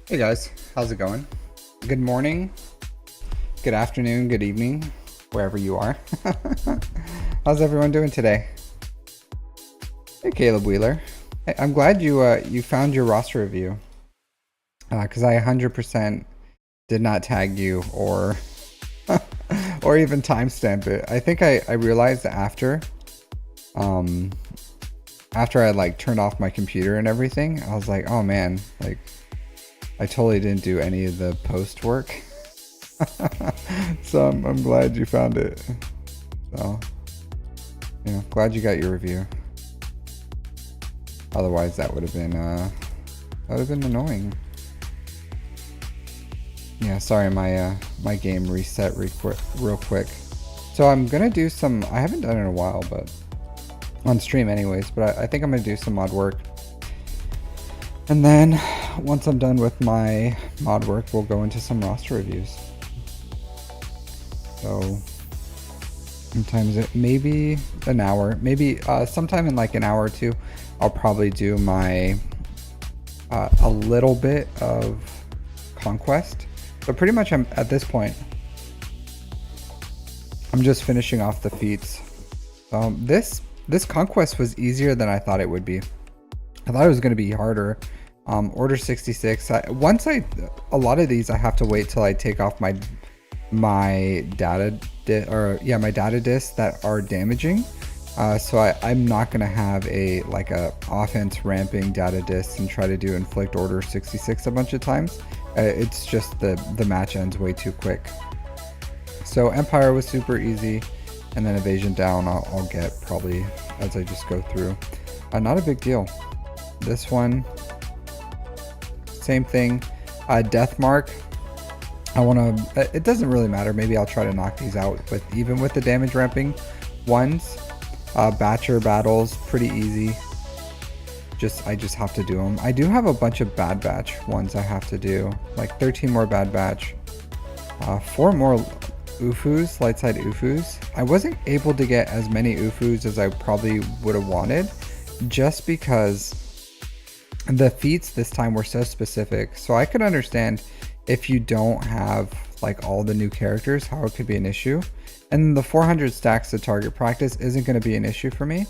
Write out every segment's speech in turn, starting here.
Hey guys, how's it going? Good morning, good afternoon, good evening, wherever you are. How's everyone doing today? Hey Caleb Wheeler. Hey, I'm glad you found your roster review. Because I 100% did not tag you or or even timestamp it. I think I realized um after I like turned off my computer and everything, I was like, oh man, like I totally didn't do any of the post work. So I'm glad you found it. So yeah, glad you got your review. Otherwise, that would have been annoying. Yeah, sorry, my game reset real quick. So I'm gonna do some. I haven't done it in a while, but on stream anyways. But I think I'm gonna do some mod work, and then once I'm done with my mod work, we'll go into some roster reviews. So sometimes it maybe an hour, maybe sometime in like an hour or two, I'll probably do my a little bit of conquest. So pretty much I'm at this point, I'm just finishing off the feats. This conquest was easier than I thought it would be. I thought it was going to be harder. Order 66. A lot of these I have to wait till I take off my data discs that are damaging. So I'm not gonna have a offense ramping data disc and try to do inflict order 66 a bunch of times. It's just the match ends way too quick. So Empire was super easy, and then evasion down I'll get probably as I just go through. Not a big deal. This one, same thing. Death mark. It doesn't really matter. Maybe I'll try to knock these out even with the damage ramping ones. Batcher battles, pretty easy. I just have to do them. I do have a bunch of bad batch ones I have to do, like 13 more bad batch, 4 more UFUs, light side UFUs. I wasn't able to get as many UFUs as I probably would have wanted, just because the feats this time were so specific. So I could understand if you don't have like all the new characters, how it could be an issue. And the 400 stacks of target practice isn't going to be an issue for me,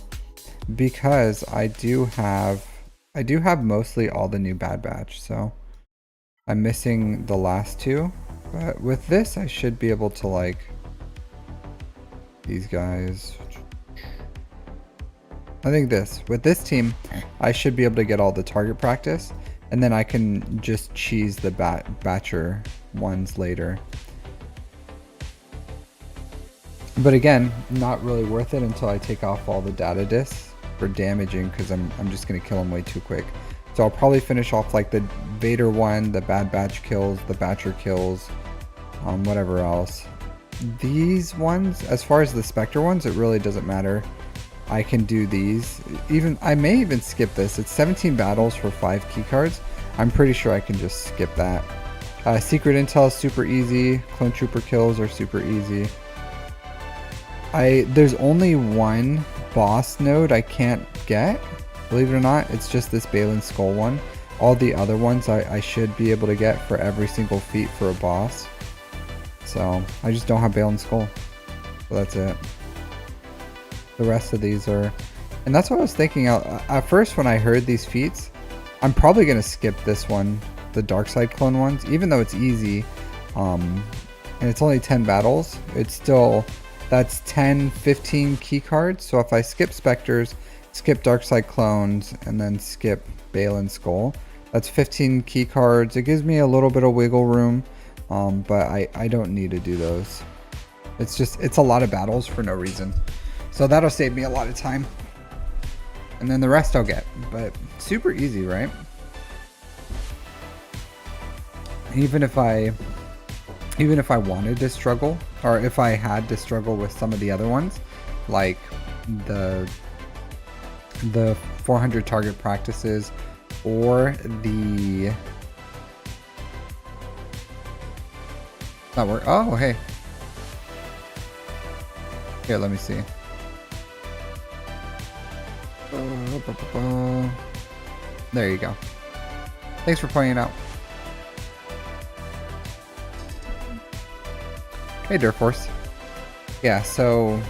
because I do have mostly all the new bad batch. So I'm missing the last two, but with this I should be able to, like, these guys. I think with this team I should be able to get all the target practice, and then I can just cheese the batcher ones later. But again, not really worth it until I take off all the data discs for damaging, because I'm just going to kill them way too quick. So I'll probably finish off like the Vader one, the bad batch kills, the batcher kills, whatever else. These ones, as far as the Spectre ones, it really doesn't matter. I can do these. I may even skip this. It's 17 battles for 5 keycards. I'm pretty sure I can just skip that. Secret intel is super easy. Clone trooper kills are super easy. There's only one boss node I can't get, believe it or not. It's just this Balin Skull one. All the other ones I should be able to get for every single feat for a boss. So I just don't have Balin Skull. So that's it. The rest of these are, and that's what I was thinking. At first when I heard these feats, I'm probably gonna skip this one, the dark side clone ones, even though it's easy, and it's only 10 battles. It's still, that's 10-15 key cards. So if I skip Spectres, skip dark side clones, and then skip Balin Skull, that's 15 key cards. It gives me a little bit of wiggle room, but I don't need to do those. It's a lot of battles for no reason. So that'll save me a lot of time. And then the rest I'll get. But super easy, right? Even if I wanted to struggle, or if I had to struggle with some of the other ones, like the 400 target practices, or the not work. Oh, hey. Here, let me see. There you go. Thanks for pointing it out. Hey, Durforce. Yeah, so...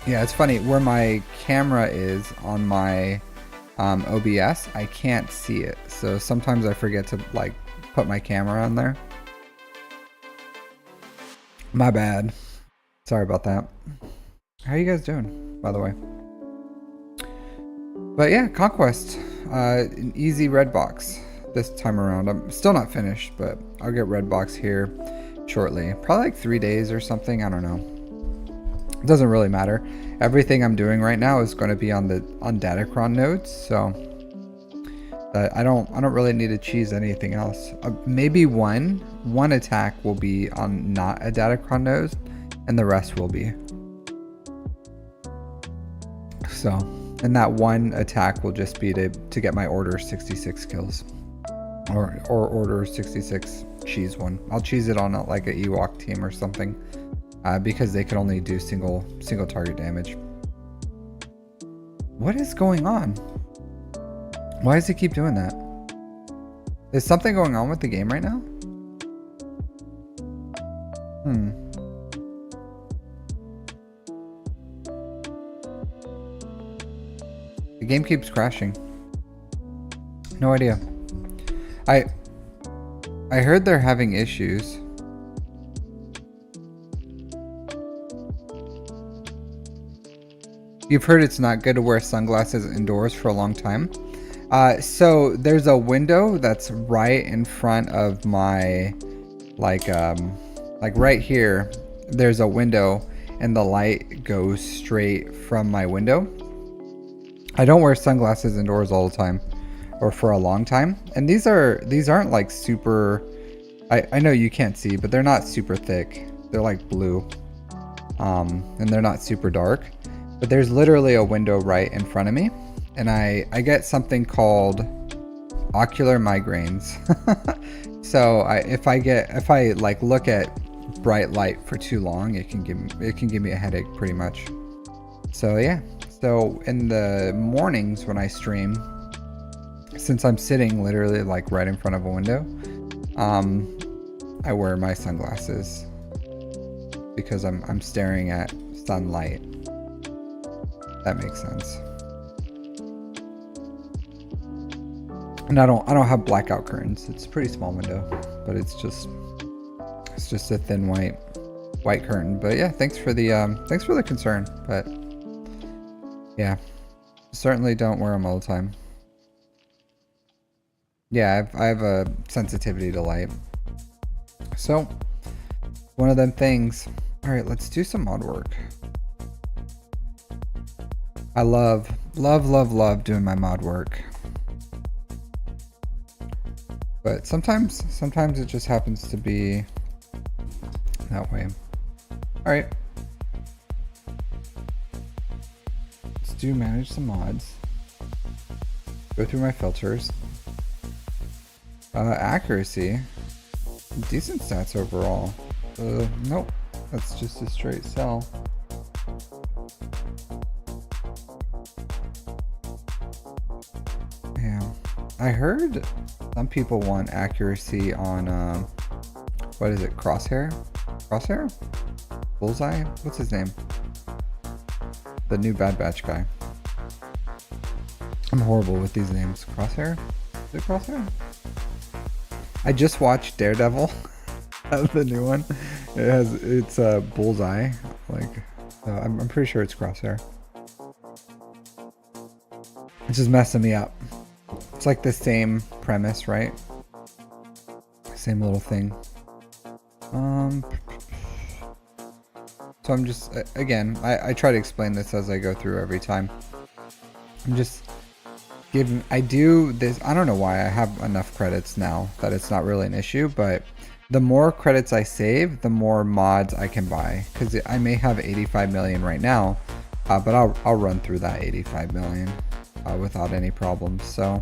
Yeah, it's funny. Where my camera is on my OBS, I can't see it. So sometimes I forget to, like, put my camera on there. My bad. Sorry about that. How are you guys doing, by the way? But yeah, Conquest. An easy red box this time around. I'm still not finished, but I'll get red box here shortly. Probably like 3 days or something. I don't know. It doesn't really matter. Everything I'm doing right now is going to be on Datacron nodes, so I don't really need to cheese anything else. Maybe one attack will be on not a Datacron node, and the rest will be. So, and that one attack will just be to get my order 66 kills, or order 66 cheese one. I'll cheese it on like an Ewok team or something, because they can only do single target damage. What is going on? Why does he keep doing that? Is something going on with the game right now? The game keeps crashing. No idea. I heard they're having issues. You've heard it's not good to wear sunglasses indoors for a long time. So there's a window that's right in front of my, like right here, there's a window and the light goes straight from my window. I don't wear sunglasses indoors all the time or for a long time. And these aren't like super, I know you can't see, but they're not super thick. They're like blue. And they're not super dark, but there's literally a window right in front of me. And I get something called ocular migraines. So if I like look at bright light for too long, it can give me a headache pretty much. So yeah. So in the mornings when I stream, since I'm sitting literally like right in front of a window, I wear my sunglasses because I'm staring at sunlight. That makes sense. And I don't have blackout curtains. It's a pretty small window, but it's just a thin white curtain. But yeah, thanks for the concern. But yeah, certainly don't wear them all the time. Yeah, I have a sensitivity to light. So one of them things. All right, let's do some mod work. I love doing my mod work. But sometimes it just happens to be that way. All right. Let's do manage some mods. Go through my filters. Accuracy. Decent stats overall. Nope. That's just a straight sell. Yeah. I heard some people want accuracy on, what is it, Crosshair? Crosshair? Bullseye? What's his name? The new Bad Batch guy. I'm horrible with these names. Crosshair? Is it Crosshair? I just watched Daredevil, the new one. It's Bullseye. Like, I'm pretty sure it's Crosshair. It's just messing me up. It's like the same premise, right? Same little thing. So I'm just, again, I try to explain this as I go through every time. I'm just I do this, I don't know why I have enough credits now that it's not really an issue, but the more credits I save, the more mods I can buy. Because I may have 85 million right now, but I'll run through that 85 million without any problems. So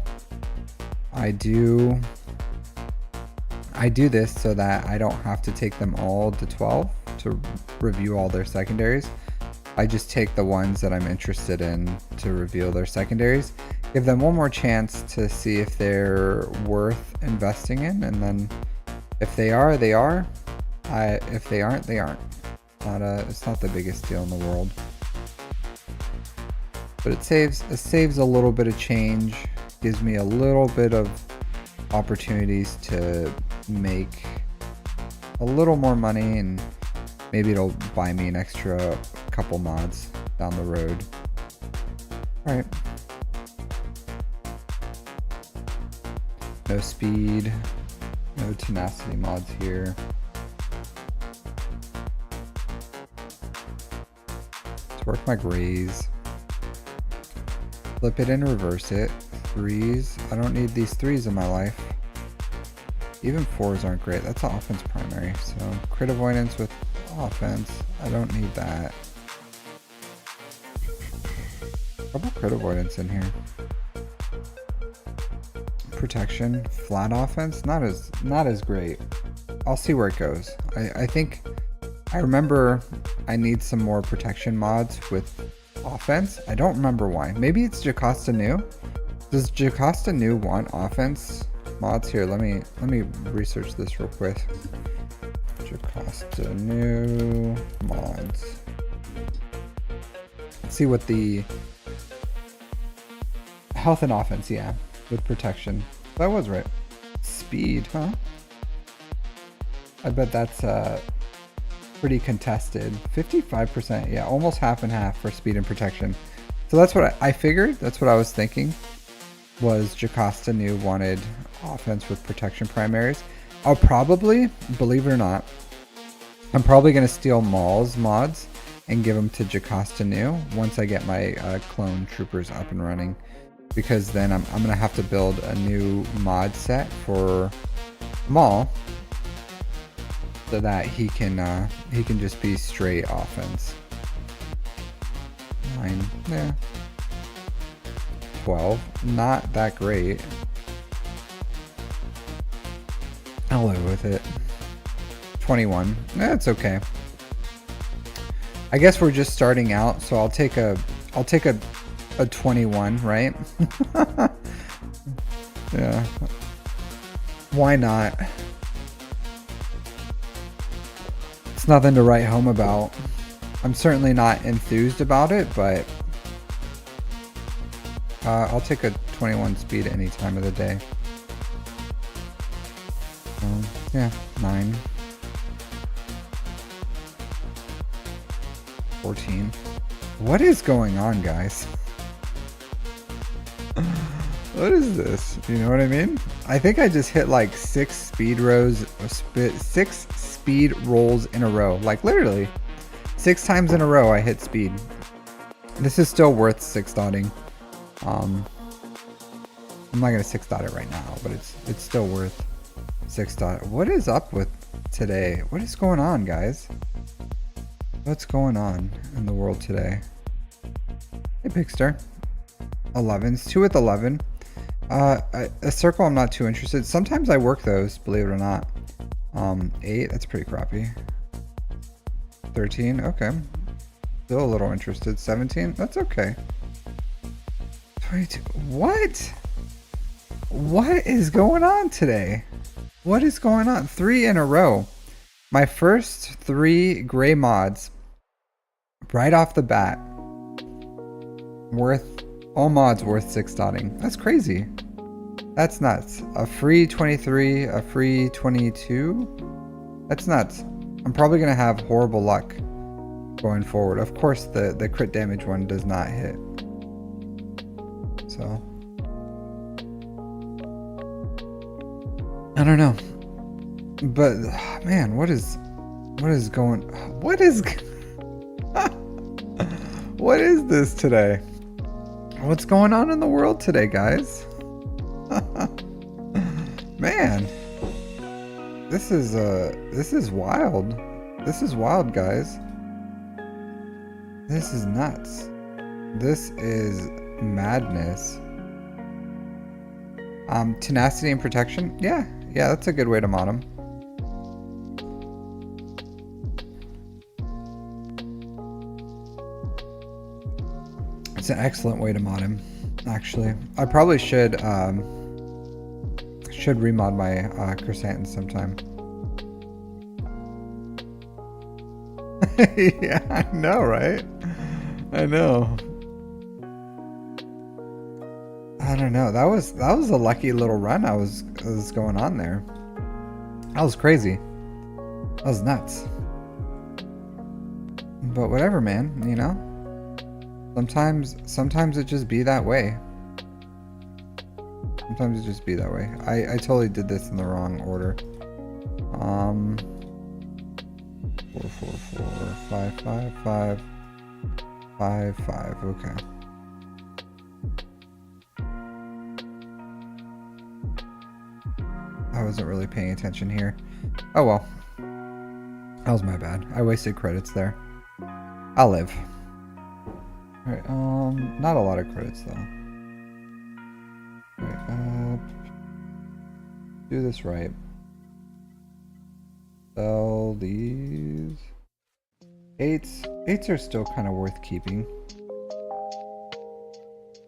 I do this so that I don't have to take them all to 12 to review all their secondaries. I just take the ones that I'm interested in to reveal their secondaries, give them one more chance to see if they're worth investing in, and then if they are, they are. If they aren't, they aren't. It's not the biggest deal in the world. But it saves a little bit of change, gives me a little bit of opportunities to make a little more money, and maybe it'll buy me an extra couple mods down the road. All right. No speed, no tenacity mods here. Let's work my grays. Flip it and reverse it. Threes. I don't need these threes in my life. Even fours aren't great. That's an offense primary. So crit avoidance with offense. I don't need that. Couple crit avoidance in here. Protection. Flat offense. Not as great. I'll see where it goes. I remember I need some more protection mods with offense. I don't remember why. Maybe it's Jocasta New. Does Jocasta New want offense mods? Here, let me research this real quick. Jocasta New mods. Let's see what the health and offense, yeah, with protection. That was right. Speed, huh? I bet that's pretty contested. 55%, yeah, almost half and half for speed and protection. So that's what I figured. That's what I was thinking. Was Jocasta New wanted offense with protection primaries. I'll probably, believe it or not, I'm probably going to steal Maul's mods and give them to Jocasta New once I get my clone troopers up and running, because then I'm going to have to build a new mod set for Maul so that he can just be straight offense. 9, yeah. 12, not that great. I'll live with it. 21, that's okay. I guess we're just starting out, so I'll take a 21, right? Yeah. Why not? It's nothing to write home about. I'm certainly not enthused about it, but I'll take a 21 speed any time of the day. Yeah, 9. 14. What is going on, guys? What is this? You know what I mean? I think I just hit like 6 speed rolls in a row. Like literally 6 times in a row I hit speed. This is still worth 6 dotting. I'm not gonna 6 dot it right now, but it's still worth 6 dot. What is up with today? What is going on, guys? What's going on in the world today? Hey, Pigster. 11s, 2 with 11. A circle I'm not too interested. Sometimes I work those, believe it or not. 8, that's pretty crappy. 13, okay. Still a little interested. 17, that's okay. 22, what? What is going on today? What is going on? 3 in a row. My first 3 gray mods right off the bat. All mods worth 6 dotting. That's crazy. That's nuts. A free 23, a free 22. That's nuts. I'm probably going to have horrible luck going forward. Of course, the crit damage one does not hit. So, I don't know. But, man, what is going... What is this today? What's going on in the world today, guys? Man, this is wild. This is wild, guys. This is nuts. This is madness. Tenacity and protection. Yeah, that's a good way to mod him. It's an excellent way to mod him, actually. I probably should remod my chrysanthemum sometime. Yeah, I know, right? I know. I don't know. That was a lucky little run I was going on there. That was crazy. That was nuts. But whatever, man, you know? Sometimes it just be that way. Sometimes it just be that way. I totally did this in the wrong order. 4 4 4 5 5 5 5 5. Okay. I wasn't really paying attention here. Oh well. That was my bad. I wasted credits there. I'll live. Alright, not a lot of credits though. Alright, do this right. Sell these. Eights are still kind of worth keeping.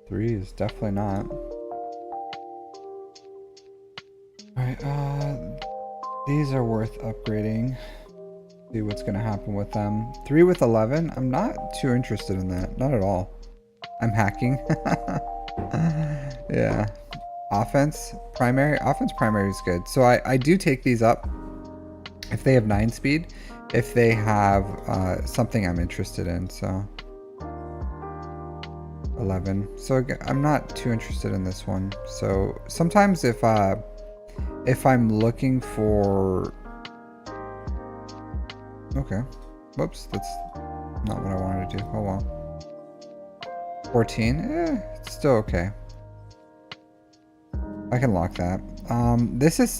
3 is definitely not. Alright, these are worth upgrading. See what's gonna happen with them. 3 with 11. I'm not too interested in that. Not at all. I'm hacking. Yeah. Offense primary is good. So I do take these up if they have 9 speed, if they have something I'm interested in. So 11. So I'm not too interested in this one. So sometimes if I'm looking for, okay, whoops, that's not what I wanted to do. Oh well. 14, it's still okay. I can lock that. This is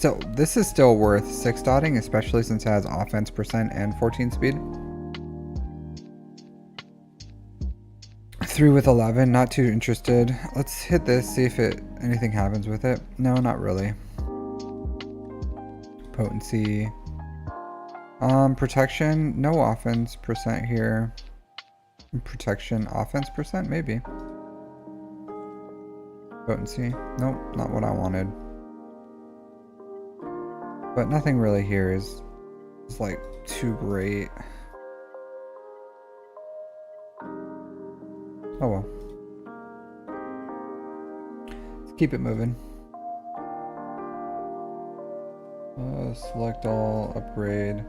still worth 6 dotting, especially since it has offense percent and 14 speed. 3 with 11, not too interested. Let's hit this, see if anything happens with it. No, not really. Potency. Protection, no offense percent here. Protection, offense percent, maybe. Potency, nope, not what I wanted. But nothing really here is like too great. Oh well. Let's keep it moving. Select all, upgrade.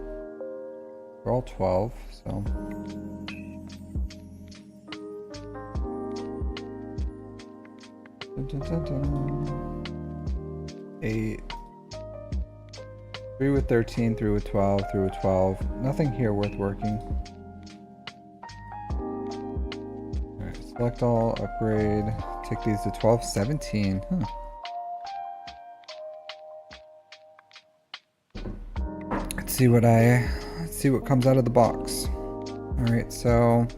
We're all 12, so. Dun, dun, dun, dun. 8. 3 with 13, 3 with 12, 3 with 12. Nothing here worth working. Alright, select all, upgrade. Take these to 12, 17. Huh. Let's see what comes out of the box. Alright, so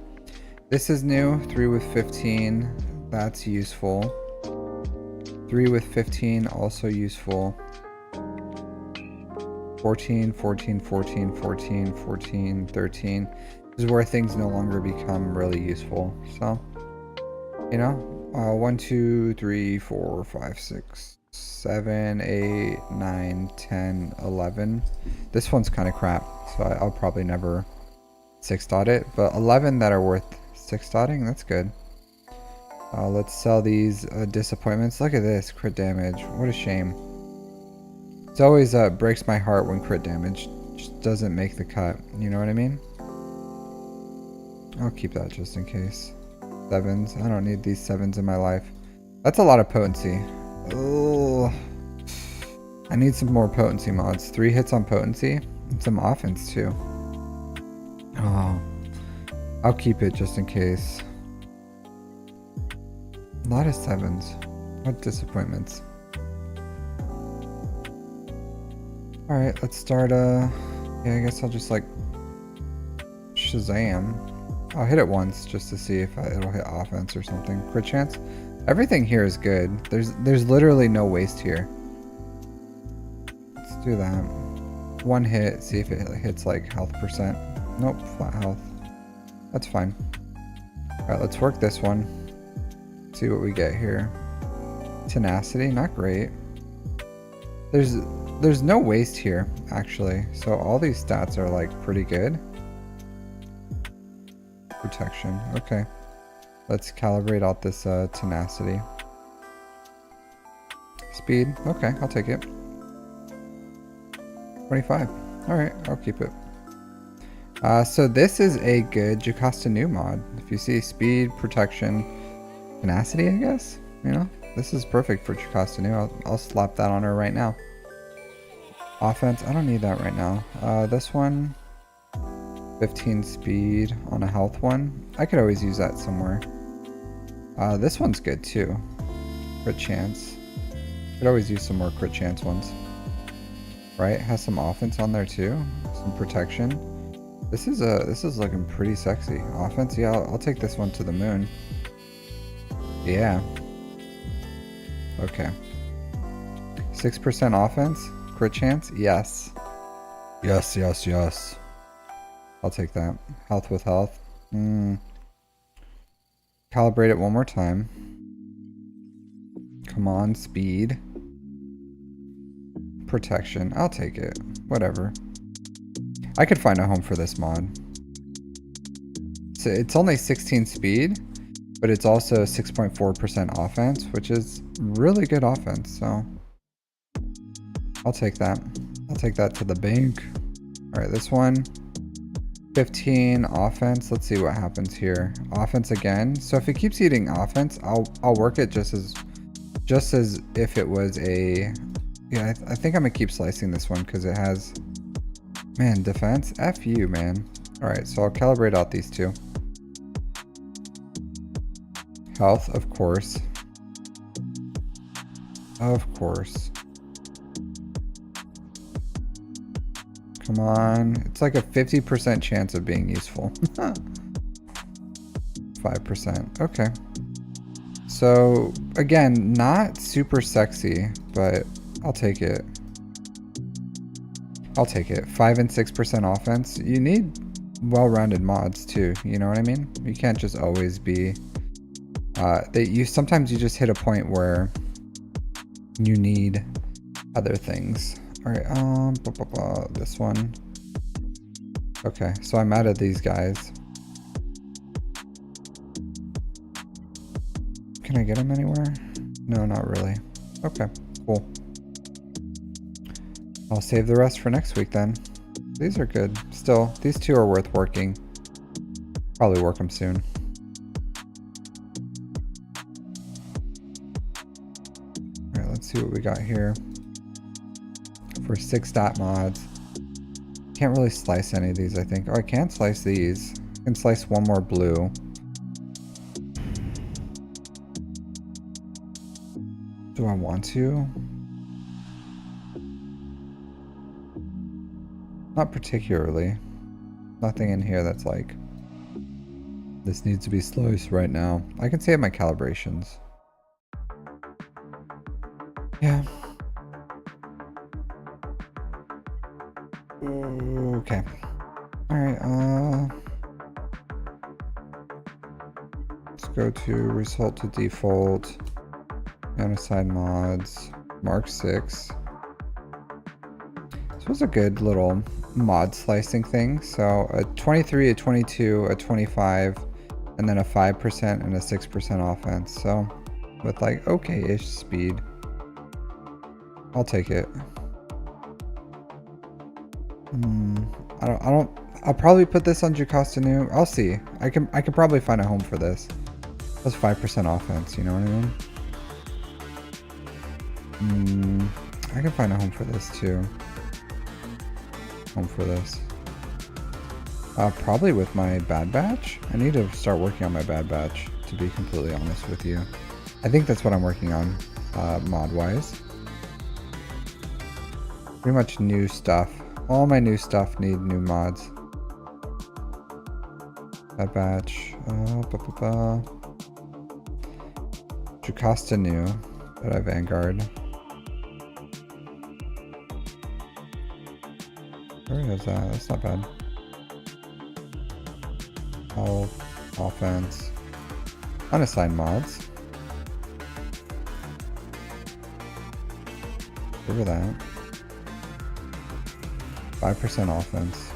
this is new. 3 with 15. That's useful. 3 with 15, also useful. 14, 14, 14, 14, 14, 13. This is where things no longer become really useful. So, you know, 1, 2, 3, 4, 5, 6, 7, 8, 9, 10, 11. This one's kind of crap, so I'll probably never 6 dot it. But 11 that are worth 6 dotting, that's good. Let's sell these disappointments. Look at this crit damage. What a shame. It always breaks my heart when crit damage just doesn't make the cut. You know what I mean? I'll keep that just in case. 7s. I don't need these 7s in my life. That's a lot of potency. Oh, I need some more potency mods. 3 hits on potency and some offense too. Oh, I'll keep it just in case. A lot of 7s. What disappointments. Alright, let's start, yeah, I guess I'll just, like, Shazam. I'll hit it once just to see if it'll hit offense or something. Crit chance. Everything here is good. There's literally no waste here. Let's do that. 1 hit, see if it hits, like, health percent. Nope, flat health. That's fine. Alright, let's work this one. See what we get here. Tenacity, not great. There's no waste here, actually. So all these stats are like pretty good. protection. Okay. Let's calibrate out this tenacity. Speed. Okay, I'll take it. 25. Alright, I'll keep it. So this is a good Jocasta new mod. If you see speed, protection, tenacity, I guess. You know, this is perfect for Jocasta new. I'll slap that on her right now. Offense, I don't need that right now. This one, 15 speed on a health one. I could always use that somewhere. This one's good too. Crit chance. Could always use some more crit chance ones. Right? Has some offense on there too. Some protection. This is looking pretty sexy. Offense, yeah, I'll take this one to the moon. Yeah. Okay. 6% offense, crit chance, yes. Yes, yes, yes. I'll take that. Health with health. Calibrate it one more time. Come on, speed. Protection, I'll take it. Whatever. I could find a home for this mod. So it's only 16 speed, but it's also 6.4% offense, which is really good offense, so I'll take that. I'll take that to the bank. Alright, this one. 15 offense. Let's see what happens here. Offense again. So if it keeps eating offense, I'll work it just as if it was a... Yeah, I think I'm gonna keep slicing this one because it has... Man, defense? F you, man. Alright, so I'll calibrate out these two. Health, of course. Of course. Come on. It's like a 50% chance of being useful. 5%. Okay. So, again, not super sexy, but I'll take it. I'll take it. 5 and 6% offense. You need well-rounded mods too. You know what I mean? You can't just always be... sometimes you just hit a point where you need other things. Alright, this one. Okay, so I'm out of these guys. Can I get them anywhere? No, not really. Okay, cool. I'll save the rest for next week then. These are good. Still, these two are worth working. Probably work them soon. Alright, let's see what we got here. For 6 stat mods. Can't really slice any of these, I think. Oh, I can slice these. I can slice one more blue. Do I want to? Not particularly. Nothing in here that's like, this needs to be sliced right now. I can save my calibrations. Yeah. Okay. Alright, let's go to result to default. Unassign mods. Mark 6. This was a good little mod slicing thing. So a 23, a 22, a 25, and then a 5% and a 6% offense. So with like okay-ish speed. I'll take it. I'll probably put this on Jocasta new. I'll see. I can probably find a home for this. That's 5% offense, you know what I mean? I can find a home for this too. Home for this. Probably with my bad batch. I need to start working on my bad batch, to be completely honest with you. I think that's what I'm working on, mod-wise. Pretty much new stuff. All my new stuff need new mods. Bad batch. Jocasta new. That I Vanguard. Where is that? That's not bad. Health, offense. Unassigned mods. Look at that. 5% offense.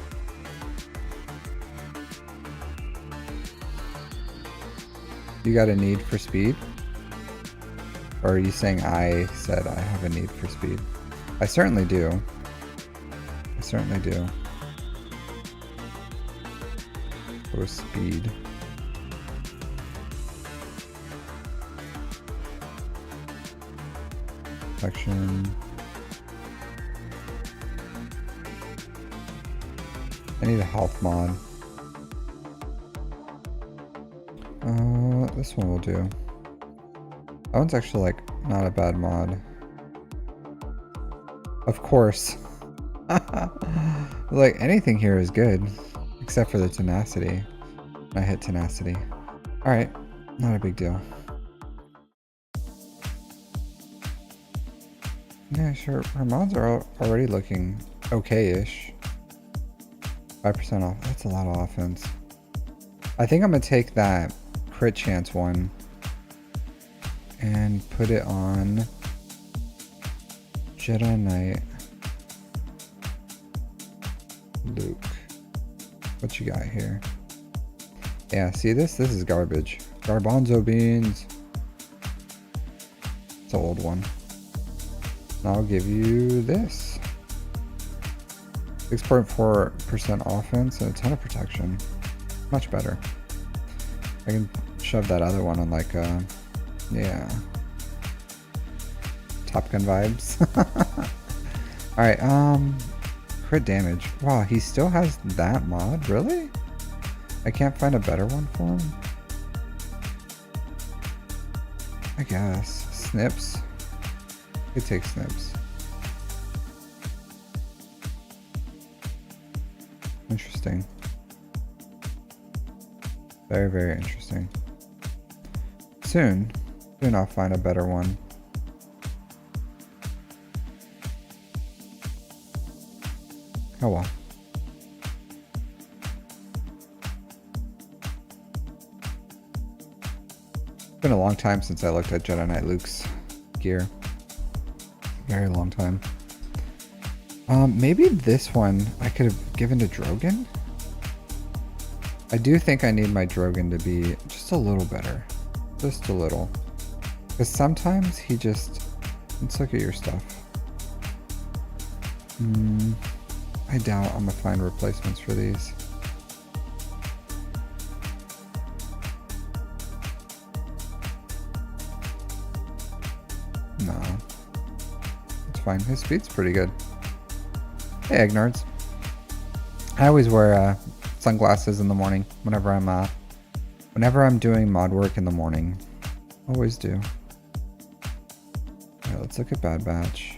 You got a need for speed? Or are you saying I said I have a need for speed? I certainly do. I certainly do. For speed. Protection. I need a health mod. This one will do. That one's actually like not a bad mod. Of course. Like anything here is good, except for the tenacity. I hit tenacity. Alright, not a big deal. Yeah, sure. Her mods are already looking okay-ish. 5% off. That's a lot of offense. I think I'm gonna take that crit chance one and put it on Jedi Knight Luke. What you got here? Yeah, see this? This is garbage. Garbanzo beans. It's an old one. I'll give you this. 6.4% offense and a ton of protection. Much better. I can shove that other one on like yeah. Top Gun vibes. Alright, crit damage. Wow, he still has that mod? Really? I can't find a better one for him? I guess. Snips. It takes snips. Interesting. Very, very interesting. Soon I'll find a better one. Oh well. It's been a long time since I looked at Jedi Knight Luke's gear. Very long time. Maybe this one I could have given to Drogon. I do think I need my Drogon to be just a little better. Just a little. Because sometimes he just... Let's look at your stuff. I doubt I'm gonna find replacements for these. No. It's fine. His speed's pretty good. Hey, Egnards. I always wear sunglasses in the morning whenever I'm doing mod work in the morning. Always do. Alright, let's look at Bad Batch.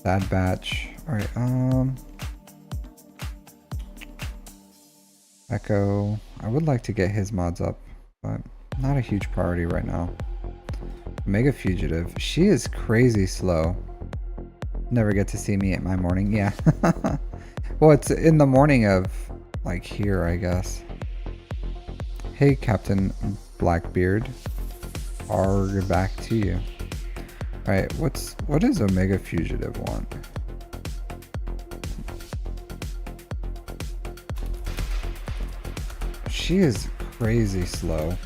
Bad Batch. Alright, Echo. I would like to get his mods up, but not a huge priority right now. Mega Fugitive. She is crazy slow. Never get to see me at my morning. Yeah. Well, it's in the morning of, like, here, I guess. Hey, Captain Blackbeard. Arg, back to you. Alright, what does Omega Fugitive want? She is crazy slow.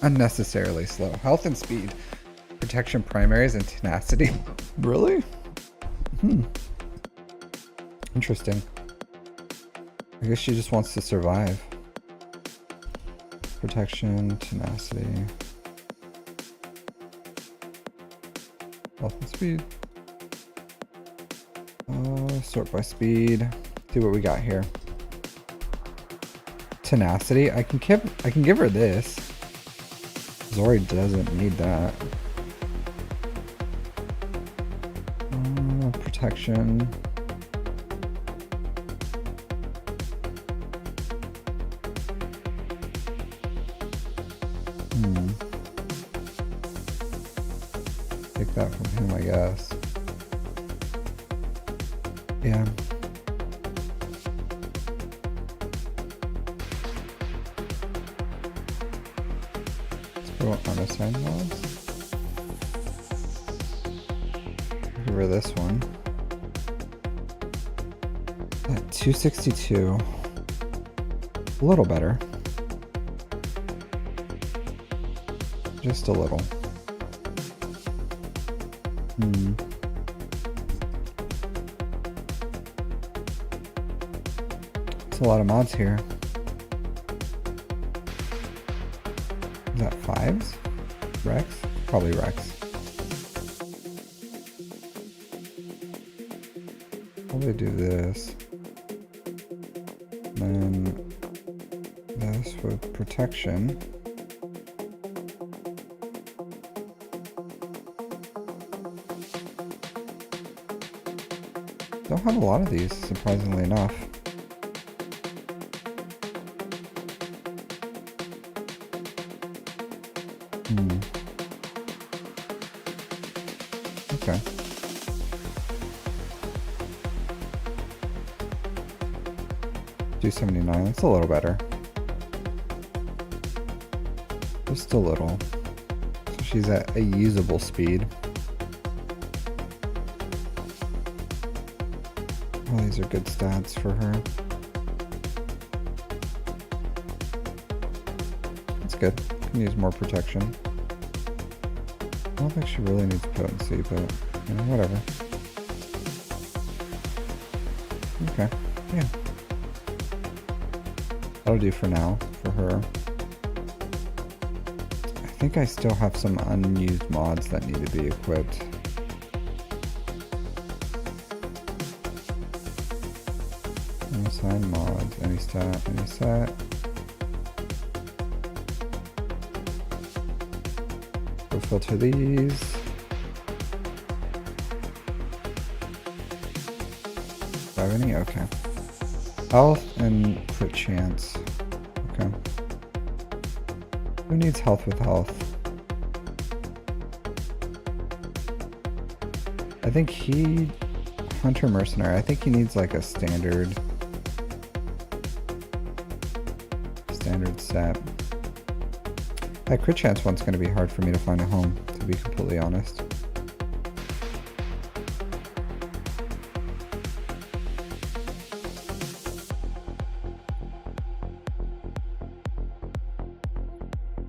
Unnecessarily slow. Health and speed. Protection primaries and tenacity. Really? Interesting. I guess she just wants to survive. Protection, tenacity. Health and speed. Sort by speed. See what we got here. Tenacity. I can give her this. Zori doesn't need that. Protection. Take that from him, I guess. Yeah. Let's go unassigned mods. Give her this one. At 262. A little better. Just a little. It's a lot of mods here. Is that 5s? Rex? Probably Rex. Probably do this. Then this with protection. Don't have a lot of these, surprisingly enough. Okay. $279, that's a little better. Just a little. So she's at a usable speed. Oh, these are good stats for her. That's good. Can use more protection. I don't think she really needs potency, but you know, whatever. Okay, yeah. That'll do for now, for her. I think I still have some unused mods that need to be equipped. Assign mods, any stat, any set. We'll filter these. Do I have any? Okay. Health and crit chance. Okay. Who needs health with health? I think he... Hunter Mercenary. I think he needs like a standard set. That crit chance one's going to be hard for me to find a home, to be completely honest.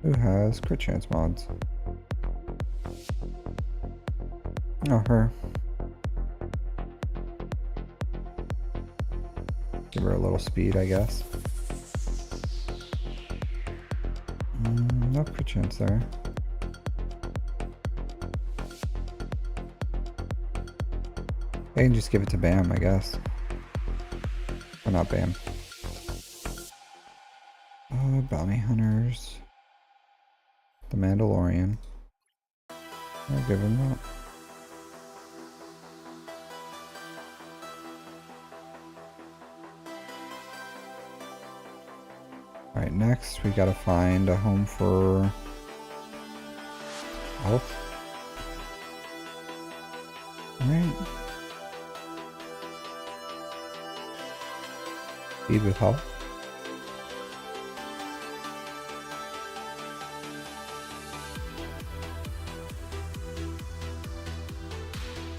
Who has crit chance mods? Oh, her. Give her a little speed, I guess. No crit chance there. I can just give it to Bam, I guess. Or not Bam. Bounty Hunters. The Mandalorian. I'll give him that. Alright, next we gotta find a home for health. Alright. Speed with health.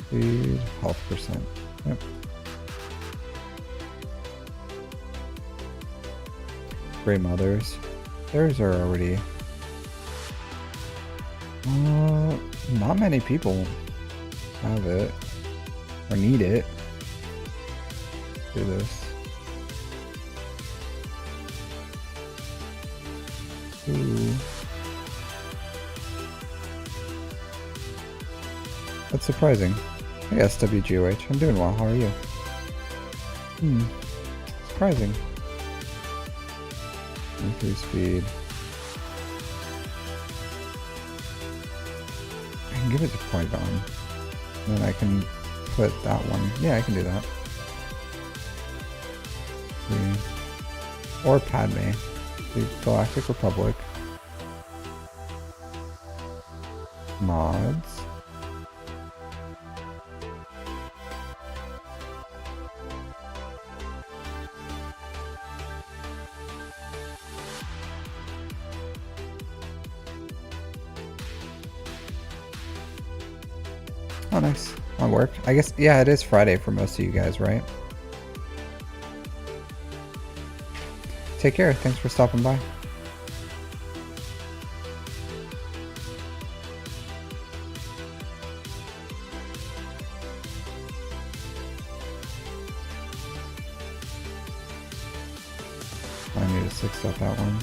Speed, health percent. Yep. Gray mothers. Theirs are already... not many people have it. Or need it. Do this. Ooh. That's surprising. Hey, SWGOH. I'm doing well. How are you? Surprising. Increase speed. I can give it to Qui-Gon. And then I can put that one. Yeah, I can do that. Or Padme. The Galactic Republic. Mods. Oh, nice. On work. I guess, yeah, it is Friday for most of you guys, right? Take care. Thanks for stopping by. 6 out that one.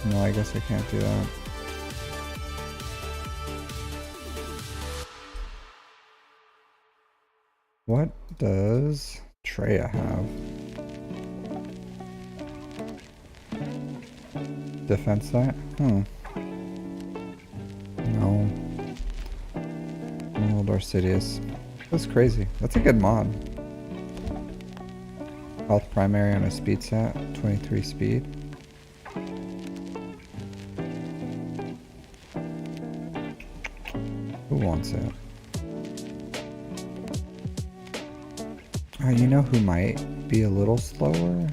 No, I guess I can't do that. What does Treya have? Defense that? No. No, Dorsidius. That's crazy. That's a good mod. Health primary on a speed set. 23 speed. Who wants it? You know who might be a little slower?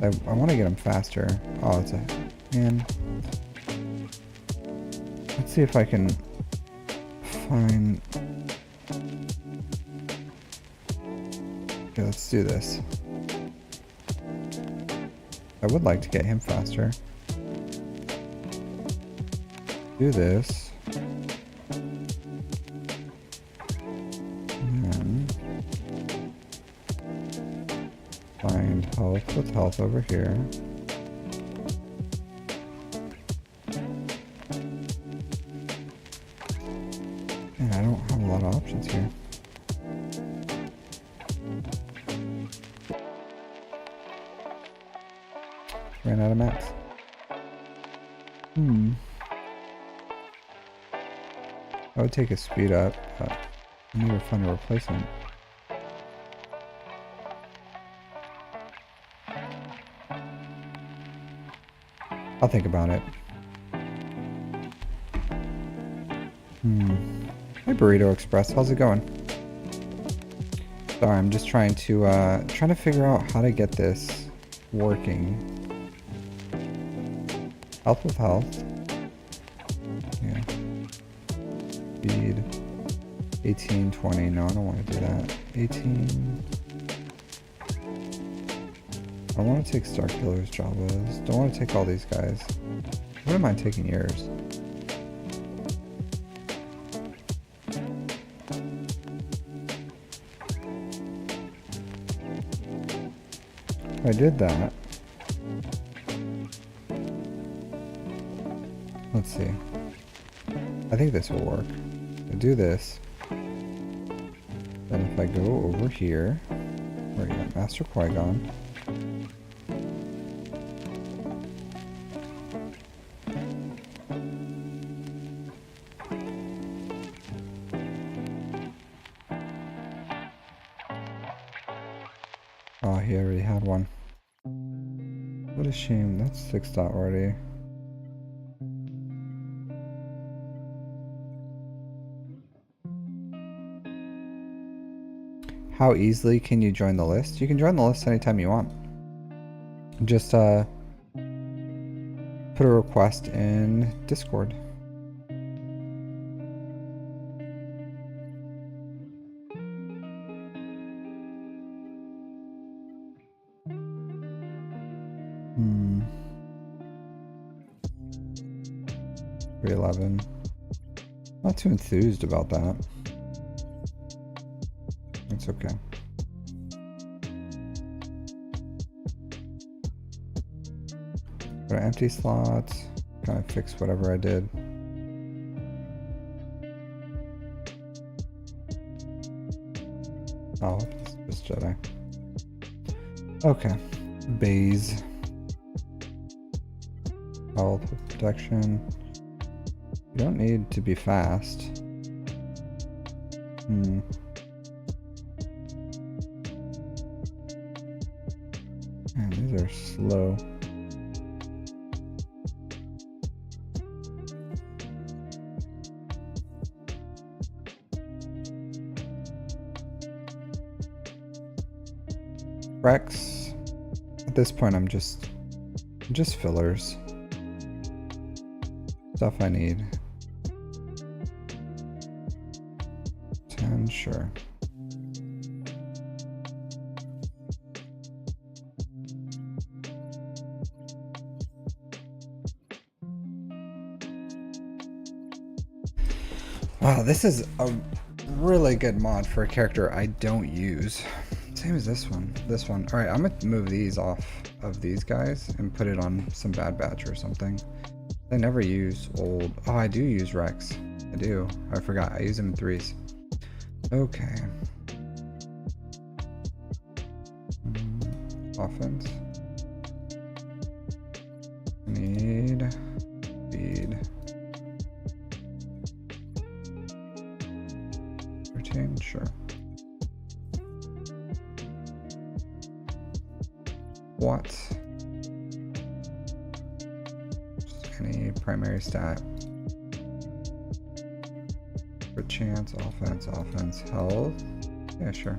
I want to get him faster. Oh, it's a... Man. Let's see if I can find... Okay, let's do this. I would like to get him faster. Do this. Find health with health over here. And I don't have a lot of options here. Ran out of mats. I would take a speed up, but I need to find a replacement. I'll think about it. Hi Burrito Express, how's it going? Sorry, I'm just trying to figure out how to get this working. Health with health. Yeah. Speed. 18, 20. No, I don't want to do that. 18. I want to take Star Killer's Jabba's. Don't want to take all these guys. I wouldn't mind taking yours. If I did that. Let's see. I think this will work. I do this. Then if I go over here, where you got Master Qui-Gon. Oh, he already had one. What a shame. That's 6 dot already. How easily can you join the list? You can join the list anytime you want. Just put a request in Discord. Hmm. 311. Not too enthused about that. It's okay. Go to empty slots. Kind of fix whatever I did. Oh, this Jedi. Okay. Baze. Health with protection. You don't need to be fast. Man, these are slow. Rex. At this point, I'm just fillers. Stuff I need. Oh, this is a really good mod for a character I don't use. Same as this one. This one. All right, I'm gonna move these off of these guys and put it on some Bad Batch or something. I never use old. Oh, I do use Rex. I do. I forgot. I use them in 3s. Okay. Offense. Need speed. Routine, sure. What? Just any primary stat. For chance, offense, health. Yeah, sure.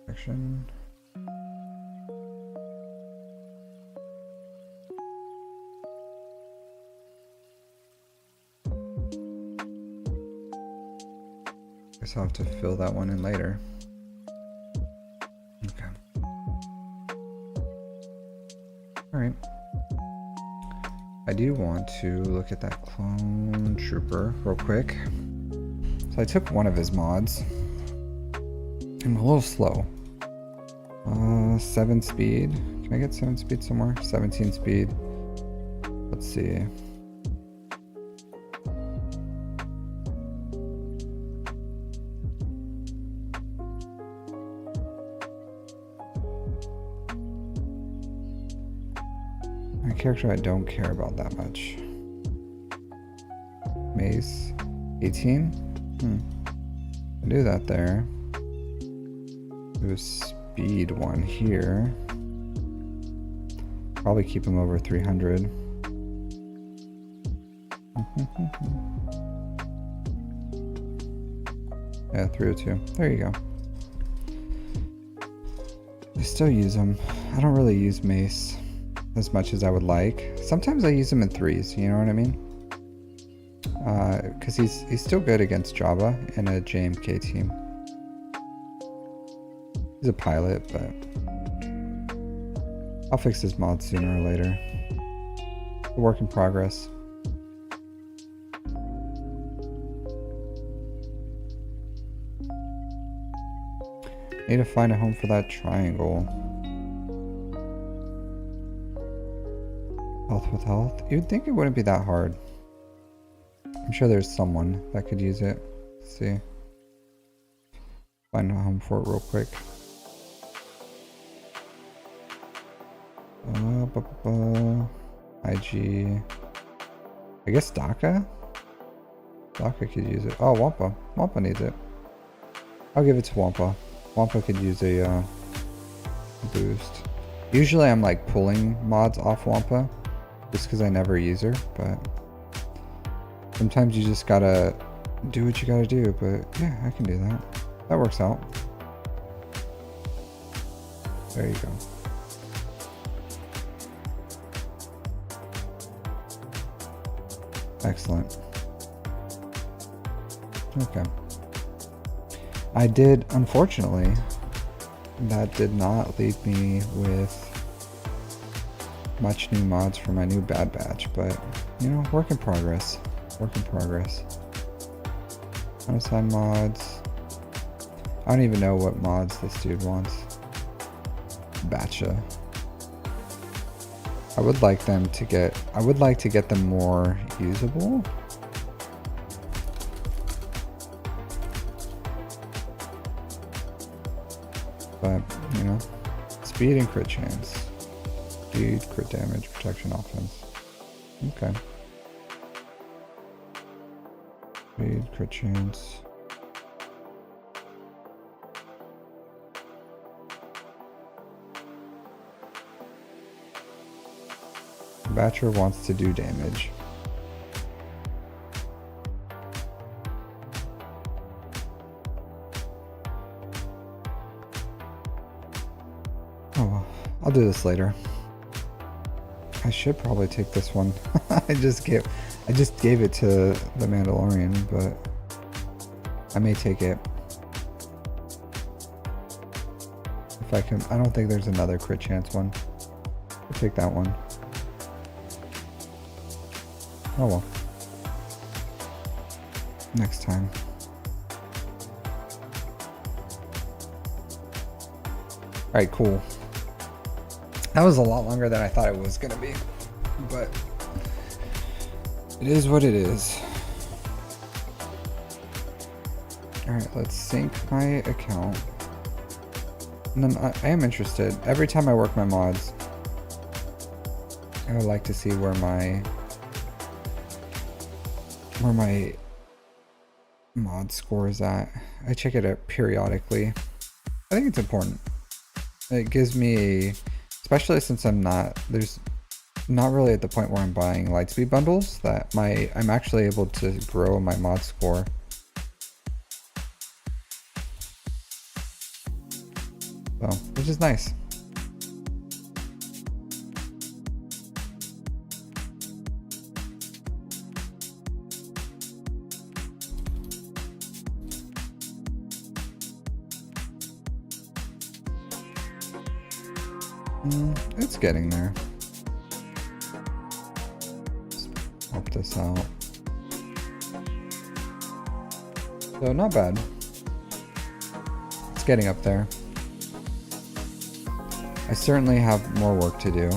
Action. Guess I'll have to fill that one in later. Okay. Alright. I do want to look at that clone trooper real quick. So I took one of his mods. I'm a little slow. 7 speed. Can I get 7 speed somewhere? 17 speed. Let's see. A character I don't care about that much. Mace. 18? I do that there. Do a speed one here. Probably keep him over 300. Yeah, 302. There you go. I still use him. I don't really use Mace as much as I would like. Sometimes I use him in 3s, you know what I mean? Because he's still good against Jabba in a JMK team. He's a pilot, but I'll fix his mod sooner or later. A work in progress. Need to find a home for that triangle. Health with health. You'd think it wouldn't be that hard. I'm sure there's someone that could use it. Let's see. Find a home for it real quick. IG. I guess Daka? Daka could use it. Oh, Wampa. Wampa needs it. I'll give it to Wampa. Wampa could use a boost. Usually I'm like pulling mods off Wampa just because I never use her, but sometimes you just gotta do what you gotta do. But yeah, I can do that. That works out. There you go. Excellent. Okay. I did, unfortunately, that did not leave me with much new mods for my new Bad Batch, but, you know, work in progress. Work in progress. Unassign mods. I don't even know what mods this dude wants. Batcha. I would like to get them more usable. But, you know, speed and crit chance. Speed, crit damage, protection, offense. Okay. Speed, crit chance. Batcher wants to do damage. Oh well, I'll do this later. I should probably take this one. I just gave it to the Mandalorian, but I may take it. If I can, I don't think there's another crit chance one. I'll take that one. Oh well. Next time. Alright, cool. That was a lot longer than I thought it was gonna be. But it is what it is. Alright, let's sync my account. And then I am interested. Every time I work my mods, I would like to see where my mod score is at. I check it out periodically. I think it's important. It gives me, especially since I'm not really at the point where I'm buying Lightspeed bundles, that I'm actually able to grow my mod score. So, which is nice. It's getting there. Let's help this out. So not bad. It's getting up there. I certainly have more work to do.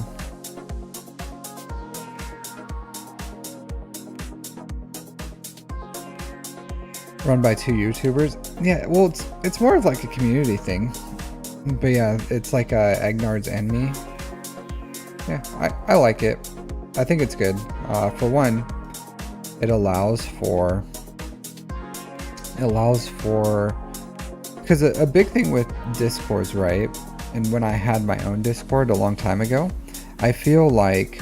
Run by 2 YouTubers. Yeah, well, it's more of like a community thing. But yeah, it's like Egnards and me. Yeah, I like it. I think it's good. For one, it allows for because a big thing with Discords, right? And when I had my own Discord a long time ago, I feel like,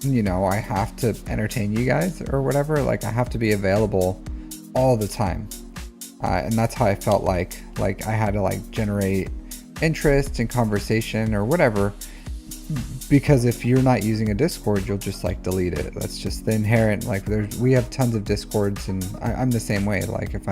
you know, I have to entertain you guys or whatever. Like I have to be available all the time. And that's how I felt like I had to like generate interest in conversation or whatever, because if you're not using a Discord, you'll just like delete it. That's just the inherent, like we have tons of Discords, and I'm the same way. Like if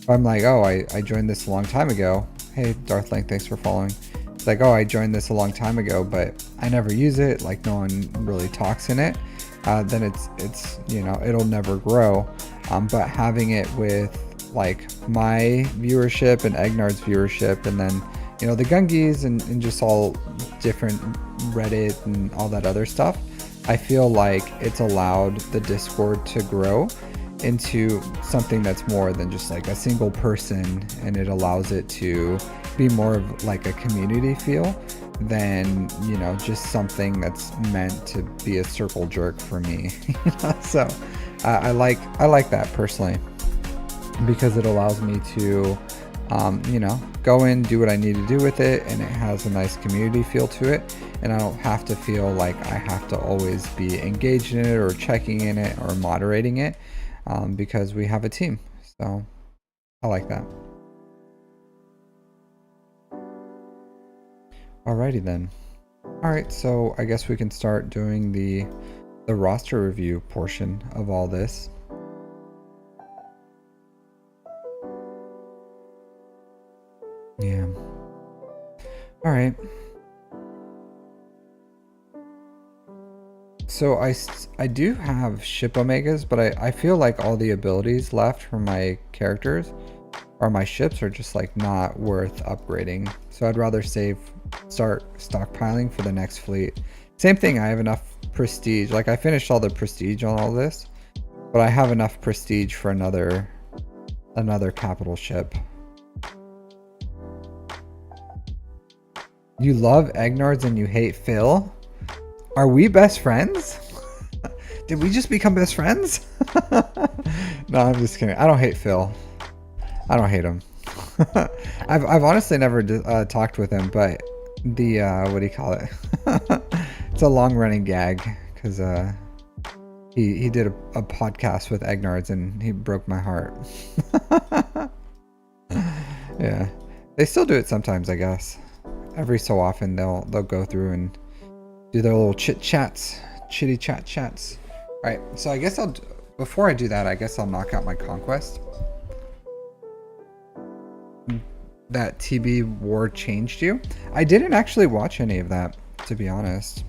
I'm like, oh, I joined this a long time ago. Hey, Darth Link, thanks for following. It's like, oh, I joined this a long time ago, but I never use it. Like no one really talks in it. Then it's you know, it'll never grow. But having it with like my viewership and Egnard's viewership, and then, you know, the Gungis and just all different Reddit and all that other stuff, I feel like it's allowed the Discord to grow into something that's more than just like a single person, and it allows it to be more of like a community feel than, you know, just something that's meant to be a circle jerk for me. So I like that personally, because it allows me to you know, go in, do what I need to do with it, and it has a nice community feel to it, and I don't have to feel like I have to always be engaged in it or checking in it or moderating it, because we have a team. So I like that. Alrighty then. Alright, so I guess we can start doing the roster review portion of all this. Yeah. All right. So I do have ship omegas, but I feel like all the abilities left from my characters or my ships are just like not worth upgrading. So I'd rather start stockpiling for the next fleet. Same thing, I have enough prestige. Like I finished all the prestige on all this, but I have enough prestige for another capital ship. You love Egnards and you hate Phil? Are we best friends? Did we just become best friends? No, I'm just kidding. I don't hate Phil. I don't hate him. I've honestly never talked with him, but the what do you call it? It's a long-running gag, because he did a podcast with Egnards and he broke my heart. Yeah, they still do it sometimes, I guess. Every so often they'll go through and do their little chitty chats. All right, so I guess before I do that, I guess I'll knock out my conquest. that TB war changed you. I didn't actually watch any of that, to be honest.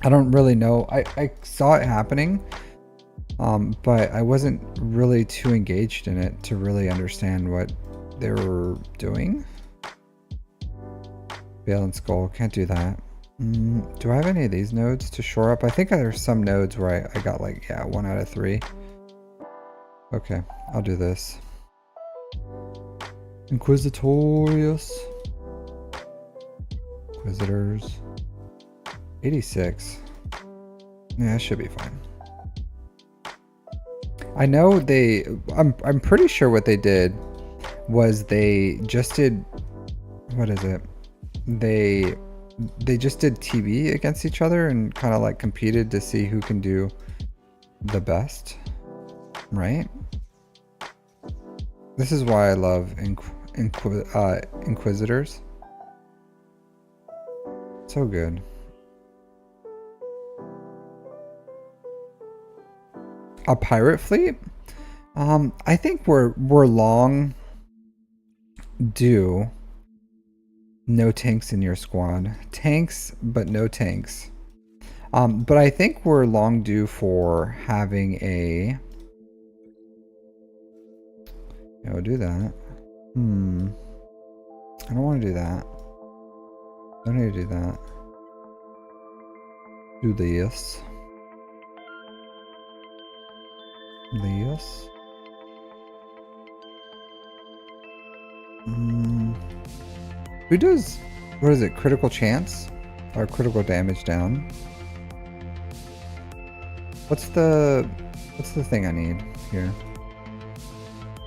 I don't really know. I saw it happening, but I wasn't really too engaged in it to really understand what they were doing. Bale and Skull, can't do that. Do I have any of these nodes to shore up? I think there's some nodes where I got like, yeah, 1 out of 3. Okay, I'll do this. Inquisitorius. Inquisitors. 86. Yeah, that should be fine. I know I'm pretty sure what they did was they just did, what is it? They just did TB against each other and kind of like competed to see who can do the best, right? This is why I love Inquisitors. So good. A pirate fleet? I think we're long due. No tanks in your squad. Tanks, but no tanks. But I think we're long due for having a... Yeah, we'll do that. I don't want to do that. I don't need to do that. Do this. This. Who does, what is it, critical chance? Or critical damage down? What's the thing I need here?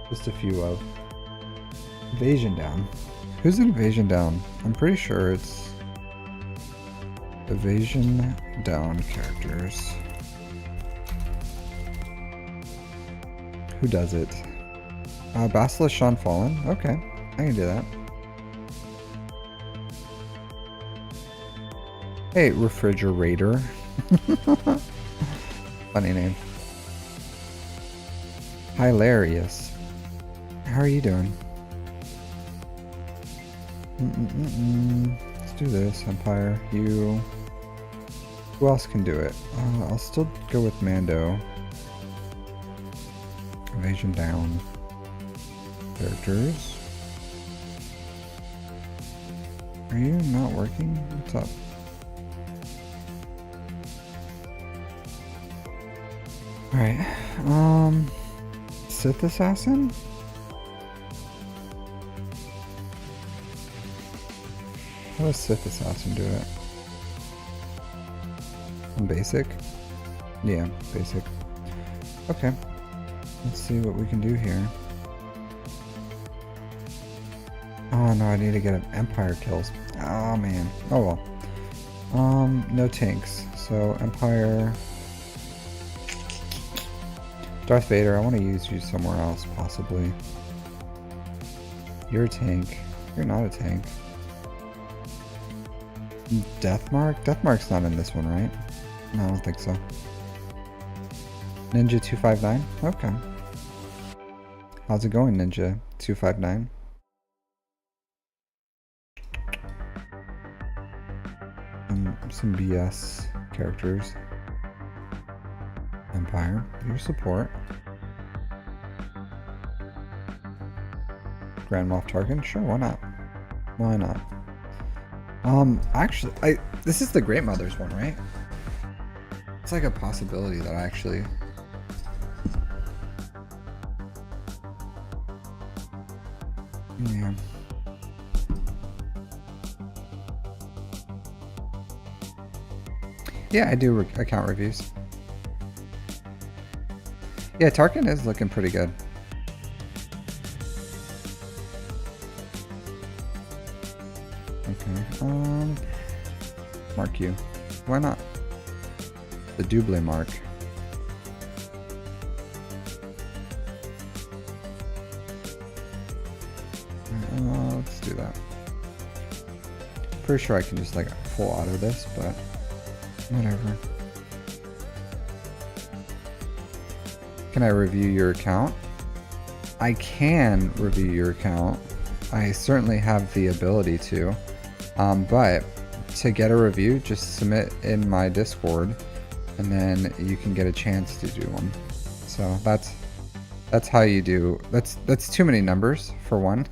Just a few of. Evasion down. Who's evasion down? I'm pretty sure it's evasion down characters. Who does it? Basilisk Sean Fallen. Okay, I can do that. Hey, Refrigerator. Funny name. Hilarious. How are you doing? Let's do this, Empire. You. Who else can do it? I'll still go with Mando. Evasion down. Characters. Are you not working? What's up? Alright. Sith Assassin? How does Sith Assassin do it? On basic? Yeah, basic. Okay. Let's see what we can do here. Oh no, I need to get an Empire kills. Oh man. Oh well. No tanks. So Empire. Darth Vader, I want to use you somewhere else, possibly. You're a tank. You're not a tank. Deathmark? Deathmark's not in this one, right? No, I don't think so. Ninja 259? Okay. How's it going, Ninja 259? Some BS characters. Empire, your support. Grand Moff Tarkin? Sure, why not? Why not? Actually, this is the Great Mothers one, right? It's like a possibility that I actually... Yeah. Yeah, I do account reviews. Yeah, Tarkin is looking pretty good. Okay, mark you. Why not? The double mark. Let's do that. Pretty sure I can just like full auto this, but whatever. Can I review your account? I can review your account. I certainly have the ability to. But to get a review, just submit in my Discord, and then you can get a chance to do one. So that's how you do. That's too many numbers for one.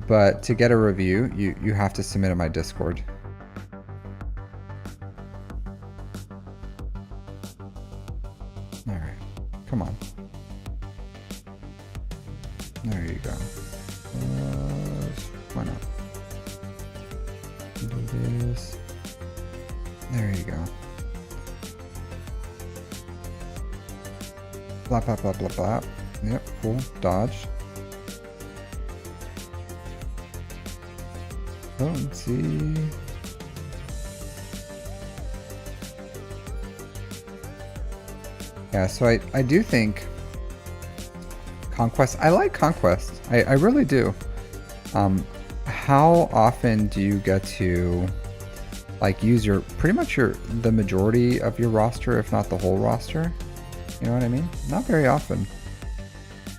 But to get a review, you have to submit in my Discord. All right, come on. There you go. Why not? Do this. There you go. Blap, blap, blap, blap, blap. Yep, cool. Dodge. Potency. Yeah, so I do think Conquest, I like Conquest. I really do. How often do you get to like use your pretty much the majority of your roster, if not the whole roster? You know what I mean? Not very often.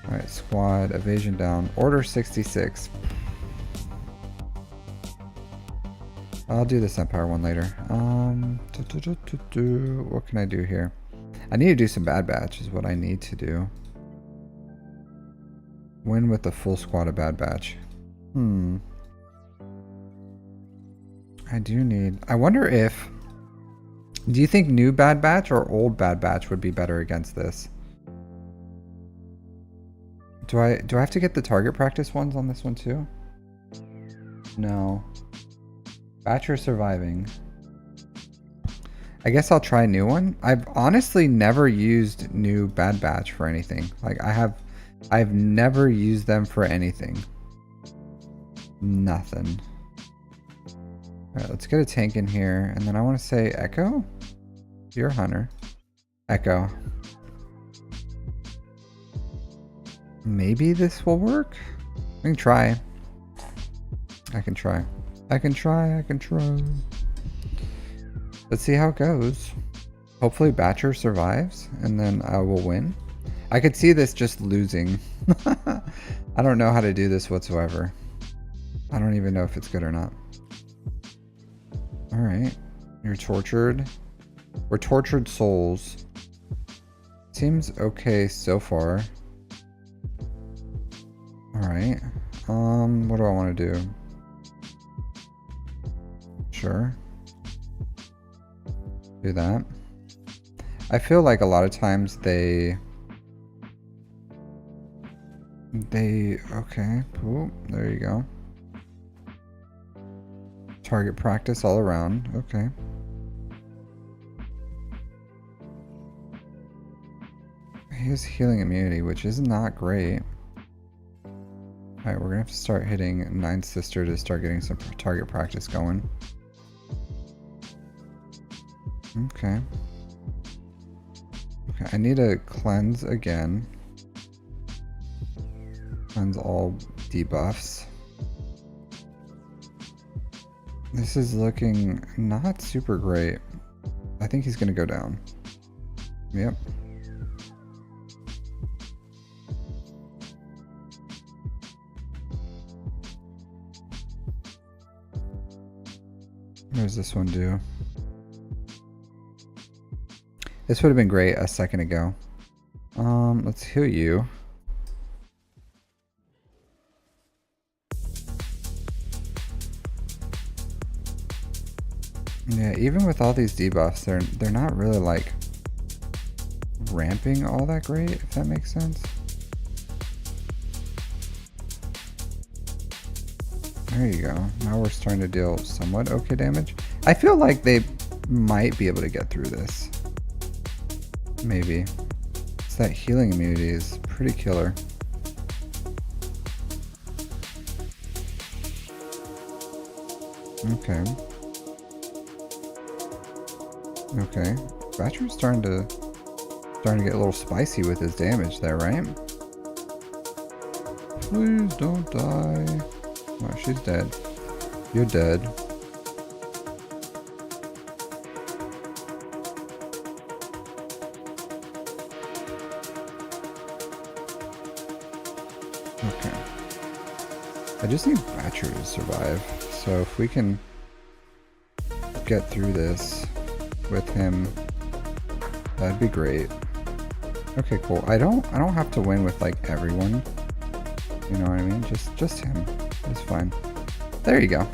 All right, squad evasion down. Order 66. I'll do this Empire one later. What can I do here? I need to do some Bad Batch is what I need to do. Win with the full squad of Bad Batch. I do need... I wonder if... Do you think new Bad Batch or old Bad Batch would be better against this? Do I have to get the target practice ones on this one too? No. Batcher surviving. I guess I'll try a new one. I've honestly never used new Bad Batch for anything. Like I've never used them for anything. Nothing. Alright, let's get a tank in here. And then I want to say Echo? You're a hunter. Echo. Maybe this will work? I can try. I can try. I can try. I can try. Let's see how it goes. Hopefully Batcher survives and then I will win. I could see this just losing. I don't know how to do this whatsoever. I don't even know if it's good or not. Alright. You're tortured. We're tortured souls. Seems okay so far. Alright. What do I want to do? Sure. Do that. I feel like a lot of times they okay, cool. There you go. Target practice all around. Okay. He has healing immunity, which is not great. Alright, we're gonna have to start hitting Ninth Sister to start getting some target practice going. Okay. Okay, I need to cleanse again. Cleanse all debuffs. This is looking not super great. I think he's gonna go down. Yep. What does this one do? This would have been great a second ago. Let's heal you. Yeah, even with all these debuffs, they're not really like ramping all that great, if that makes sense. There you go. Now we're starting to deal somewhat okay damage. I feel like they might be able to get through this. Maybe. It's that healing immunity is pretty killer. Okay. Okay. Batcher's starting to get a little spicy with his damage there, right? Please don't die. Oh, she's dead. You're dead. Okay. just need Batcher to survive. So if we can get through this with him, that'd be great. Okay, cool. I don't have to win with like everyone. You know what I mean? Just him. It's fine. There you go.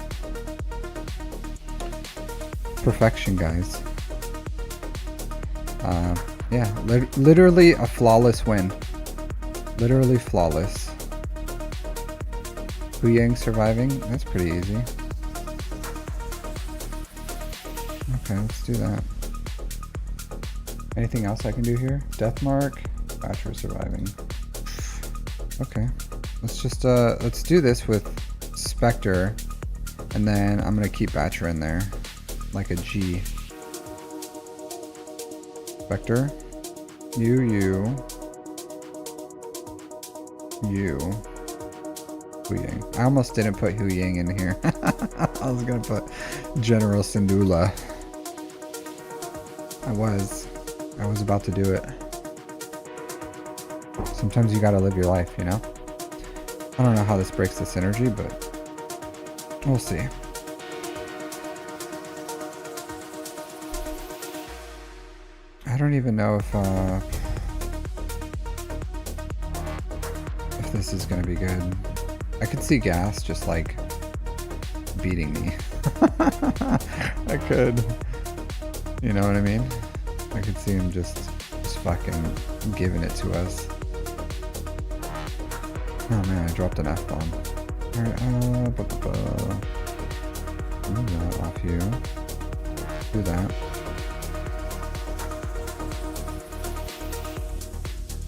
Perfection, guys. Yeah, literally a flawless win. Literally flawless. Hu Yang surviving? That's pretty easy. Okay, let's do that. Anything else I can do here? Death Mark? Batcher surviving. Okay. Let's just, let's do this with Spectre. And then I'm gonna keep Batcher in there. Like a G. Spectre. You. Hu Yang. I almost didn't put Hu Yang in here. I was gonna put General Syndulla. I was about to do it. Sometimes you gotta live your life, you know? I don't know how this breaks the synergy, but we'll see. I don't even know if this is gonna be good. I could see Gas just like beating me. I could. You know what I mean? I could see him just fucking giving it to us. Oh man, I dropped an F-bomb. Alright, move that off you. Do that.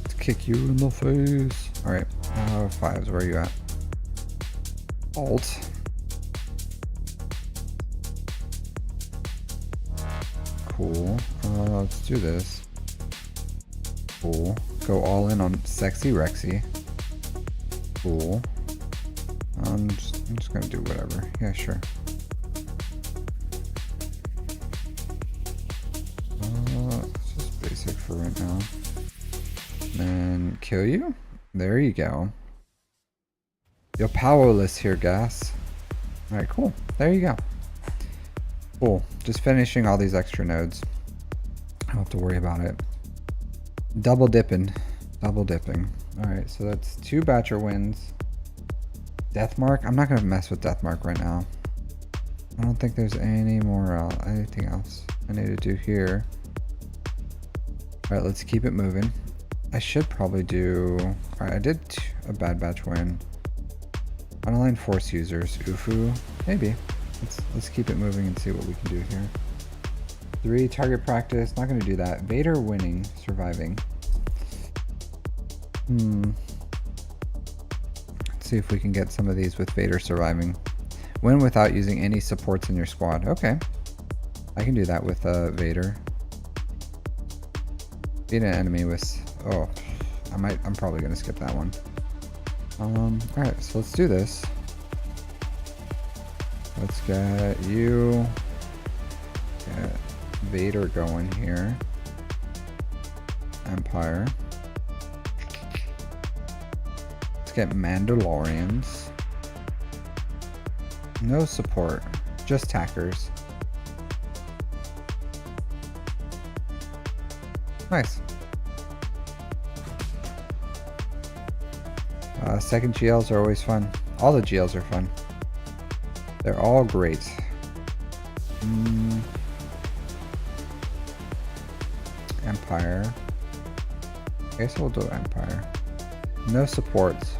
Let's kick you in the face. Alright, fives, where are you at? Alt. Cool. Let's do this. Cool. Go all in on Sexy Rexy. Cool. I'm just gonna do whatever. Yeah, sure. It's just basic for right now. Then kill you. There you go. You're powerless here, Gas. Alright, cool. There you go. Cool. Just finishing all these extra nodes. I don't have to worry about it. Double dipping. Double dipping. Alright, so that's 2 Batcher wins. Deathmark? I'm not going to mess with Deathmark right now. I don't think there's any more anything else I need to do here. Alright, let's keep it moving. I should probably do... Alright, I did a bad batch win. Unaligned force users. Ufu? Maybe. Let's keep it moving and see what we can do here. 3 target practice. Not going to do that. Vader winning. Surviving. Let's see if we can get some of these with Vader surviving. Win without using any supports in your squad. Okay. I can do that with Vader. Beat an enemy with... Oh. I'm probably going to skip that one. Alright, so let's do this. Let's get you. Get Vader going here. Empire. Let's get Mandalorians. No support, just tackers. Nice. Second GLs are always fun. All the GLs are fun. They're all great. Empire. Okay, so we'll do Empire. No supports.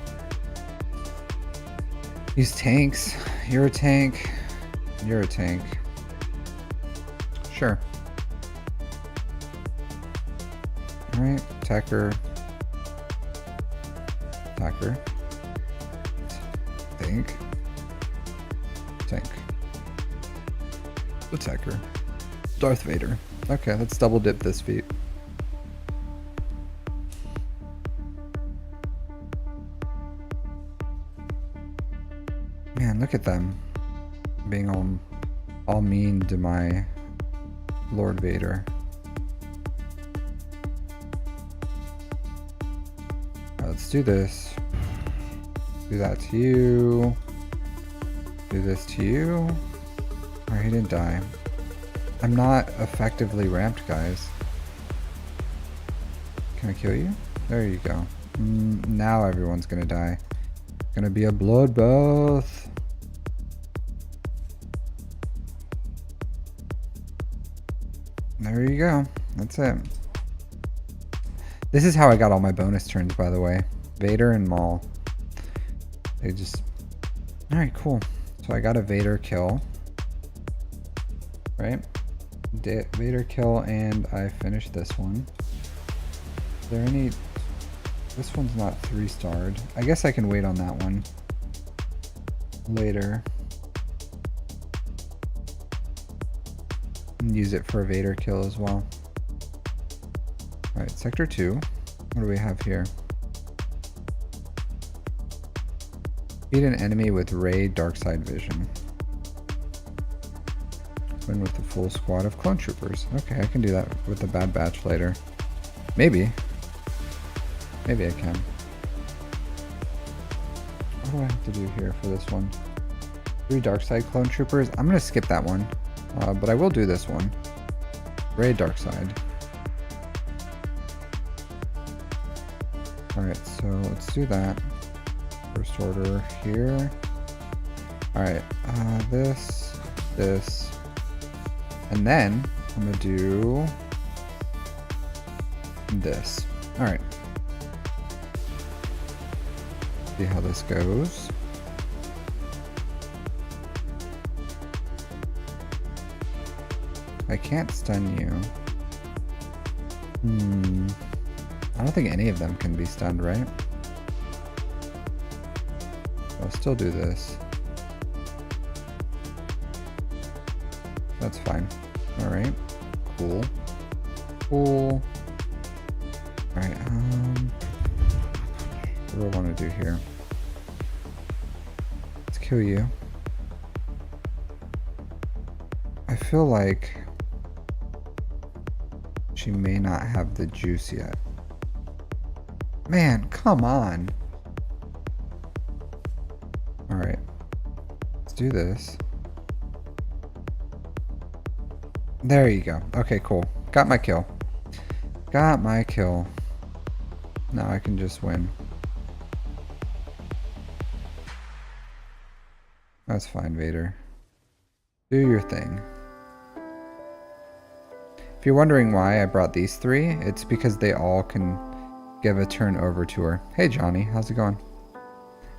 Use tanks. You're a tank. You're a tank. Sure. Alright, attacker. Attacker. Tank. Tank. Attacker. Darth Vader. Okay, let's double dip this feat. Man, look at them being all mean to my Lord Vader. Let's do this. Do that to you. Do this to you. Alright, he didn't die. I'm not effectively ramped, guys. Can I kill you? There you go. Now everyone's gonna die. Gonna be a bloodbath. There you go. That's it. This is how I got all my bonus turns, by the way. Vader and Maul. They just... Alright, cool. So I got a Vader kill. Right? Vader kill, and I finished this one. Is there any... This one's not 3-starred. I guess I can wait on that one later. And use it for a Vader kill as well. Alright, Sector 2. What do we have here? Beat an enemy with Ray Darkside Vision. Win with a full squad of clone troopers. Okay, I can do that with the Bad Batch later. Maybe. Maybe I can. What do I have to do here for this one? 3 Darkside clone troopers. I'm gonna skip that one. But I will do this one. Ray Darkside. Alright, so let's do that. First order here. Alright, this, and then I'm gonna do this. Alright. See how this goes. I can't stun you. I don't think any of them can be stunned, right? I'll still do this. That's fine. Alright. Cool. Cool. Alright, what do I want to do here? Let's kill you. I feel like she may not have the juice yet. Man, come on. Alright. Let's do this. There you go. Okay, cool. Got my kill. Got my kill. Now I can just win. That's fine, Vader. Do your thing. If you're wondering why I brought these 3, it's because they all can give a turn over to her. Hey Johnny, how's it going?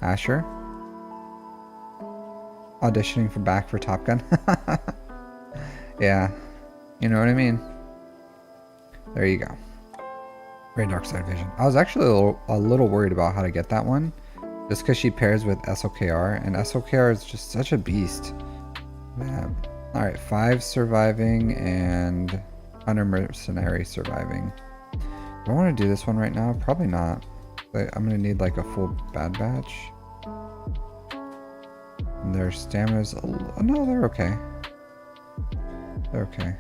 Asher? Auditioning back for Top Gun? Yeah, you know what I mean? There you go. Ray Darkside Vision. I was actually a little worried about how to get that one. Just because she pairs with SLKR, and SLKR is just such a beast. Man. Alright, 5 surviving and 100 mercenary surviving. Do I want to do this one right now? Probably not. I'm going to need like a full Bad Batch. And their stamina's... No, they're okay. They're okay.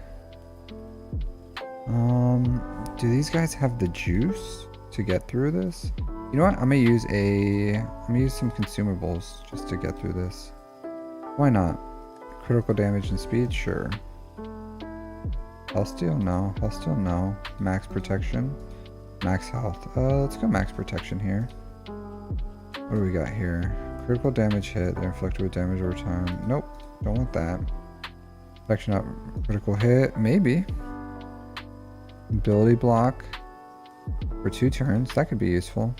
Do these guys have the juice to get through this? You know what? I'm gonna use some consumables just to get through this. Why not? Critical damage and speed, sure. Health steal, no. Health steal, no. Max protection, max health. Let's go max protection here. What do we got here? Critical damage hit. They're inflicted with damage over time. Nope, don't want that. Protection up. Critical hit, maybe. Ability block for 2 turns. That could be useful.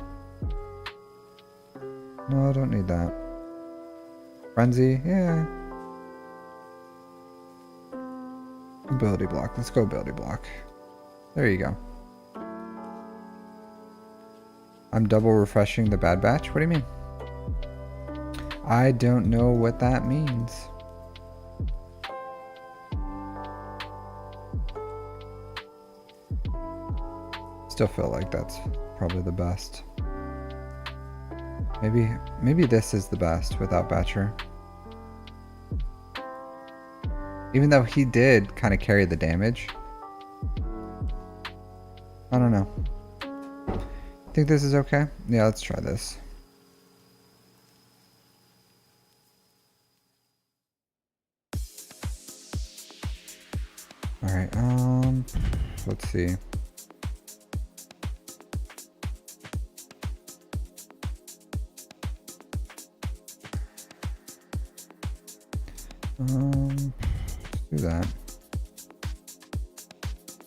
No, I don't need that. Frenzy, yeah. Ability block. Let's go ability block. There you go. I'm double refreshing the Bad Batch? What do you mean? I don't know what that means. Still feel like that's probably the best. Maybe this is the best without Batcher. Even though he did kind of carry the damage. I don't know. Think this is okay? Yeah, let's try this. All right. Let's see. Let's do that.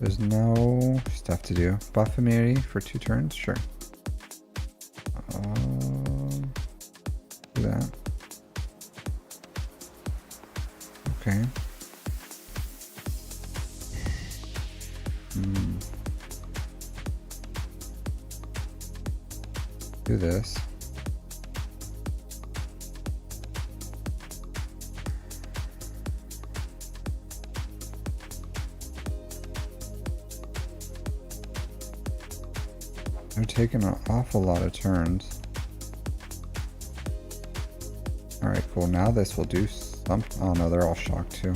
There's no stuff to do. Buff immunity for 2 turns? Sure. Do that. Okay. Do this. They're taking an awful lot of turns. Alright, cool. Now this will do some... Oh no, they're all shocked too.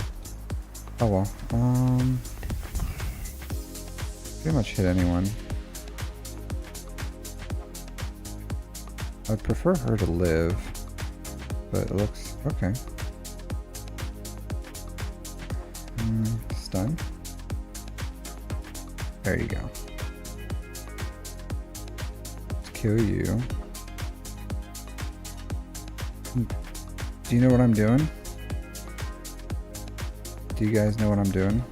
Oh well. Pretty much hit anyone. I'd prefer her to live. But it looks... Okay. Stun. There you go. Kill you. Do you know what I'm doing? Do you guys know what I'm doing?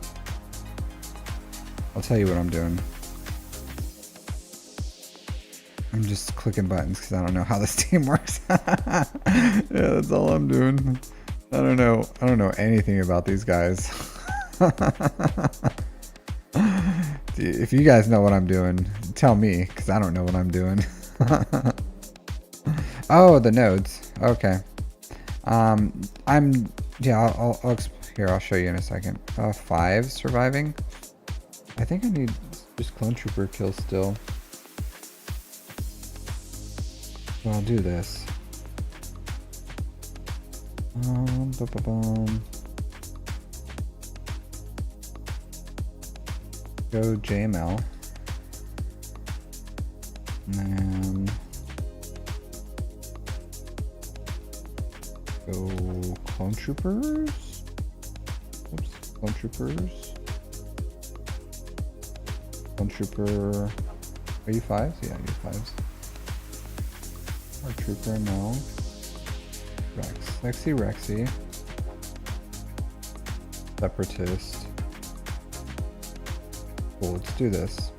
I'll tell you what I'm doing. I'm just clicking buttons because I don't know how this team works. Yeah, that's all I'm doing. I don't know anything about these guys. If you guys know what I'm doing, tell me, because I don't know what I'm doing. Oh, the nodes. Okay. Yeah, I'll show you in a second. 5 surviving. I think I need just clone trooper kills still. So I'll do this. Go JML. And then go clone troopers. Oops, clone troopers. Clone trooper. Are you 5s? Yeah, you're 5s. Our trooper, no. Rex. Rexy. Separatist. Cool, let's do this.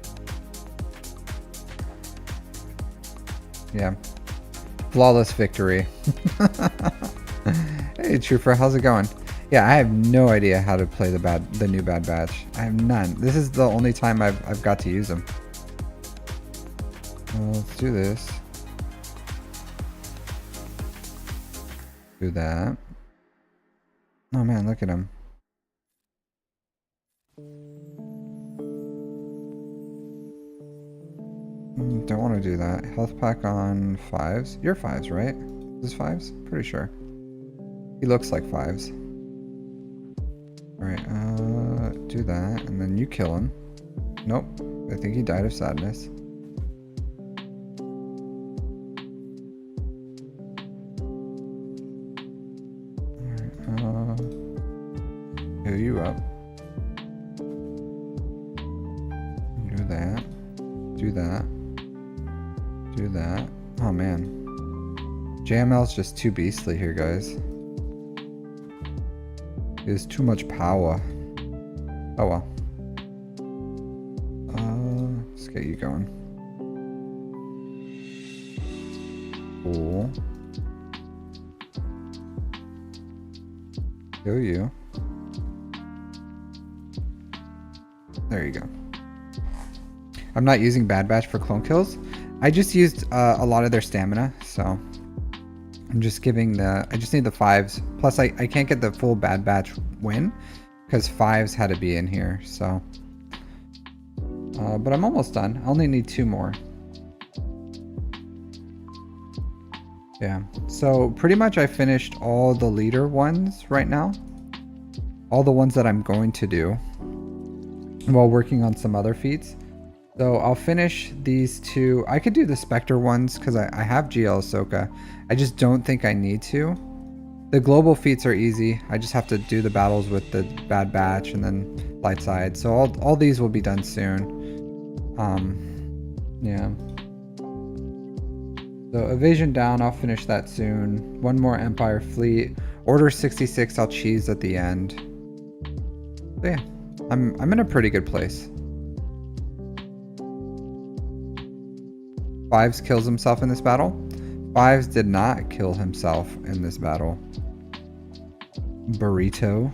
Yeah. Flawless victory. Hey Trooper, how's it going? Yeah, I have no idea how to play the new Bad Batch. I have none. This is the only time I've got to use them. Let's do this. Do that. Oh man, look at him. Don't want to do that. Health pack on 5s. You're 5s, right? Is this 5s? Pretty sure. He looks like 5s. Alright, do that. And then you kill him. Nope. I think he died of sadness. Alright, heal you up. Do that. Do that. Do that. Oh man. JML's just too beastly here, guys. It is too much power. Oh well. Let's get you going. Cool. Kill you. There you go. I'm not using Bad Batch for clone kills. I just used a lot of their stamina, so I'm just giving I just need the 5s. Plus, I can't get the full Bad Batch win because 5s had to be in here, so. But I'm almost done. I only need 2 more. Yeah, so pretty much I finished all the leader ones right now. All the ones that I'm going to do while working on some other feats. So I'll finish these 2. I could do the Spectre ones because I have GL Ahsoka. I just don't think I need to. The global feats are easy. I just have to do the battles with the bad batch and then light side. So all these will be done soon. Yeah. So evasion down, I'll finish that soon. One more Empire fleet. Order 66, I'll cheese at the end. So yeah, I'm in a pretty good place. Fives kills himself in this battle. Fives did not kill himself in this battle. Burrito.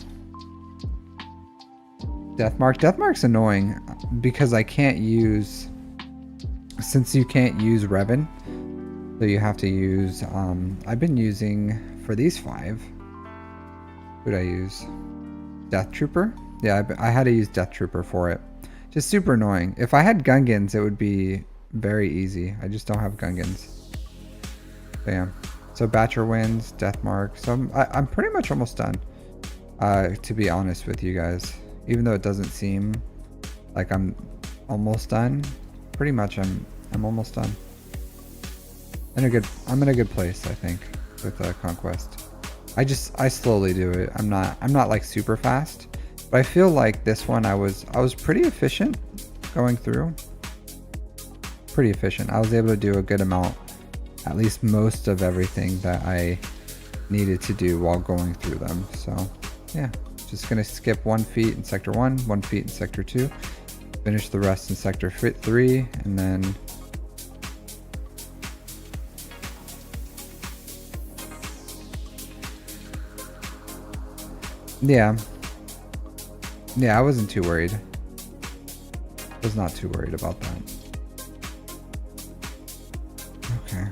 Deathmark. Deathmark's annoying because I can't use... Since you can't use Revan, so you have to use... I've been using, for these 5, who'd I use? Death Trooper? Yeah, I had to use Death Trooper for it. Just super annoying. If I had Gungans, it would be very easy. I just don't have Gungans. Bam. So Batcher wins, Deathmark. So I'm pretty much almost done. To be honest with you guys. Even though it doesn't seem like I'm almost done. Pretty much I'm almost done. I'm in a good place, I think, with Conquest. I slowly do it. I'm not like super fast. But I feel like this one I was pretty efficient going through. Pretty efficient. I was able to do a good amount, at least most of everything that I needed to do while going through them. So yeah, just gonna skip 1 feat in sector 1, 1 feat in sector 2, finish the rest in sector 3, and then yeah, I wasn't too worried. Was not too worried about that. Okay.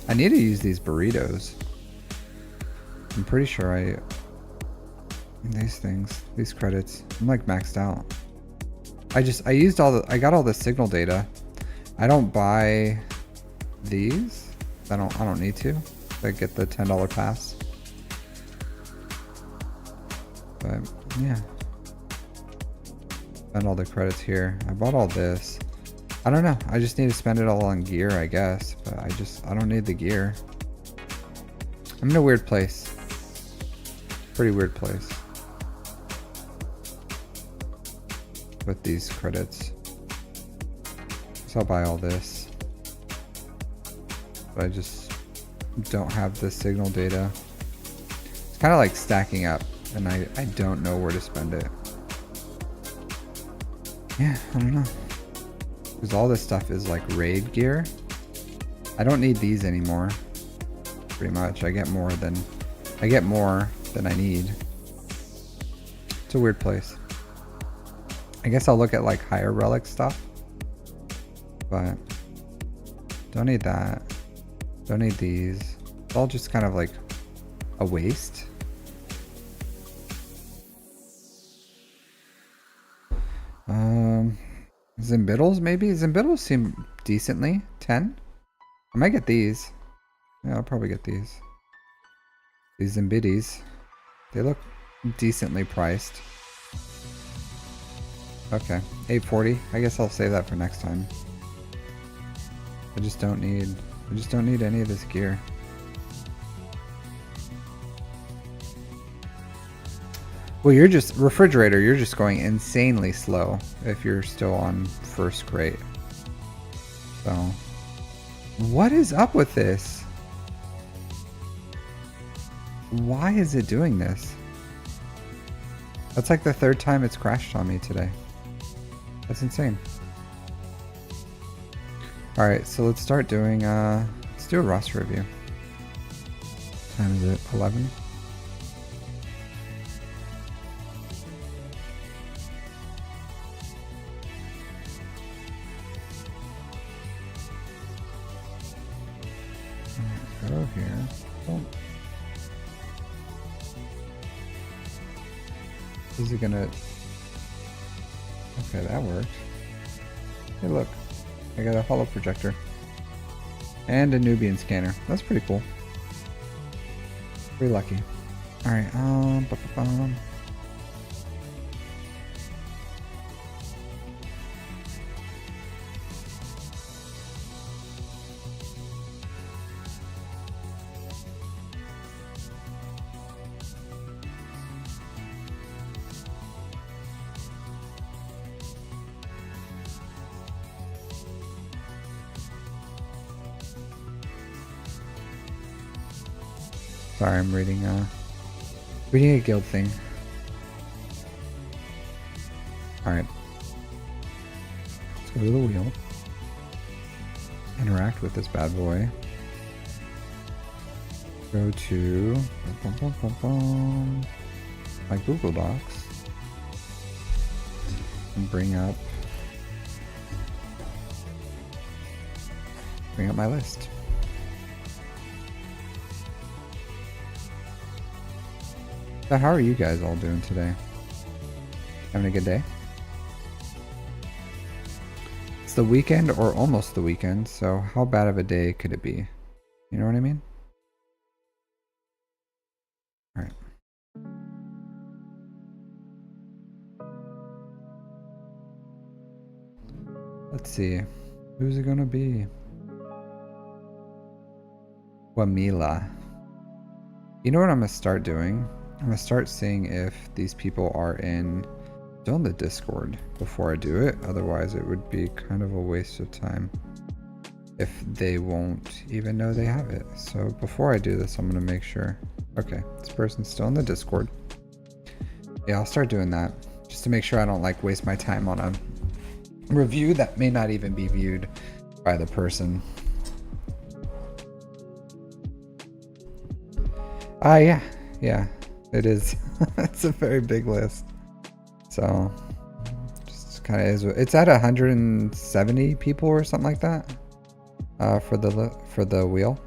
I need to use these burritos. I'm pretty sure these credits, I'm like maxed out. I got all the signal data. I don't buy these. I don't need to. I get the $10 pass. But yeah. Spend all the credits here. I bought all this. I don't know. I just need to spend it all on gear, I guess. But I don't need the gear. I'm in a weird place. Pretty weird place. With these credits. So I'll buy all this. But I just don't have the signal data. It's kind of like stacking up. And I don't know where to spend it. Yeah, I don't know. Because all this stuff is like raid gear. I don't need these anymore. Pretty much. I get more than I need. It's a weird place. I guess I'll look at like higher relic stuff. But don't need that. Don't need these. It's all just kind of like a waste. Zimbittles maybe? Zimbittles seem decently. 10? I might get these. Yeah, I'll probably get these. These Zimbitties. They look decently priced. Okay, 840. I guess I'll save that for next time. I just don't need any of this gear. Well, you're just refrigerator. You're just going insanely slow if you're still on first crate. So, what is up with this? Why is it doing this? That's like the 3rd time it's crashed on me today. That's insane. All right, so let's start doing. Let's do a roster review. What time is it? 11. Go here. Oh. Is it gonna... Okay, that worked. Hey look, I got a holo projector. And a Nubian scanner. That's pretty cool. Pretty lucky. Alright, Sorry, I'm reading a guild thing. Alright. Let's go to the wheel. Interact with this bad boy. Go to my Google Docs and bring up my list. So how are you guys all doing today? Having a good day? It's the weekend, or almost the weekend, so how bad of a day could it be? You know what I mean? Alright. Let's see. Who's it gonna be? Qumila. You know what I'm gonna start doing? I'm gonna start seeing if these people are still in the Discord before I do it. Otherwise it would be kind of a waste of time if they won't even know they have it. So before I do this, I'm gonna make sure. Okay, this person's still in the Discord. Yeah, I'll start doing that just to make sure I don't like waste my time on a review that may not even be viewed by the person. Yeah, it is. It's a very big list. So just kind of is. It's at 170 people or something like that for the wheel.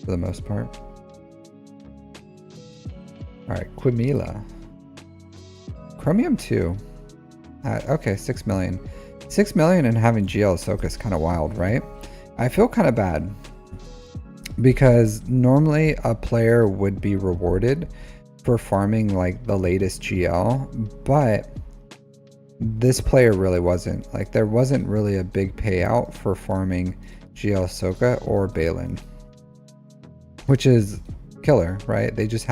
For the most part. Alright, Qumila. Chromium 2. Okay, 6 million. 6 million and having GL Ahsoka is kind of wild, right? I feel kind of bad. Because normally a player would be rewarded for farming like the latest GL, but this player really wasn't. Like there wasn't really a big payout for farming GL Ahsoka or Balin. Which is killer, right? They just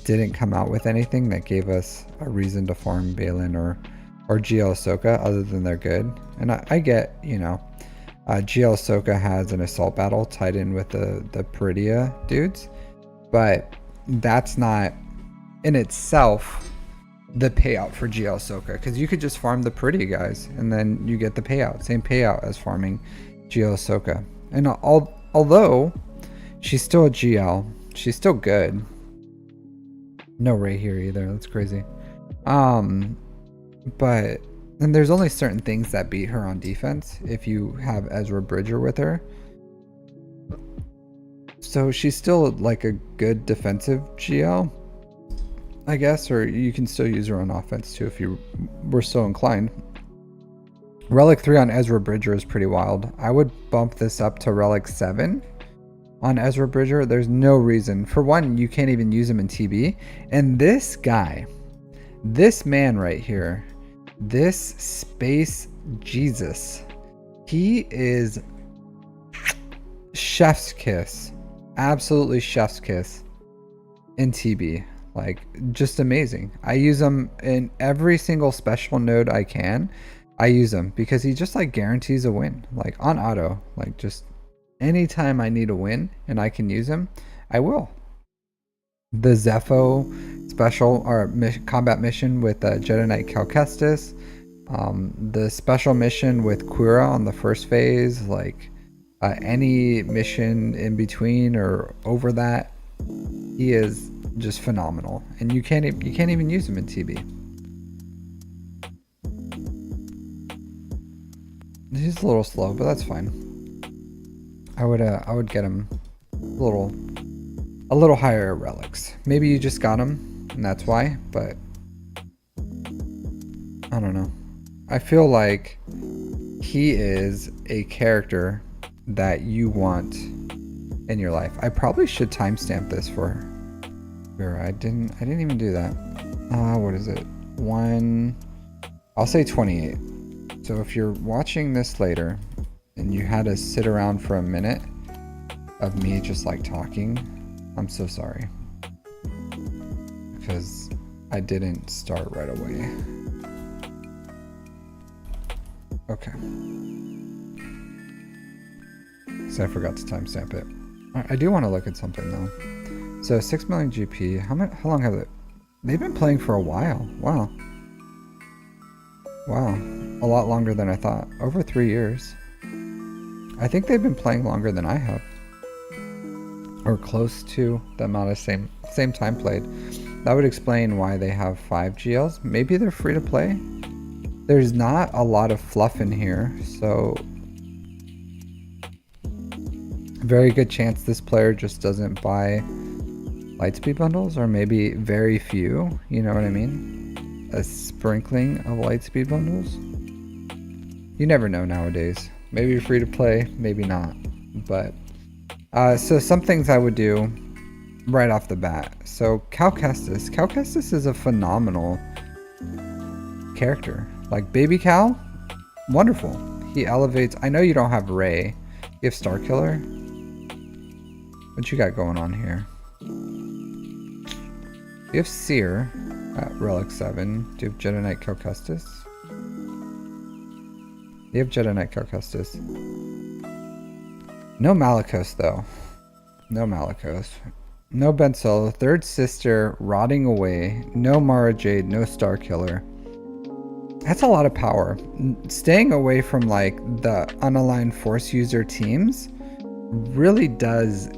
didn't come out with anything that gave us a reason to farm Balin or GL Ahsoka other than they're good. And I get, you know, GL Ahsoka has an assault battle tied in with the Peridia dudes, but that's not in itself the payout for GL Ahsoka, because you could just farm the Peridia guys and then you get the payout, same payout as farming GL Ahsoka. And although she's still a GL, she's still good. No Ray here either, that's crazy. But and there's only certain things that beat her on defense if you have Ezra Bridger with her. So she's still like a good defensive GL, I guess, or you can still use her on offense too if you were so inclined. Relic 3 on Ezra Bridger is pretty wild. I would bump this up to Relic 7 on Ezra Bridger. There's no reason. For one, you can't even use him in TB. And this guy, this man right here, this Space Jesus, he is chef's kiss. Absolutely chef's kiss in TB. Like, just amazing. I use him in every single special node I can. I use him because he just like guarantees a win, like on auto. Like just anytime I need a win and I can use him, I will. The Zepho special or combat mission with Jedi Knight Cal Kestis, the special mission with Quira on the first phase, like any mission in between or over that, he is just phenomenal, and you can't even use him in TB. He's a little slow, but that's fine. I would get him a little higher relics. Maybe you just got him and that's why, but I don't know. I feel like he is a character that you want in your life. I probably should timestamp this for her. I didn't even do that. What is it? I'll say 28. So if you're watching this later and you had to sit around for a minute of me just like talking, I'm so sorry. Because I didn't start right away. Okay. So I forgot to timestamp it. I do want to look at something though. So 6 million GP. How long have they? They've been playing for a while. Wow. Wow. A lot longer than I thought. Over 3 years. I think they've been playing longer than I have. Or close to the amount of same time played. That would explain why they have 5 GLs. Maybe they're free to play. There's not a lot of fluff in here, so very good chance this player just doesn't buy Lightspeed bundles, or maybe very few, you know what I mean? A sprinkling of Lightspeed bundles. You never know nowadays. Maybe you're free to play, maybe not. But so some things I would do right off the bat. So Cal Kestis is a phenomenal character. Like Baby Cal, wonderful. He elevates. I know you don't have Ray. You have Star Killer. What you got going on here? You have Seer at Relic 7. Do you have Jedi Knight Cal Kestis? You have Jedi Knight Cal Kestis. No Malicos though. No Malicos. No Ben Solo. Third Sister rotting away. No Mara Jade. No Star Killer. That's a lot of power. Staying away from like the unaligned Force user teams really does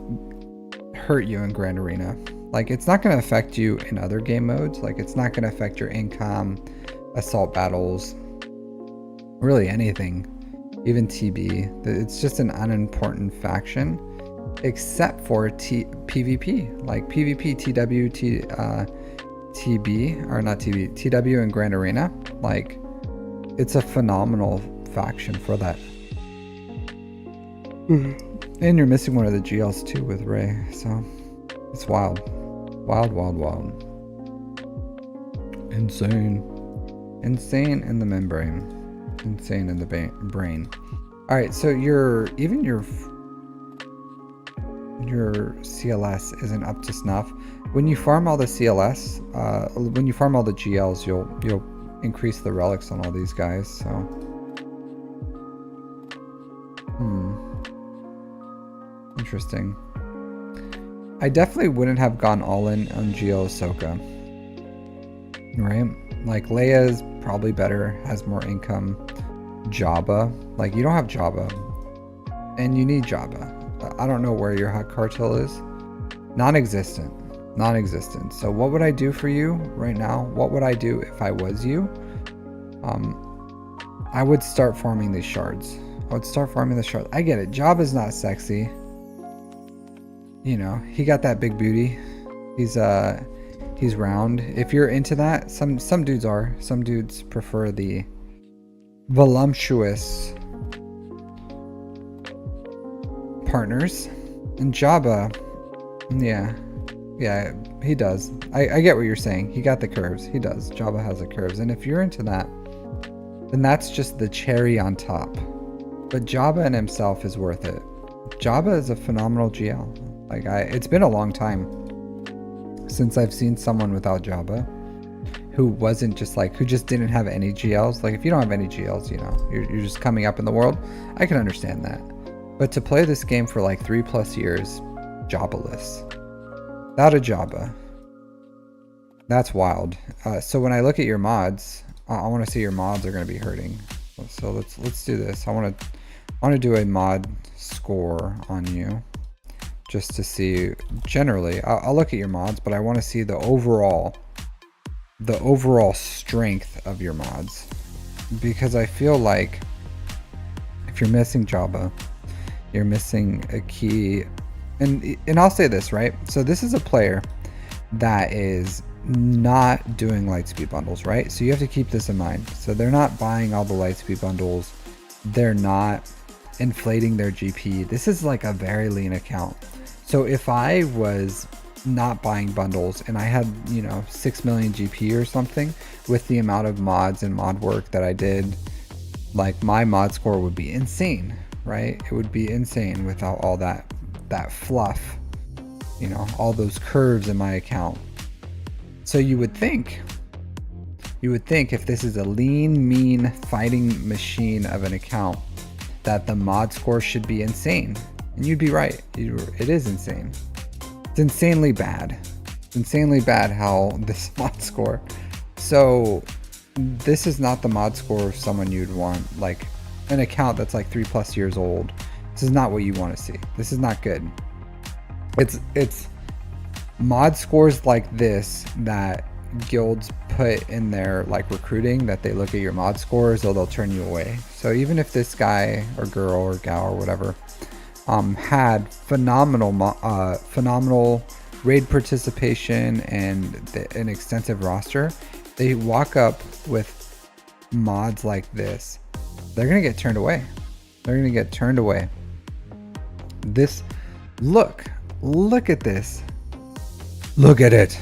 hurt you in Grand Arena. Like it's not going to affect you in other game modes. Like it's not going to affect your incom, assault battles, really anything. Even TB. It's just an unimportant faction. Except for PvP, like PvP, TB, or not TB, TW and Grand Arena. Like, it's a phenomenal faction for that. And you're missing one of the GLs too with Ray, so it's wild. Wild, wild, wild. Insane. Insane in the membrane. Insane in the brain. Alright, so your CLS isn't up to snuff. When you farm all the CLS, when you farm all the GLs, you'll increase the relics on all these guys. So, interesting. I definitely wouldn't have gone all in on GL Ahsoka. Right? Like Leia's probably better, has more income. Jabba, like you don't have Jabba, and you need Jabba. I don't know where your hot cartel is. Non-existent. So what would I do for you right now? What would I do if I was you? I would start farming these shards. I get it. Jabba's not sexy. You know, he got that big booty. He's round. If you're into that, some dudes are. Some dudes prefer the voluptuous partners. And Jabba, yeah, he does. I get what you're saying. He got the curves. He does. Jabba has the curves. And if you're into that, then that's just the cherry on top. But Jabba in himself is worth it. Jabba is a phenomenal GL. Like it's been a long time since I've seen someone without Jabba who wasn't just like, who just didn't have any GLs. Like if you don't have any GLs, you know, you're just coming up in the world. I can understand that. But to play this game for like 3+ years, Jabba-less, without a Jabba, that's wild. So when I look at your mods, I want to see your mods are going to be hurting. So let's do this. I want to do a mod score on you, just to see generally. I'll look at your mods, but I want to see the overall strength of your mods, because I feel like if you're missing Jabba, you're missing a key. And I'll say this, right? So this is a player that is not doing Lightspeed bundles, right? So you have to keep this in mind. So they're not buying all the Lightspeed bundles. They're not inflating their GP. This is like a very lean account. So if I was not buying bundles and I had, you know, 6 million GP or something, with the amount of mods and mod work that I did, like my mod score would be insane, right? It would be insane without all that fluff, you know, all those curves in my account. So you would think You would think if this is a lean, mean fighting machine of an account, that the mod score should be insane. And you'd be right. It is insane. It's insanely bad. It's insanely bad how this mod score. So this is not the mod score of someone you'd want, like an account that's like 3+ years old. This is not what you want to see. This is not good. It's mod scores like this that guilds put in their like recruiting, that they look at your mod scores or they'll turn you away. So even if this guy or girl or gal or whatever had phenomenal raid participation and an extensive roster, they walk up with mods like this, they're gonna get turned away. They're gonna get turned away. This, look at this. Look at it.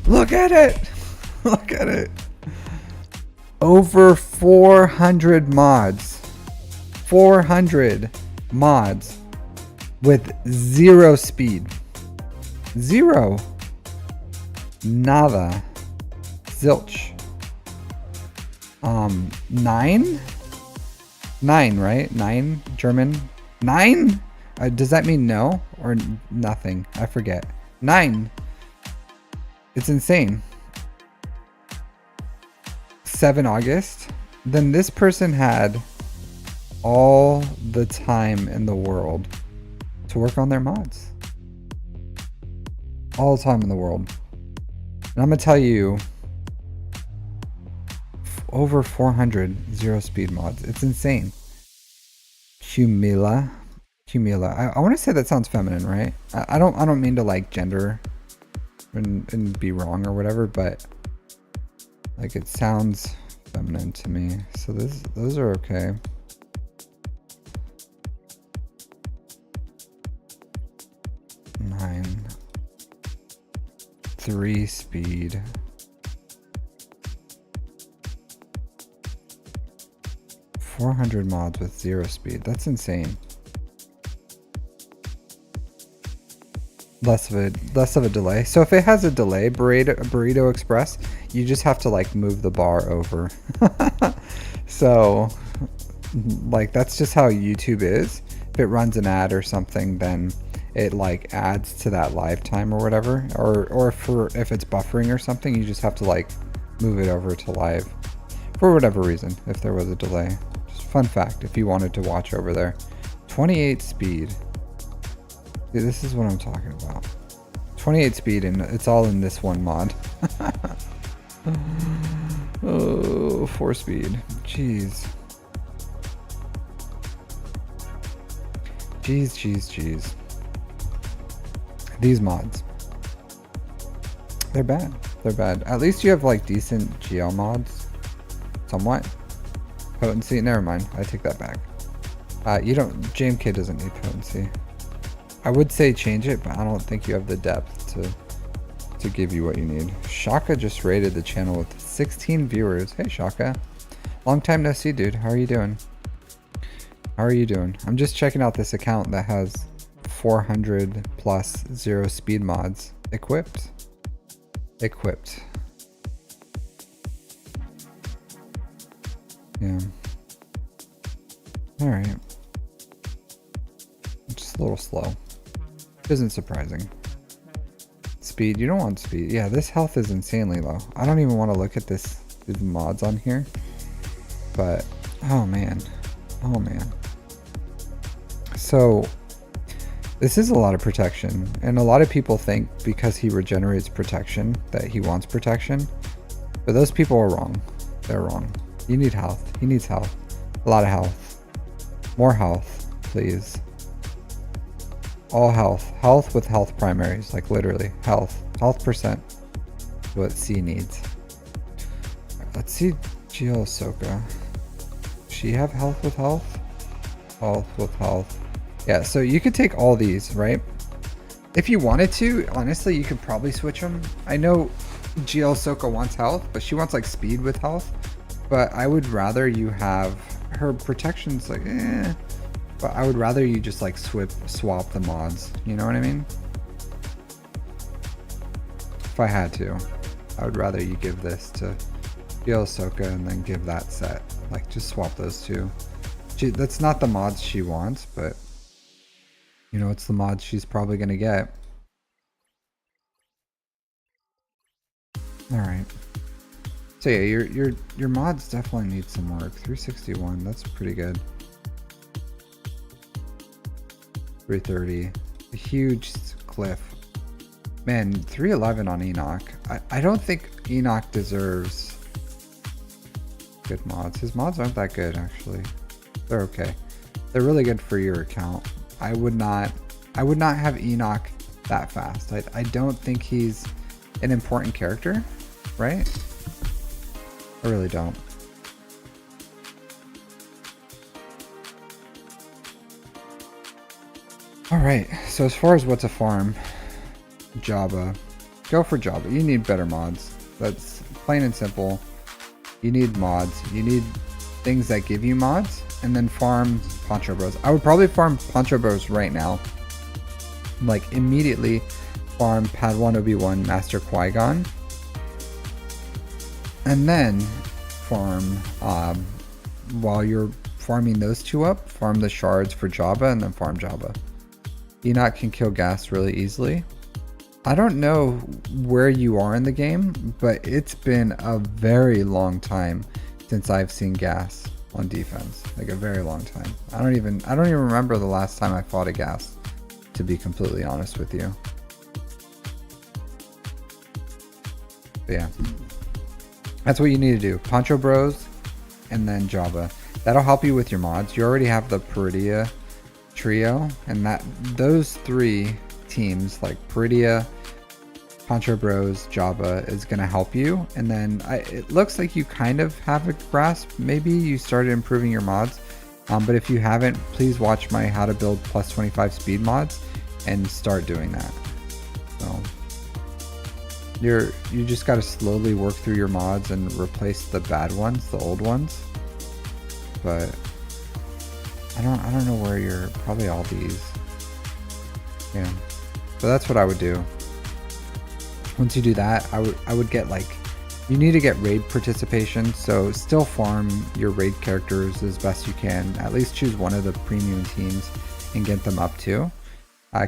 Look at it. Look at it. Over 400 mods. 400 mods with 0 speed. 0. Nada. Zilch. 9? 9, right? 9 German. 9? Does that mean no or nothing? I forget. 9. It's insane. 7 August. Then this person had all the time in the world to work on their mods. All the time in the world. And I'm going to tell you, over 400 0 speed mods. It's insane. Qumila. I want to say that sounds feminine, right? I don't mean to like gender and be wrong or whatever, but like it sounds feminine to me. So those are okay. Nine. 3 speed. $400 mods with 0 speed. That's insane. Less of a delay. So if it has a delay, Burrito Express, you just have to like move the bar over. So like that's just how YouTube is. If it runs an ad or something, then it like adds to that live time or whatever. Or if it's buffering or something, you just have to like move it over to live for whatever reason if there was a delay. Just fun fact if you wanted to watch over there. 28 speed. Dude, this is what I'm talking about. 28 speed, and it's all in this one mod. Oh, 4 speed. Jeez. Jeez. These mods. They're bad. They're bad. At least you have like decent GL mods. Somewhat. Potency. Never mind. I take that back. JMK doesn't need potency. I would say change it, but I don't think you have the depth to give you what you need. Shaka just raided the channel with 16 viewers. Hey Shaka. Long time no see, dude. How are you doing? I'm just checking out this account that has 400 plus 0 speed mods equipped. Yeah. Alright. Just a little slow. Isn't surprising. Speed, you don't want speed. Yeah, this health is insanely low. I don't even want to look at these mods on here. But, oh man. So, this is a lot of protection. And a lot of people think because he regenerates protection that he wants protection. But those people are wrong. They're wrong. You need health. He needs health. A lot of health. More health, please. All health. Health with health primaries. Like literally. Health. Health percent. What C needs. Let's see Geo Ahsoka. Does she have health with health? Health with health. Yeah, so you could take all these, right? If you wanted to, honestly, you could probably switch them. I know Geo Ahsoka wants health, but she wants like speed with health. But I would rather you have her protection's like, but I would rather you just like swap the mods. You know what I mean? If I had to, I would rather you give this to Heal Ahsoka and then give that set. Like, just swap those two. That's not the mods she wants, but you know, it's the mods she's probably gonna get. All right. So yeah, your mods definitely need some work. 361, that's pretty good. 330, a huge cliff. Man, 311 on Enoch. I don't think Enoch deserves good mods. His mods aren't that good, actually. They're okay. They're really good for your account. I would not have Enoch that fast. I don't think he's an important character, right? I really don't. Alright, so as far as what to farm, Jabba. Go for Jabba. You need better mods. That's plain and simple. You need mods. You need things that give you mods, and then farm Poncho Bros. I would probably farm Poncho Bros right now. Like, immediately farm Padawan Obi-Wan Master Qui-Gon. And then farm, while you're farming those two up, farm the shards for Jabba, and then farm Jabba. Enoch can kill Gas really easily. I don't know where you are in the game, but it's been a very long time since I've seen Gas on defense. Like, a very long time. I don't even remember the last time I fought a Gas, to be completely honest with you. But yeah. That's what you need to do. Poncho Bros and then Jabba. That'll help you with your mods. You already have the Peridia trio, and those three teams, like Peridia, Poncho Bros, Jabba, is going to help you. And then it looks like you kind of have a grasp. Maybe you started improving your mods, but if you haven't, please watch my how to build plus 25 speed mods and start doing that. So you just got to slowly work through your mods and replace the bad ones, the old ones. But I don't know where you're. Probably all these. Yeah. So that's what I would do. Once you do that, I would get, like, you need to get raid participation. So still farm your raid characters as best you can. At least choose one of the premium teams and get them up too.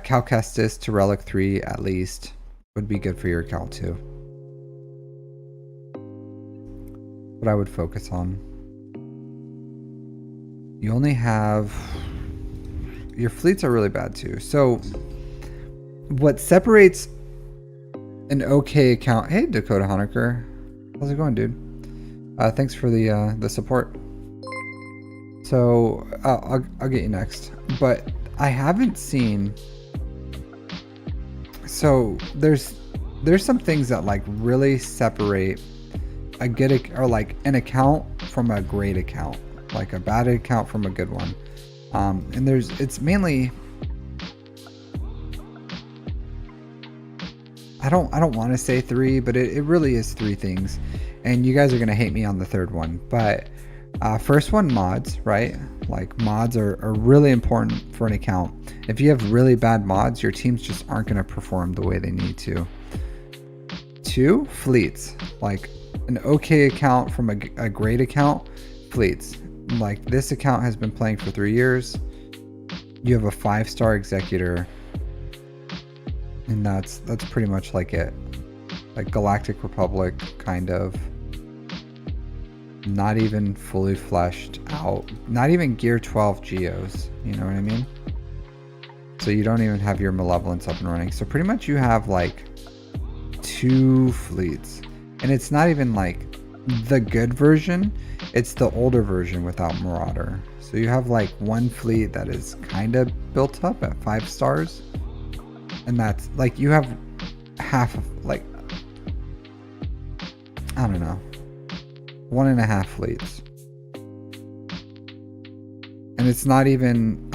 Cal Kestis to Relic 3 at least would be good for your Cal too. What I would focus on. You only have, your fleets are really bad too. So what separates an okay account, hey Dakota Honecker, how's it going, dude? Thanks for the support. So I'll get you next, but I haven't seen, so there's some things that, like, really separate a good, or like an account from a great account. Like a bad account from a good one. And it's mainly, I don't want to say three, but it really is three things. And you guys are going to hate me on the third one. But first one, mods, right? Like, mods are really important for an account. If you have really bad mods, your teams just aren't going to perform the way they need to. 2, fleets. Like, an okay account from a great account, fleets. Like, this account has been playing for 3 years. You have a 5-star executor, and that's pretty much like it. Like Galactic Republic, kind of. Not even fully fleshed out. Not even Gear 12 Geos. You know what I mean? So you don't even have your Malevolence up and running. So pretty much you have, like, 2 fleets, and it's not even like the good version, it's the older version without Marauder. So you have, like, 1 fleet that is kind of built up at 5 stars, and that's like, you have half of, like, I don't know, 1.5 fleets, and it's not even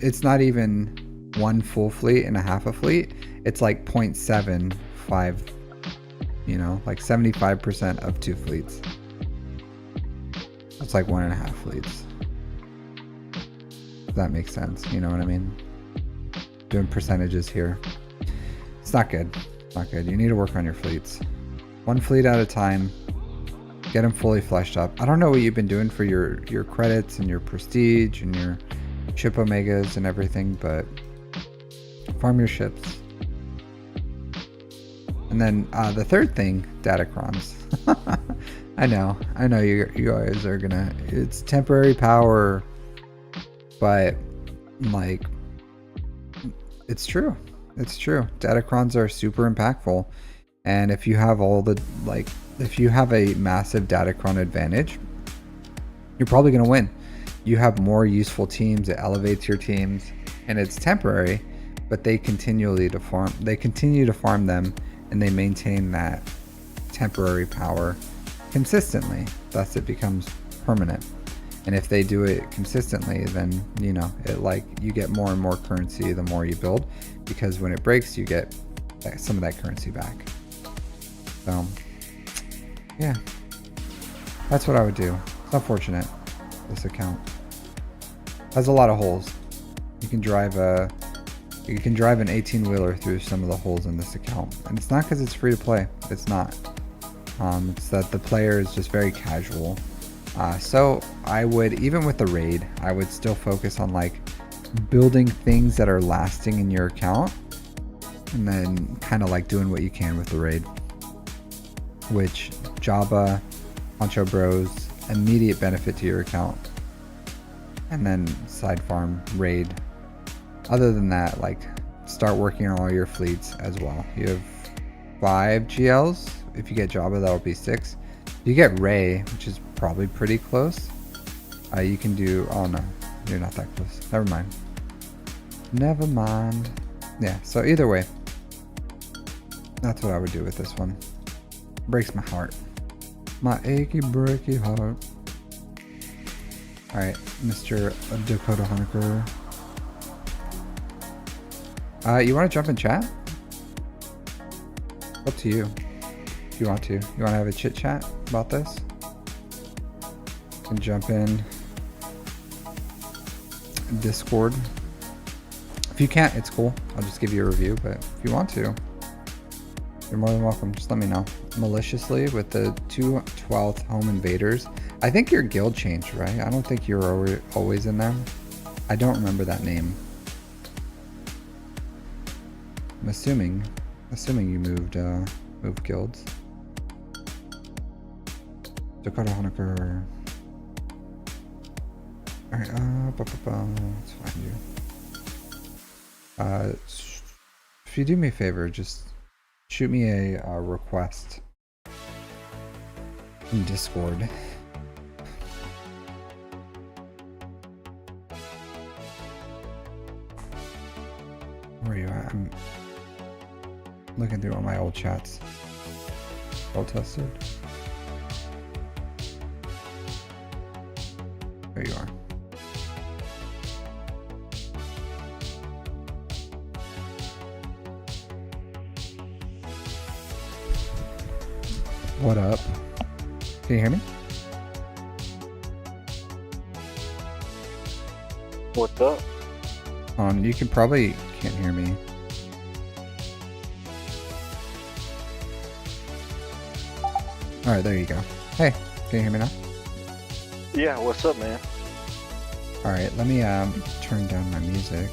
it's not even 1 full fleet and a half a fleet. It's like 0.75, you know, like 75% of 2 fleets. It's like 1.5 fleets. If that makes sense, you know what I mean? Doing percentages here. It's not good. It's not good. You need to work on your fleets. 1 fleet at a time. Get them fully fleshed up. I don't know what you've been doing for your credits and your prestige and your ship omegas and everything, but farm your ships. And then the third thing, datacrons. I know you guys are gonna. It's temporary power, but like, it's true. It's true. Datacrons are super impactful, and if you have if you have a massive datacron advantage, you're probably gonna win. You have more useful teams. It elevates your teams, and it's temporary, but they continue to farm them, and they maintain that temporary power consistently. Thus, it becomes permanent. And if they do it consistently, then you get more and more currency the more you build, because when it breaks, you get some of that currency back. So, yeah, that's what I would do. It's unfortunate. This account has a lot of holes. You can drive an 18-wheeler through some of the holes in this account, and it's not because it's free to play. It's not. It's that the player is just very casual. So I would, even with the raid, I would still focus on like building things that are lasting in your account, and then kind of like doing what you can with the raid, which Jabba, Honcho Bros, immediate benefit to your account, and then side farm raid. Other than that, like, start working on all your fleets as well. You have 5 GLs. If you get Jabba, that'll be 6. If you get Rey, which is probably pretty close, you can do... Oh, no. You're not that close. Never mind. Never mind. Yeah, so either way, that's what I would do with this one. Breaks my heart. My achy, breaky heart. Alright, Mr. Dakota Hunter. You want to jump in chat? Up to you. If you want to. You want to have a chit chat about this? You can jump in Discord. If you can't, it's cool. I'll just give you a review, but if you want to, you're more than welcome. Just let me know. Maliciously with the 2/12 home invaders. I think your guild changed, right? I don't think you were always in there. I don't remember that name. I'm assuming you moved guilds. Dakota Honecker. Alright, let's find you. If you do me a favor, just shoot me a request in Discord. Where are you at? I'm looking through all my old chats. Well tested. There you are. What up? Can you hear me? What's up? You can probably can't hear me. Alright, there you go. Hey, can you hear me now? Yeah, what's up, man? Alright, let me turn down my music.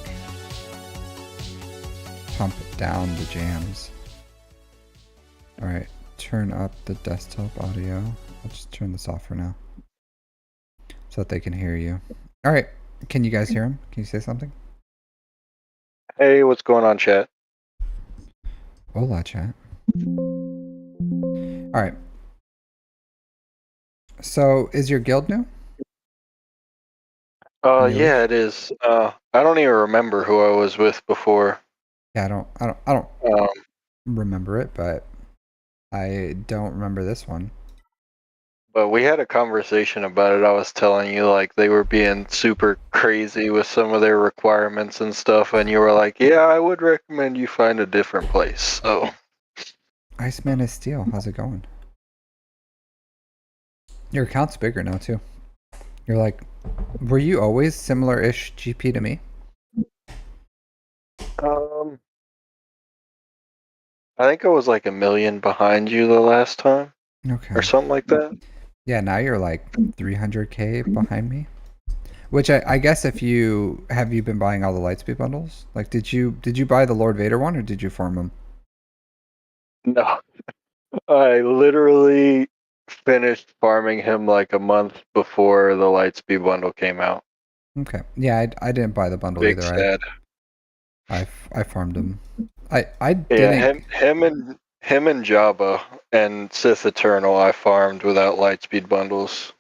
Pump down the jams. Alright, turn up the desktop audio. I'll just turn this off for now, so that they can hear you. Alright, can you guys hear him? Can you say something? Hey, what's going on, chat? Hola, chat. Alright. So, is your guild new? Yeah, it is. I don't even remember who I was with before. Yeah, I don't remember it, but I don't remember this one. But we had a conversation about it. I was telling you, like, they were being super crazy with some of their requirements and stuff, and you were like, yeah, I would recommend you find a different place, so... Iceman is Steel, how's it going? Your account's bigger now, too. You're like, were you always similar-ish GP to me? I think I was like 1 million behind you the last time. Okay. Or something like that. Yeah, now you're like 300k behind me. Which I guess if you have you been buying all the Lightspeed bundles? Like, did you buy the Lord Vader one or did you farm them? No, I literally finished farming him like a month before the Lightspeed bundle came out. Okay. Yeah, I didn't buy the bundle Big either. sad. I farmed them. I Yeah, didn't. him and Jabba and Sith Eternal I farmed without Lightspeed bundles.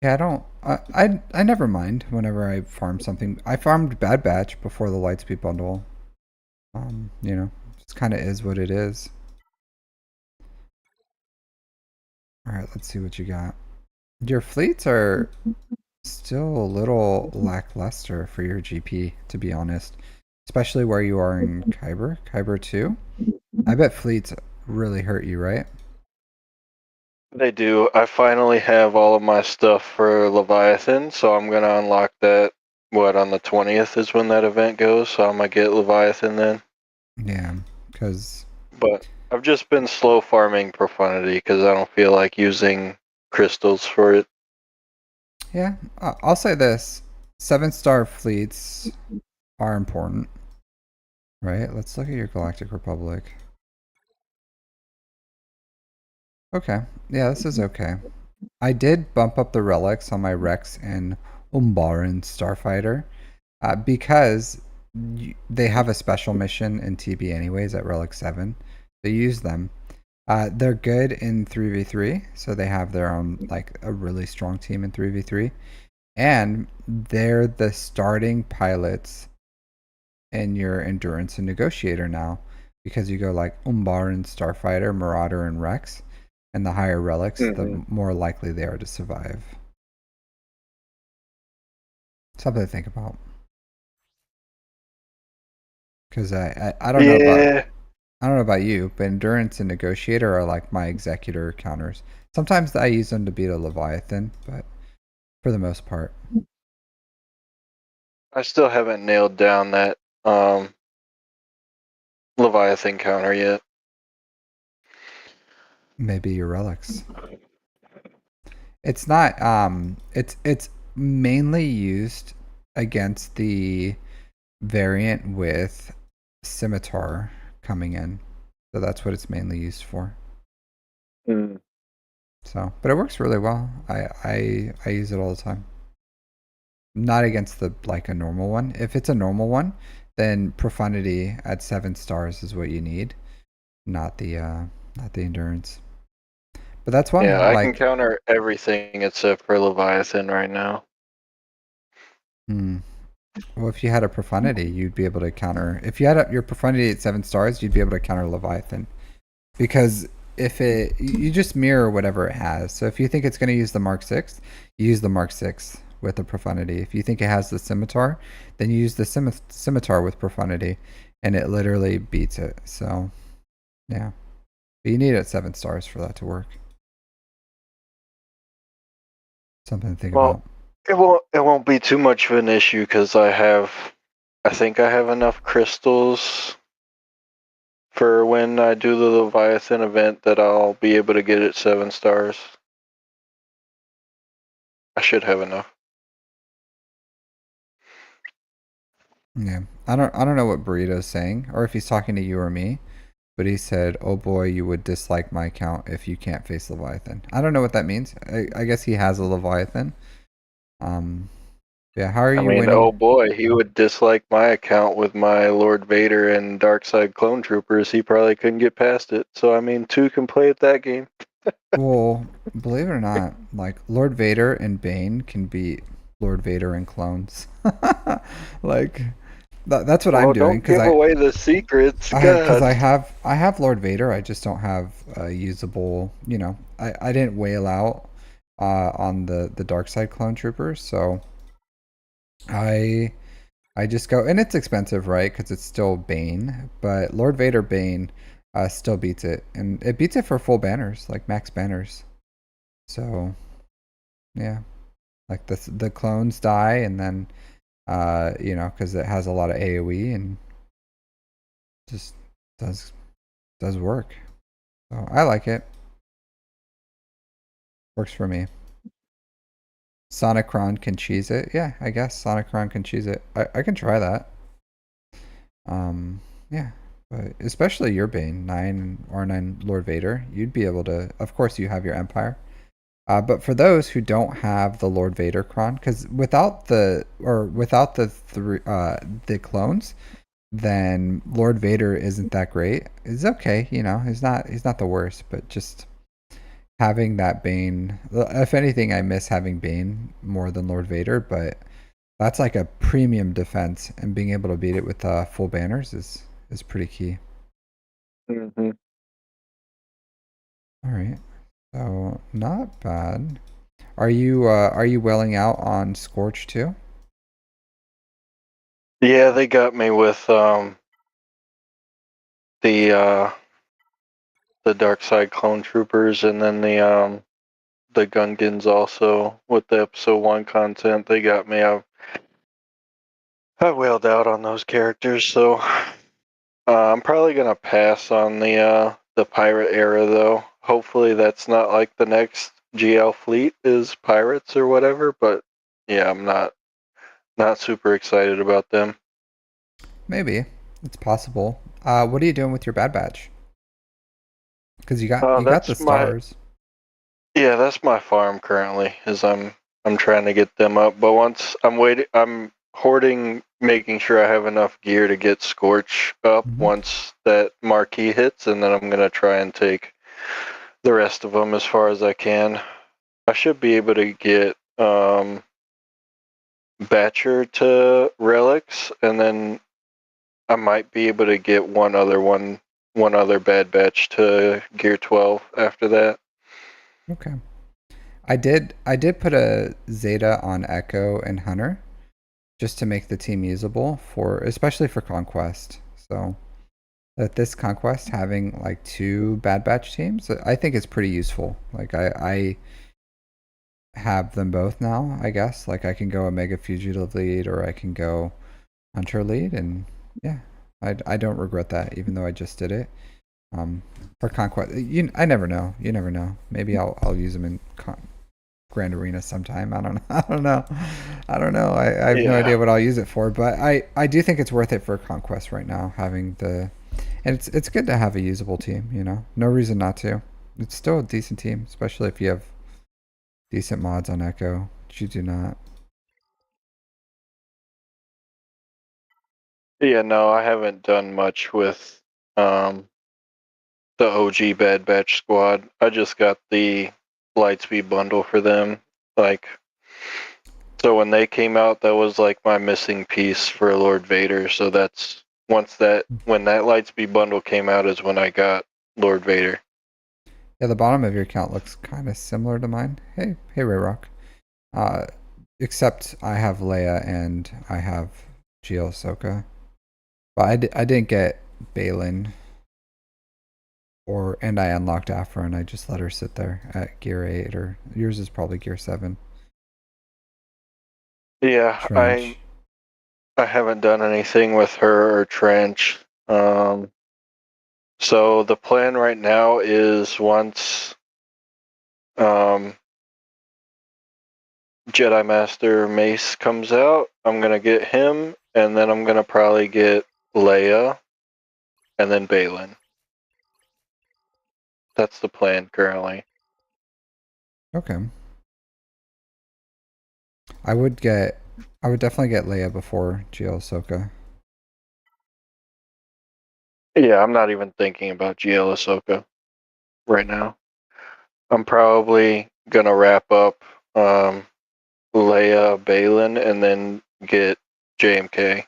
Yeah, I don't. I never mind whenever I farm something. I farmed Bad Batch before the Lightspeed bundle. It kind of is what it is. All right, let's see what you got. Your fleets are still a little lackluster for your GP, to be honest. Especially where you are in Kyber, Kyber 2. I bet fleets really hurt you, right? They do. I finally have all of my stuff for Leviathan, so I'm gonna unlock that. What, on the 20th is when that event goes, so I'm gonna get Leviathan then. Yeah, because But I've just been slow farming Profundity because I don't feel like using crystals for it. yeah, I'll say this: 7-star fleets are important, right? Let's look at your Galactic Republic. Okay, yeah, this is okay. I did bump up the relics on my Rex and Umbaran Starfighter because they have a special mission in TB anyways at Relic 7. They use them. They're good in 3v3, so they have their own, like, a really strong team in 3v3. And they're the starting pilots in your Endurance and Negotiator now because you go like Umbaran Starfighter, Marauder, and Rex. And the higher relics, Hmm. the more likely they are to survive. Something to think about. Because I don't know about Yeah, you, but Endurance and Negotiator are like my executor counters. Sometimes I use them to beat a Leviathan, but for the most part, I still haven't nailed down that Leviathan counter yet. maybe your relics. It's not it's mainly used against the variant with Scimitar coming in. So that's what it's mainly used for. Mm. So, but it works really well. I use it all the time. Not against the like a normal one. If it's a normal one, then Profundity at 7 stars is what you need, not the endurance. But that's Yeah, why I can like counter everything except for Leviathan right now. hmm, well, if you had a Profundity, you'd be able to counter. If you had your Profundity at 7 stars, you'd be able to counter Leviathan because if you just mirror whatever it has. So if you think it's going to use the Mark 6, you use the Mark 6 with the Profundity. If you think it has the Scimitar, then you use the Scimitar with Profundity, and it literally beats it. So yeah, but you need it at 7 stars for that to work. Something to think Well, about. it won't be too much of an issue because I think I have enough crystals for when I do the Leviathan event that I'll be able to get it 7 stars. I should have enough. Yeah, I don't know what Burrito's saying, or if he's talking to you or me. But he said, "Oh boy, you would dislike my account if you can't face Leviathan." I don't know what that means. I guess he has a Leviathan. Um, yeah. How are I you mean, oh winning? boy, he would dislike my account with my Lord Vader and Darkside clone troopers. He probably couldn't get past it. So I mean, two can play at that game. Well, believe it or not, like Lord Vader and Bane can beat Lord Vader and clones. Like that's what I'm Well, doing don't because give away the secrets, I God. have Lord Vader. I just don't have a usable. I didn't whale out on the dark side clone troopers, so I I just go, and it's expensive, right? Because it's still Bane, but Lord Vader Bane still beats it, and it beats it for full banners, like max banners. So yeah, like the clones die, and then because it has a lot of AOE and just does. Does work. So I like it. Works for me. Sonicron can cheese it. Yeah, I guess Sonicron can cheese it. I can try that. Yeah, but especially your Bane, 9 R9 Lord Vader, you'd be able to. Of course, you have your Empire. But for those who don't have the Lord Vader cron, because without the clones, then Lord Vader isn't that great. It's okay, he's not the worst, but just having that Bane. If anything, I miss having Bane more than Lord Vader, but that's like a premium defense, and being able to beat it with full banners is pretty key. Hmm. All right, so not bad. Are you welling out on Scorch too? Yeah, they got me with the uh the Dark Side Clone Troopers, and then the Gungans also with the episode 1 content. They got me. I wailed out on those characters, so I'm probably gonna pass on the pirate era though. Hopefully that's not like the next GL fleet is pirates or whatever, but yeah, I'm not super excited about them. Maybe it's possible. What are you doing with your bad batch? Because you got the That's my stars. Yeah, that's my farm currently. Is I'm trying to get them up, but once I'm hoarding, making sure I have enough gear to get Scorch up Hmm. once that marquee hits, and then I'm gonna try and take the rest of them as far as I can. I should be able to get Batcher to relics, and then I might be able to get one other bad batch to gear 12 after that. Okay. I did put a Zeta on Echo and Hunter just to make the team usable especially for Conquest. So that this Conquest having like two bad batch teams, I think is pretty useful. Like I have them both now, I guess. Like I can go a Mega Fugitive lead or I can go Hunter lead, and yeah, I don't regret that, even though I just did it. Um, for Conquest, I never know. You never know. Maybe I'll use them in Grand Arena sometime. I don't know. I don't know. I don't know. I have no Yeah. idea what I'll use it for, but I do think it's worth it for Conquest right now, having and it's good to have a usable team. No reason not to. It's still a decent team, especially if you have decent mods on Echo, which you do not. Yeah, no, I haven't done much with um the OG Bad Batch squad. I just got the Lightspeed bundle for them. Like, so when they came out, that was like my missing piece for Lord Vader. So that's when that Lightspeed bundle came out is when I got Lord Vader. Yeah, the bottom of your account looks kind of similar to mine. Hey, Ray Rock. Uh, except I have Leia and I have Geo Ahsoka. But I didn't get Balin and I unlocked Afra and I just let her sit there at gear 8, or yours is probably gear 7. Yeah, I Trench. I haven't done anything with her or Trench. So the plan right now is once um Jedi Master Mace comes out, I'm gonna get him, and then I'm gonna probably get Leia, and then Balin. That's the plan currently. Okay. I would get I would definitely get Leia before Geo Ahsoka. Yeah, I'm not even thinking about GL Ahsoka right now. I'm probably gonna wrap up Leia, Balin, and then get JMK.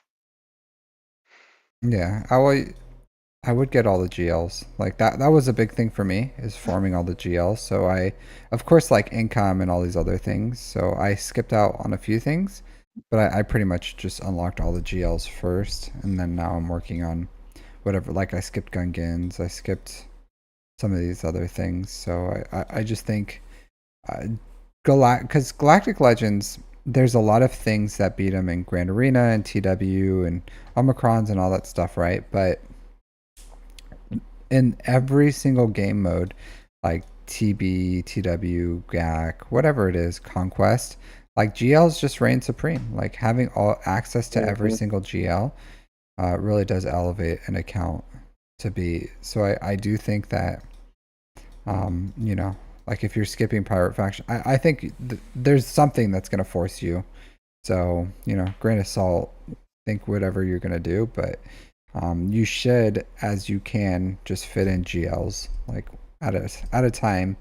Yeah, I would get all the GLs. Like that was a big thing for me, is farming all the GLs. So I of course like income and all these other things. So I skipped out on a few things, but I pretty much just unlocked all the GLs first, and then now I'm working on whatever. Like I skipped Gungans, I skipped some of these other things. So I just think uh, because Galactic Legends, there's a lot of things that beat them in Grand Arena and TW and Omicrons and all that stuff, right? But in every single game mode, like TB, TW, GAC, whatever it is, Conquest, like GLs just reign supreme. Like having all access to every single GL really does elevate an account to be. So I do think that, you know, like if you're skipping Pirate Faction, I think there's something that's going to force you. So, you know, grain of salt, think whatever you're going to do, but you should, as you can, just fit in GLs like at a time,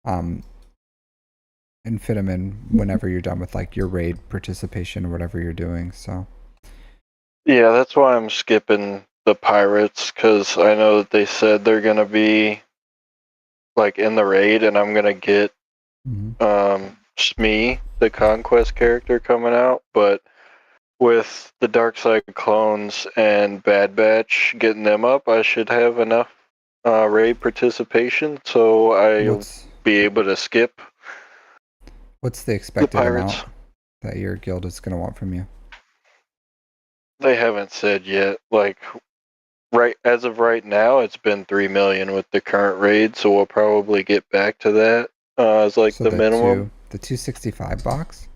and fit them in whenever you're done with like your raid participation or whatever you're doing. So Yeah, that's why I'm skipping the pirates, because I know that they said they're gonna be like in the raid, and I'm gonna get Smee, the conquest character, coming out, but with the Dark Side clones and Bad Batch getting them up, I should have enough raid participation, so I'll be able to skip. What's the expected amount that your guild is going to want from you? They haven't said yet. Like, right as of right now, it's been 3 million with the current raid, so we'll probably get back to that as like so the minimum. The 265 box?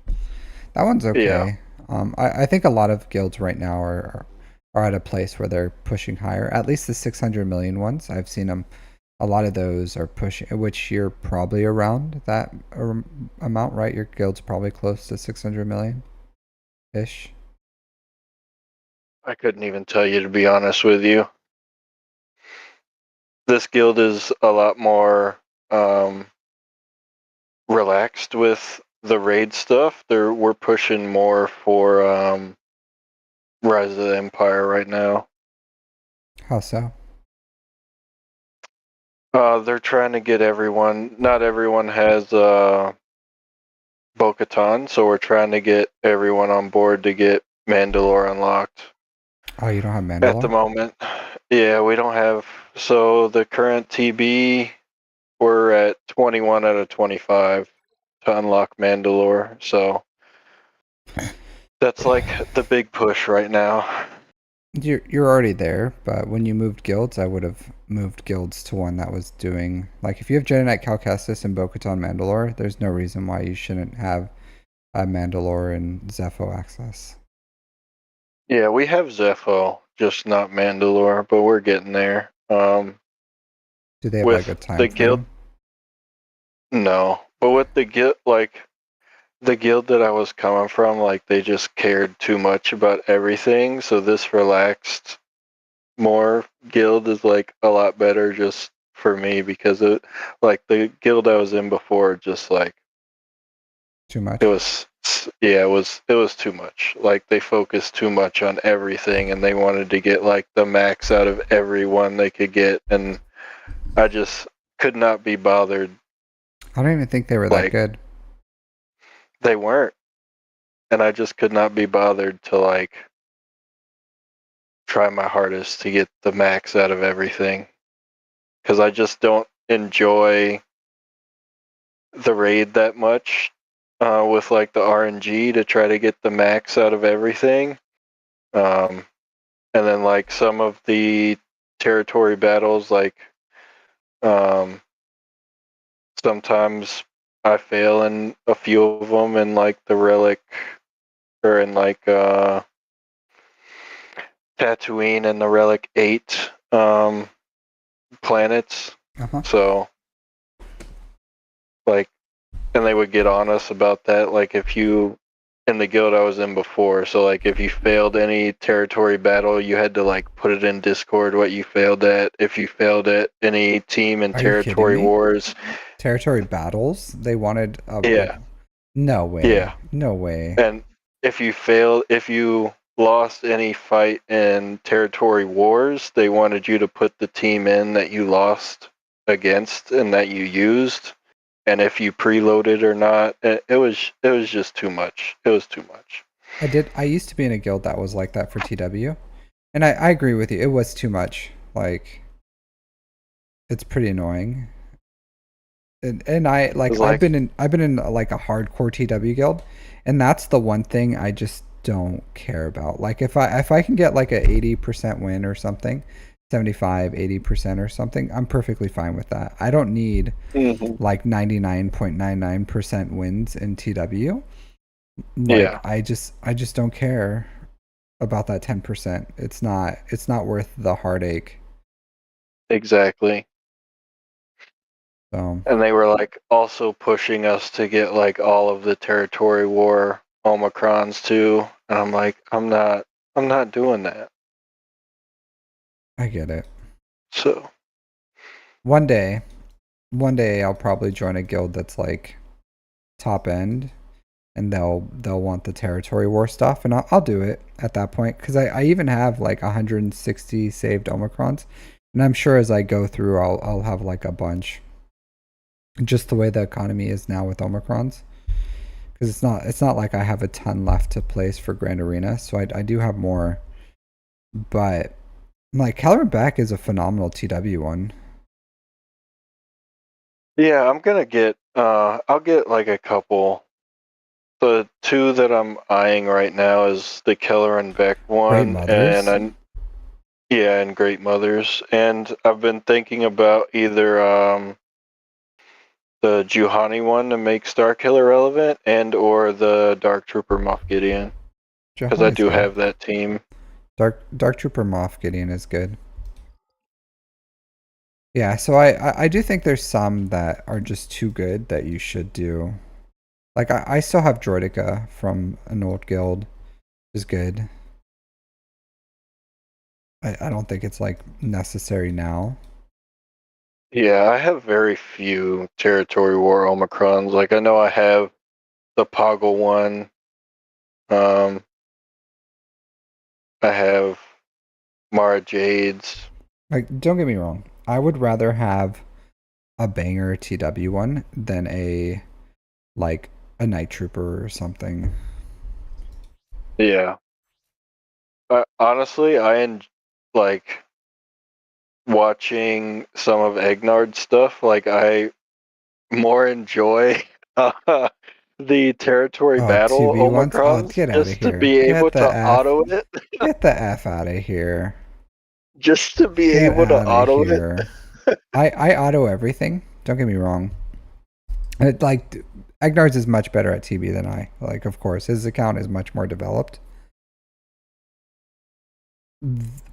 That one's okay. Yeah. I think a lot of guilds right now are at a place where they're pushing higher. At least the 600 million ones, I've seen them. A lot of those are pushing, which you're probably around that amount, right? Your guild's probably close to 600 million ish. I couldn't even tell you, to be honest with you. This guild is a lot more relaxed with the raid stuff. We're pushing more for Rise of the Empire right now. How so? They're trying to get everyone. Not everyone has Bo-Katan, so we're trying to get everyone on board to get Mandalore unlocked. Oh, you don't have Mandalore? At the moment. Yeah, we don't have. So the current TB, we're at 21 out of 25 to unlock Mandalore. So that's like the big push right now. You're already there, but when you moved guilds, I would have moved guilds to one that was doing, like, if you have Jedi Knight Cal Kestis and Bo-Katan Mandalore, there's no reason why you shouldn't have a Mandalore and Zepho access. Yeah, we have Zepho, just not Mandalore, but we're getting there. Do they have like a time the frame? guild? No, but with the guild, like the guild that I was coming from, like they just cared too much about everything. So this relaxed, more guild is like a lot better just for me, because it, like the guild I was in before, just like too much. It was it was too much. Like they focused too much on everything, and they wanted to get like the max out of everyone they could get, and I just could not be bothered. I don't even think they were that good. They weren't, and I just could not be bothered to like try my hardest to get the max out of everything, because I just don't enjoy the raid that much with like the RNG to try to get the max out of everything. And then like some of the territory battles, like sometimes I fail in a few of them, in like the Relic, or in like Tatooine and the Relic 8 planets. So like, and they would get on us about that, like if you, in the guild I was in before, so like if you failed any territory battle, you had to like put it in Discord what you failed at. If you failed at any team in territory wars, territory battles, they wanted yeah, no way, yeah, no way. and if you lost any fight in territory wars, they wanted you to put the team in that you lost against and that you used, and if you preloaded or not. It was just too much. It was too much. I used to be in a guild that was like that for TW, and I agree with you. It was too much. Like, it's pretty annoying. And I've been in like a hardcore TW guild, and that's the one thing I just don't care about. Like if I can get like a 80% win or something, 75, 80% or something, I'm perfectly fine with that. I don't need Hmm. like 99.99% wins in TW. Like Yeah, I just don't care about that 10%. It's not worth the heartache. exactly. So And they were like also pushing us to get like all of the territory war Omicrons too. And I'm like, I'm not doing that. I get it. So One day, one day I'll probably join a guild that's like top end, and they'll want the territory war stuff, and I'll do it at that point because I even have like 160 saved Omicrons, and I'm sure as I go through I'll have like a bunch. Just the way the economy is now with Omicrons, because it's not like I have a ton left to place for Grand Arena, so I do have more, but like Caloran Back is a phenomenal TW one. yeah, I'm gonna get I'll get like a couple. The two that I'm eyeing right now is the Keller and Beck Great one, and Mothers. I yeah, and Great Mothers. And I've been thinking about either the Juhani one to make Starkiller relevant, and or the Dark Trooper Moff Gideon, because I Johanni's do good. have that team. Dark Trooper Moff Gideon is good. Yeah, so I do think there's some that are just too good that you should do. Like I still have Droidica from an old guild, is good. I don't think it's like necessary now. Yeah, I have very few Territory War Omicrons. Like I know I have the Poggle one. Um, I have Mara Jades. Like don't get me wrong, I would rather have a banger TW one than a like a Night Trooper or something. Yeah. Honestly, like watching some of Egnard's stuff. Like I more enjoy the territory Oh, battle 2B ones? Oh, Omicrons get out of just to here. be able Get the to F. auto it. Get the F out of here. Just to be Get able to out of auto it. here. I auto everything. Don't get me wrong. Like Agnar's is much better at TB than I. Like, of course, his account is much more developed.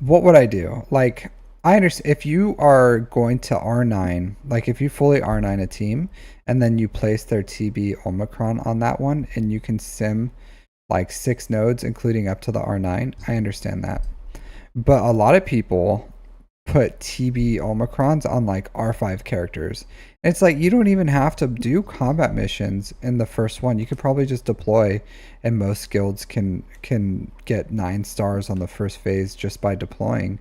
What would I do? Like, I understand if you are going to R9, like if you fully R9 a team and then you place their TB Omicron on that one and you can sim like 6 nodes, including up to the R9, I understand that. But a lot of people put TB Omicrons on like R5 characters. And it's like you don't even have to do combat missions in the first one. You could probably just deploy, and most guilds can get 9 stars on the first phase just by deploying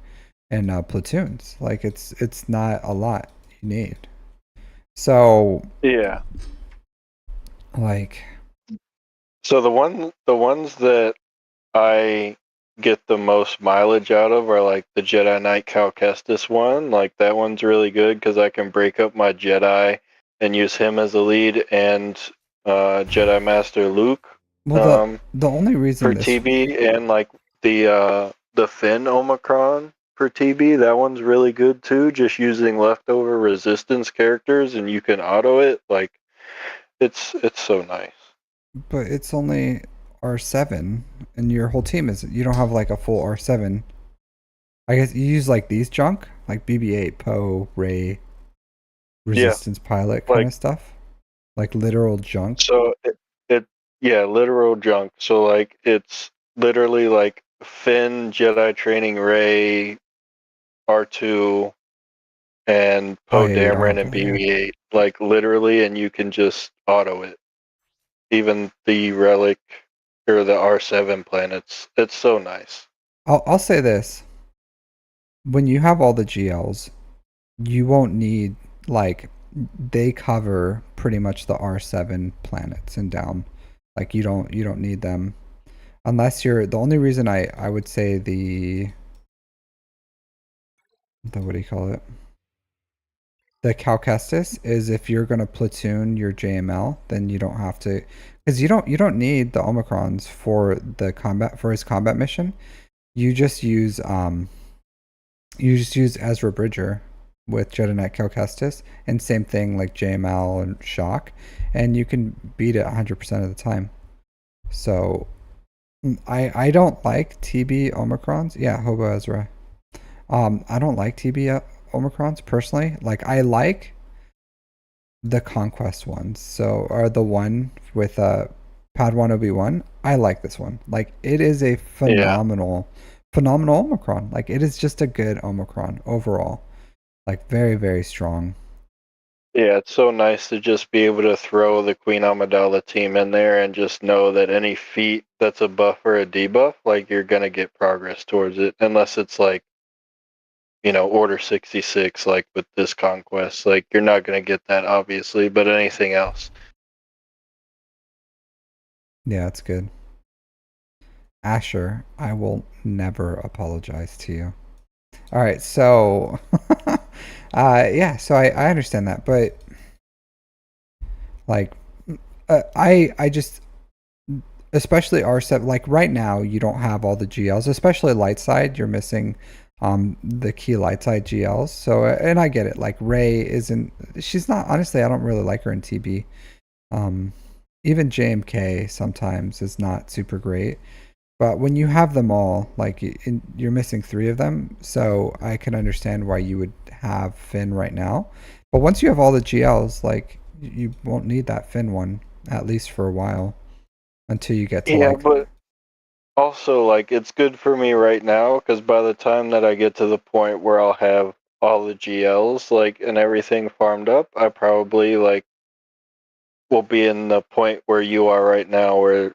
in platoons. Like it's not a lot you need. So Yeah. like So the ones that I get the most mileage out of are like the Jedi Knight Cal Kestis one. Like that one's really good because I can break up my Jedi and use him as a lead, and Jedi Master Luke well um, the only reason for this TB, and like the Finn Omicron for TB. That one's really good too. Just using leftover resistance characters and you can auto it. Like it's so nice. but it's only R7 and your whole team is you don't have like a full R7. I guess you use like these junk, like BB-8, Poe, Ray, Yeah, Resistance Pilot kind like of stuff, like literal junk. so it yeah, literal junk. So like it's literally like Finn, Jedi Training Ray, R2, and Oh Poe yeah, you don't Dameron have and that. Yeah, BB-8. Like literally, and you can just auto it. Even the relic or the R7 planets. It's so nice. I'll say this: when you have all the GLs, you won't need like they cover pretty much the R7 planets and down. Like you don't need them unless you're the only reason I would say the what do you call it? The Cal Kestis is if you're gonna platoon your JML, then you don't have to, because you don't need the Omicrons for the combat for his combat mission. You just use You just use Ezra Bridger with Jedi Knight Cal Kestis, and same thing like JML and Shock, and you can beat it 100% of the time. So I don't like TB Omicrons. Yeah, Hobo Ezra. I don't like TB Omicrons personally. Like I like the Conquest ones. So or the one with Padawan Obi-Wan. I like this one. Like it is a Yeah. phenomenal Omicron. Like it is just a good Omicron overall. Like very, very strong. Yeah, it's so nice to just be able to throw the Queen Amidala team in there and just know that any feat that's a buff or a debuff, like you're gonna get progress towards it, unless it's like, Order 66, like with this conquest. Like you're not gonna get that obviously, but anything else. Yeah, it's good. Asher, I will never apologize to you. All right, so yeah, so I understand that, but like I just especially R7 like right now you don't have all the GLs, especially light side, you're missing the key light side GLs. So and I get it. Like Ray isn't she's not honestly I don't really like her in TB. Um even JMK sometimes is not super great. But when you have them all, like you're missing three of them, so I can understand why you would have Finn right now. But once you have all the GLs, like you won't need that Finn one at least for a while until you get to Yeah, like but also like it's good for me right now because by the time that I get to the point where I'll have all the GLs like and everything farmed up, I probably like will be in the point where you are right now where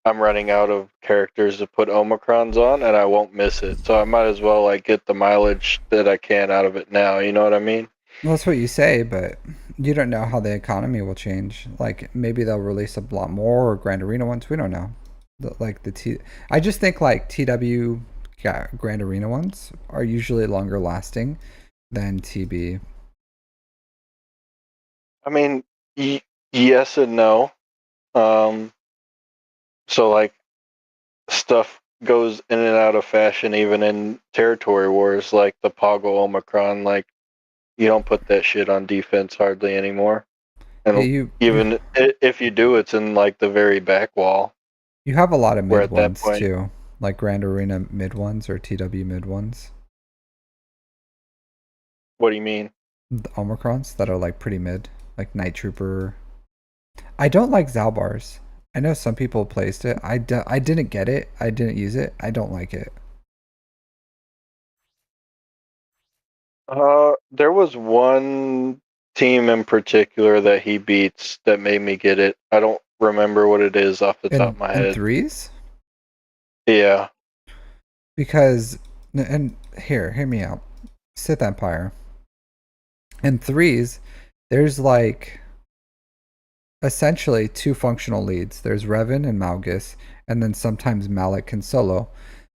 I'm running out of characters to put Omicrons on and I won't miss it. So I might as well like get the mileage that I can out of it now, you know what I mean? well, that's what you say, but you don't know how the economy will change. Like maybe they'll release a lot more or Grand Arena ones. We don't know. Like the T, I just think like TW Grand Arena ones are usually longer lasting than TB. I mean, yes and no. Um so like stuff goes in and out of fashion even in territory wars like the Poggle Omicron, like you don't put that shit on defense hardly anymore. Yeah, And you even if you do, it's in like the very back wall. you have a lot of Where mid at that ones point, too, like Grand Arena mid ones or TW mid ones. what do you mean? The Omicrons that are like pretty mid, like Night Trooper. I don't like Zalbars. I know some people placed it. I didn't get it. I didn't use it. I don't like it. There was one team in particular that he beats that made me get it. I don't remember what it is off the top of my And head. threes Yeah. because and here, hear me out. Sith Empire and threes. There's like essentially two functional leads. There's Revan and Malgus, and then sometimes Malik and Solo.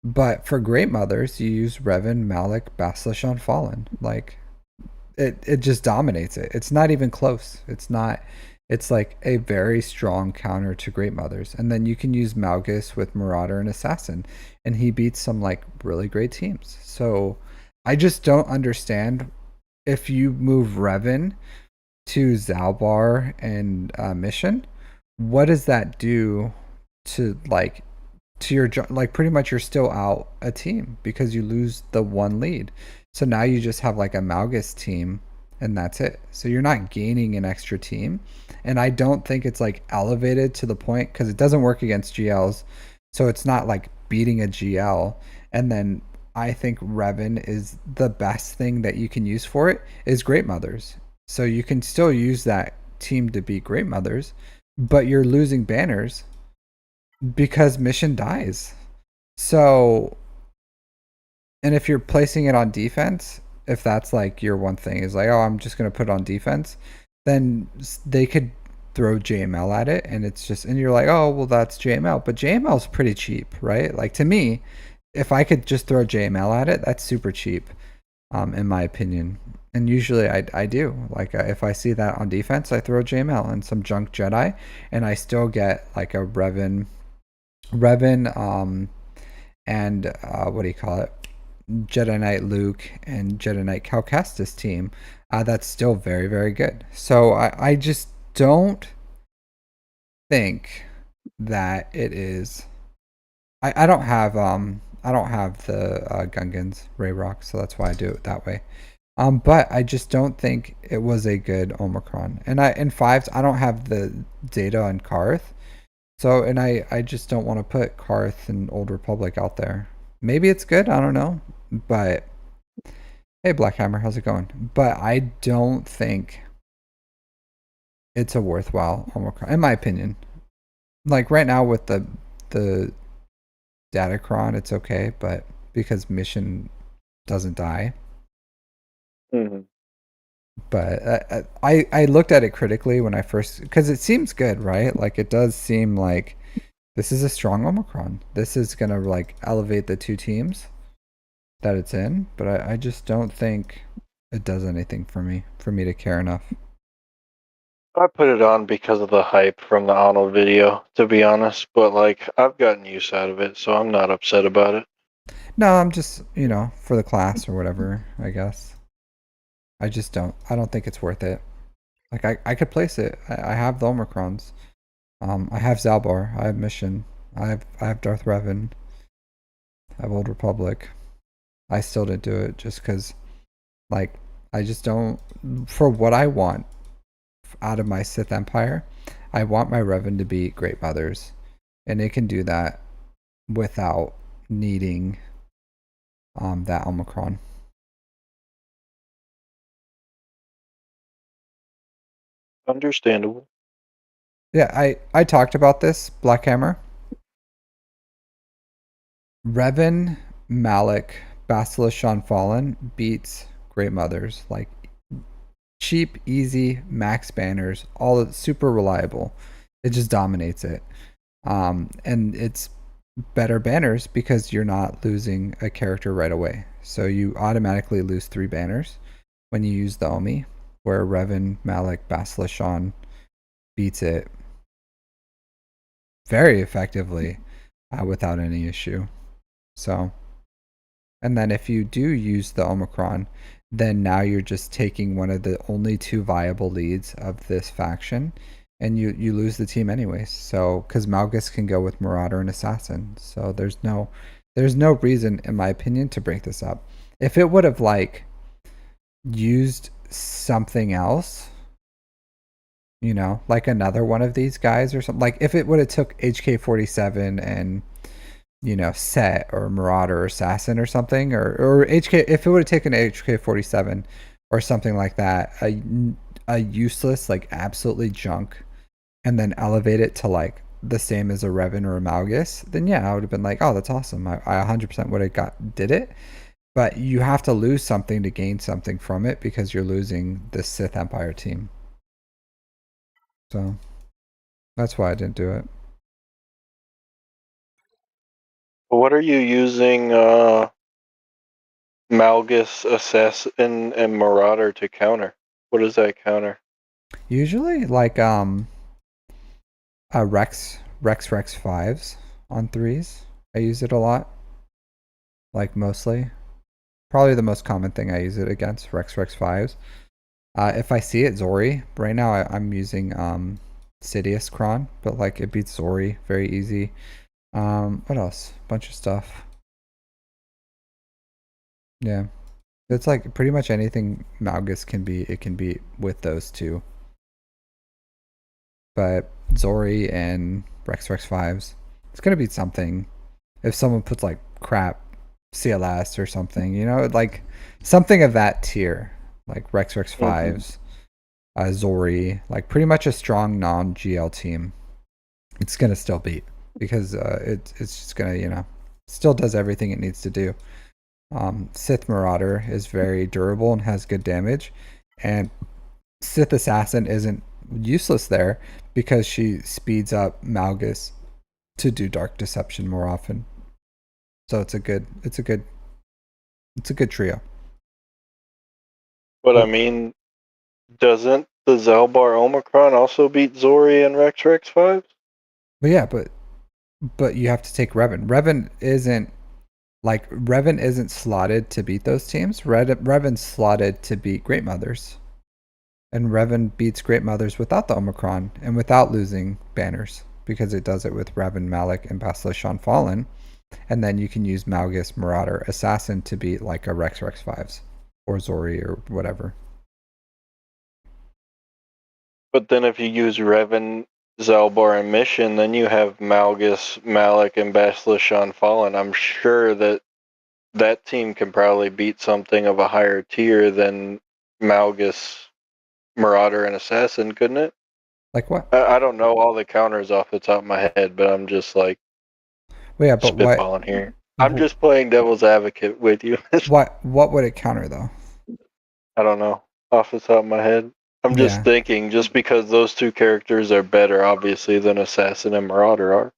But for Great Mothers, you use Revan, Malik, Basilish on Fallen. Like it just dominates it. It's not even close. It's not. It's like a very strong counter to Great Mothers, and then you can use Malgus with Marauder and Assassin, and he beats some like really great teams. So I just don't understand if you move Revan to Zalbar and Mission, what does that do to like to your like pretty much you're still out a team because you lose the one lead. So now you just have like a Malgus team and that's it. So you're not gaining an extra team. And I don't think it's like elevated to the point because it doesn't work against GLs. So it's not like beating a GL. And then I think Revan is the best thing that you can use for it is Great Mothers. So you can still use that team to beat Great Mothers, but you're losing banners because mission dies. So, and if you're placing it on defense, if that's like your one thing is like, oh, I'm just going to put it on defense, then they could throw JML at it and it's just, and you're like, oh, well, that's JML. But JML is pretty cheap, right? Like to me, if I could just throw JML at it, that's super cheap, in my opinion. And usually I do. Like if I see that on defense, I throw JML and some junk Jedi, and I still get like a Revan, and what do you call it? Jedi Knight Luke and Jedi Knight Cal Kestis team, that's still very, very good. So I just don't think that it is. I don't have the Gungans Ray Rock, so that's why I do it that way. But I just don't think it was a good Omicron. And in fives, I don't have the data on Karth. So and I just don't want to put Karth and Old Republic out there. Maybe it's good, I don't know. But hey Blackhammer, how's it going? But I don't think it's a worthwhile Omicron, in my opinion. Like right now with the Datacron, it's okay, but because mission doesn't die. Mm-hmm. But I looked at it critically when I first, because it seems good, right? Like it does seem like this is a strong Omicron. This is gonna like elevate the two teams that it's in, but I just don't think it does anything for me to care enough. I put it on because of the hype from the Arnold video, to be honest. But like, I've gotten use out of it, so I'm not upset about it. No, I'm just for the class or whatever, I guess. I don't think it's worth it. Like I could place it. I have the Omicrons. I have Zalbar. I have Mission. I have Darth Revan. I have Old Republic. I still didn't do it just because, like, I just don't. For what I want out of my Sith Empire, I want my Revan to be Great Mothers, and it can do that without needing that Omicron. Understandable. Yeah, I talked about this Black Hammer. Revan, Malik, Basilisk Fallen beats Great Mothers. Like cheap, easy, max banners, all super reliable. It just dominates it. And it's better banners because you're not losing a character right away. So you automatically lose 3 banners when you use the Omi, where Revan, Malik, Basilisk beats it very effectively without any issue. So, and then if you do use the Omicron, then now you're just taking one of the only 2 viable leads of this faction, and you lose the team anyways. So, because Malgus can go with Marauder and Assassin, so there's no reason, in my opinion, to break this up. If it would have like used something else, like another one of these guys or something, like if it would have took HK-47 and Set or Marauder or Assassin or something, or HK, if it would have taken HK-47 or something like that, a useless, like absolutely junk, and then elevate it to like the same as a Revan or a Malgus, then yeah, I would have been like, oh, that's awesome. I 100% would have did it. But you have to lose something to gain something from it because you're losing the Sith Empire team. So that's why I didn't do it. What are you using Malgus, Assassin, and Marauder to counter? What does that counter? Usually like Rex 5s on 3s. I use it a lot. Like mostly. Probably the most common thing I use it against, Rex 5s. If I see it, Zori. Right now I'm using Sidious Kron, but like it beats Zori very easy. What else? Bunch of stuff. Yeah. It's like pretty much anything Malgus can be, it can be with those 2. But Zori and Rex 5s, it's gonna beat something. If someone puts like crap CLS or something, like something of that tier, like Rex 5s, Zori, like pretty much a strong non-GL team, it's gonna still beat because it's just gonna still does everything it needs to do. Sith Marauder is very durable and has good damage, and Sith Assassin isn't useless there because she speeds up Malgus to do Dark Deception more often. So it's a good trio. But I mean, doesn't the Zalbar Omicron also beat Zori and Rex 5? But yeah, but you have to take Revan. Revan isn't Like, Revan isn't slotted to beat those teams. Revan's slotted to beat Great Mothers. And Revan beats Great Mothers without the Omicron and without losing banners, because it does it with Revan, Malik, and Basilisk Fallen. And then you can use Malgus, Marauder, Assassin to beat like a Rex 5s or Zori or whatever. But then if you use Revan, Zalbar, and Mission, then you have Malgus, Malik, and Basilisk Fallen. I'm sure that team can probably beat something of a higher tier than Malgus, Marauder, and Assassin, couldn't it? Like what? I don't know all the counters off the top of my head, but I'm just like Well, yeah, but spitballing here. I'm just playing devil's advocate with you. what would it counter though? I don't know off the top of my head. I'm just Yeah. thinking, just because those two characters are better, obviously, than Assassin and Marauder are.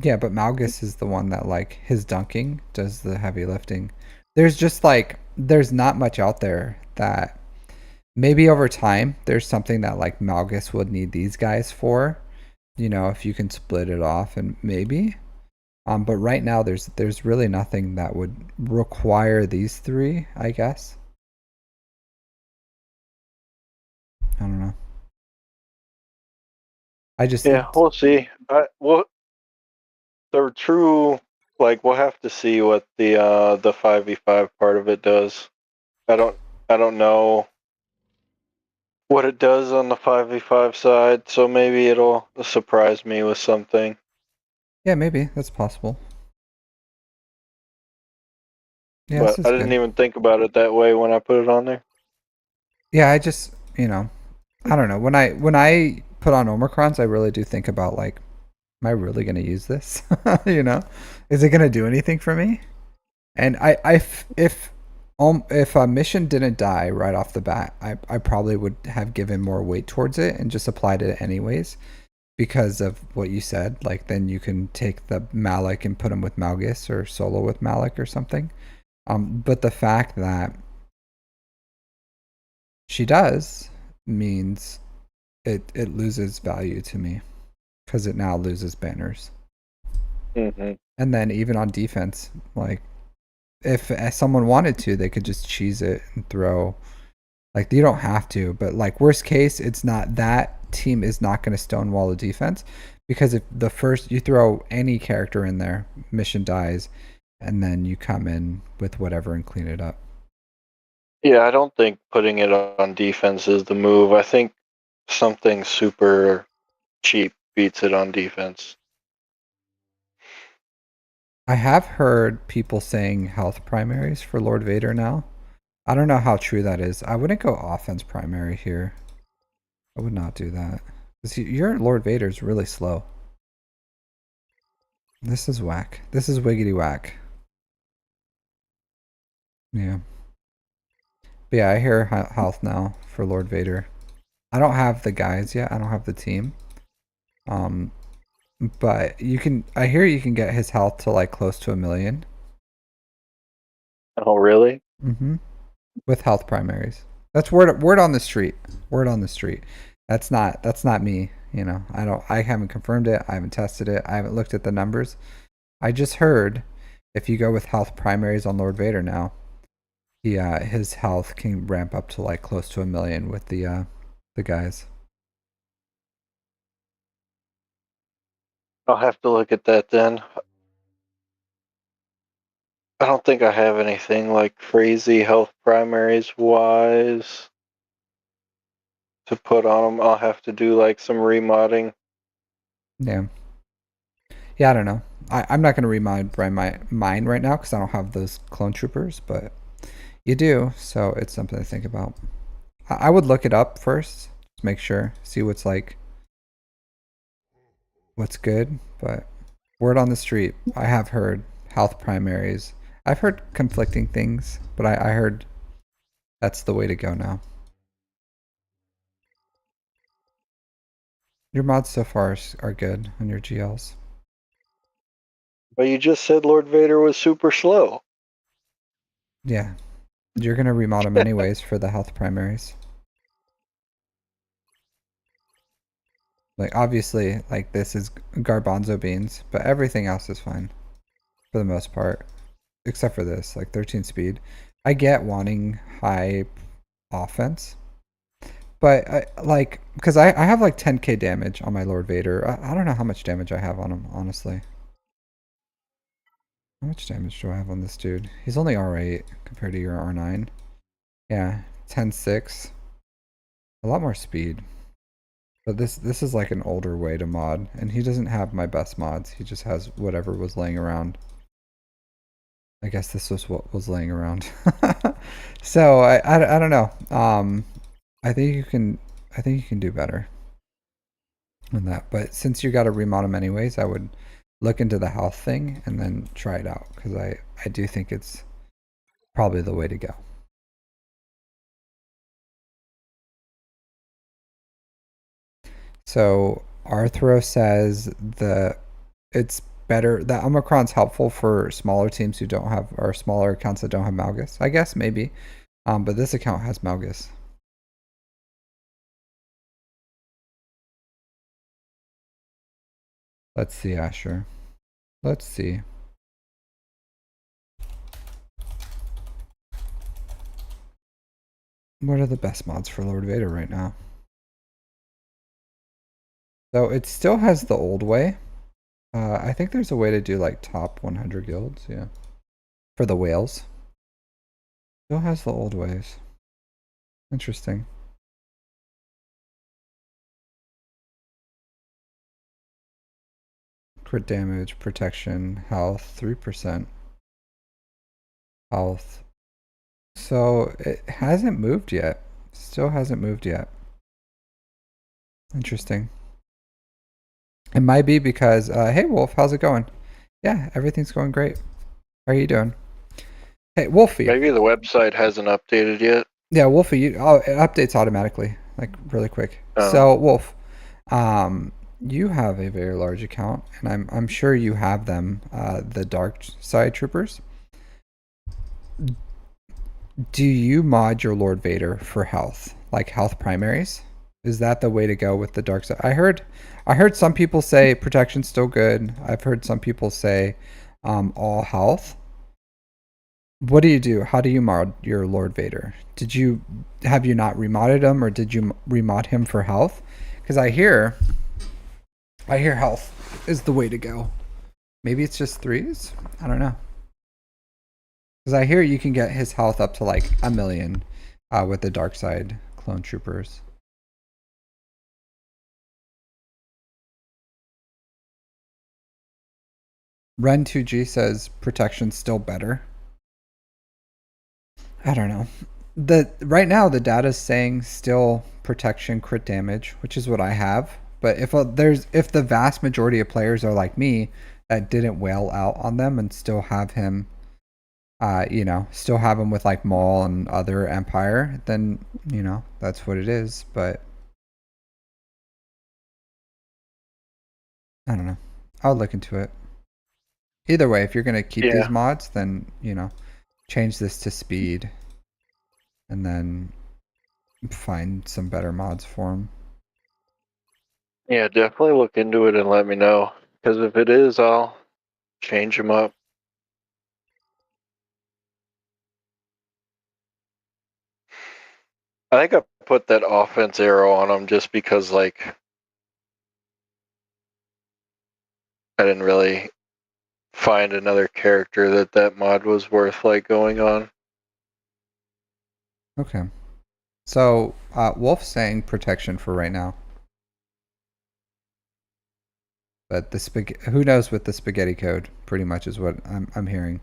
Yeah, but Malgus is the one that like his dunking does the heavy lifting. There's just like there's not much out there that maybe over time there's something that like Malgus would need these guys for. You know, if you can split it off and maybe. But right now there's really nothing that would require these three, I guess. I don't know. I just Yeah, we'll see. The true, like, we'll have to see what the 5v5 part of it does. I don't know what it does on the 5v5 side, so maybe it'll surprise me with something. yeah, maybe that's possible. Yeah, this But is I didn't good. even think about it that way when I put it on there. Yeah, I just I don't know. When I put on Omicrons, I really do think about like, am I really gonna use this? you know, is it gonna do anything for me? And if a mission didn't die right off the bat, I probably would have given more weight towards it and just applied it anyways because of what you said. Like then you can take the Malik and put him with Malgus or solo with Malik or something. But the fact that she does means it loses value to me because it now loses banners. Mm-hmm. And then even on defense, like if someone wanted to, they could just cheese it and throw. Like you don't have to, but like worst case, it's not that team is not going to stonewall the defense because if the first you throw any character in there, mission dies, and then you come in with whatever and clean it up. Yeah, I don't think putting it on defense is the move. I think something super cheap beats it on defense. I have heard people saying health primaries for Lord Vader now. I don't know how true that is. I wouldn't go offense primary here. I would not do that. Because your Lord Vader's really slow. This is whack. This is wiggity whack. Yeah. But yeah, I hear health now for Lord Vader. I don't have the guys yet. I don't have the team. Um, but you can. I hear you can get his health to like close to 1,000,000. Oh, really? Mm-hmm. With health primaries. That's word on the street. Word on the street. That's not me. You know, I haven't confirmed it. I haven't tested it. I haven't looked at the numbers. I just heard if you go with health primaries on Lord Vader now, his health can ramp up to like close to 1,000,000 with the guys. I'll have to look at that then. I don't think I have anything like crazy health primaries wise to put on them. I'll have to do like some remodding. Yeah. Yeah, I don't know. I'm not going to remind mine right now because I don't have those clone troopers, but you do, so it's something to think about. I would look it up first, to make sure, see what's good. But word on the street, I have heard health primaries. I've heard conflicting things, but I heard that's the way to go now. Your mods so far are good on your GLs. But you just said Lord Vader was super slow. Yeah, you're gonna remod them anyways for the health primaries. Like obviously, like this is garbanzo beans, but everything else is fine. for the most part, except for this, like 13 speed. I get wanting high offense, but I like because I have like 10k damage on my Lord Vader. I don't know how much damage I have on him, honestly. How much damage do I have on this dude? He's only R8 compared to your R9. Yeah, 10-6. A lot more speed. But this is like an older way to mod, and he doesn't have my best mods. He just has whatever was laying around. I guess this was what was laying around. So I don't know. I think you can do better than that. But since you got to remod him anyways, I would look into the health thing and then try it out because I do think it's probably the way to go. So Arthro says it's better that Omicron's helpful for smaller teams who don't have or smaller accounts that don't have Malgus. I guess maybe. But this account has Malgus. Let's see, Asher. Let's see. What are the best mods for Lord Vader right now? So it still has the old way. I think there's a way to do like top 100 guilds, yeah. For the whales. Still has the old ways. Interesting. Crit damage, protection, health, 3%. Health. So it hasn't moved yet. Still hasn't moved yet. Interesting. It might be because, hey Wolf, how's it going? Yeah, everything's going great. How are you doing? Hey, Wolfie. Maybe the website hasn't updated yet. Yeah, Wolfie, it updates automatically, like really quick. Oh. So Wolf, you have a very large account, and I'm sure you have them, the dark side troopers. Do you mod your Lord Vader for health, like health primaries? Is that the way to go with the dark side? I heard some people say protection's still good. I've heard some people say all health. What do you do? How do you mod your Lord Vader? Have you not remodded him, or did you remod him for health? Because I hear health is the way to go. Maybe it's just threes. I don't know. Because I hear you can get his health up to like 1,000,000 with the dark side clone troopers. Ren2G says protection's still better. I don't know. Right now the data's saying still protection crit damage, which is what I have. But if the vast majority of players are like me that didn't wail out on them and still have him, still have him with like Maul and other Empire, then that's what it is. But I don't know. I'll look into it. Either way, if you're gonna keep these mods, then change this to speed, and then find some better mods for them. Yeah, definitely look into it and let me know. Because if it is, I'll change them up. I think I put that offense arrow on them just because, like, I didn't really find another character that mod was worth, like, going on. Okay. So, Wolf's saying protection for right now. But who knows with the spaghetti code, pretty much is what I'm hearing.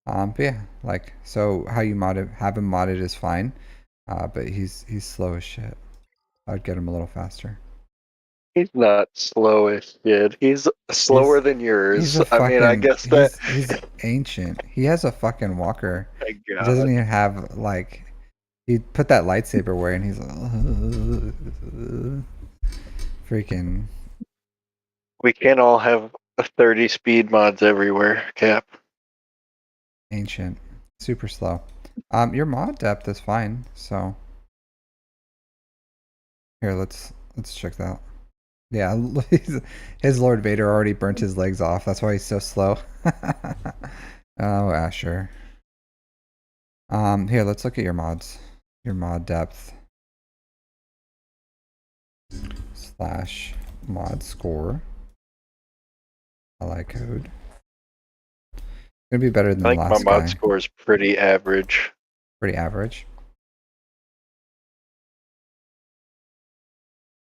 But yeah, like, so how you have him modded is fine. But he's slow as shit. I'd get him a little faster. He's not slow as shit. He's slower than yours. I mean, I guess that he's ancient. He has a fucking walker. My He God. doesn't even have like he put that lightsaber away and he's like freaking. We can't all have 30 speed mods everywhere, Cap. Ancient. Super slow. Your mod depth is fine, so here let's check that out. Yeah, his Lord Vader already burnt his legs off. That's why he's so slow. Oh, Asher. Here, let's look at your mods. Your mod depth slash mod score. Ally code. Gonna be better than I the think my last mod guy. score is pretty average. Pretty average.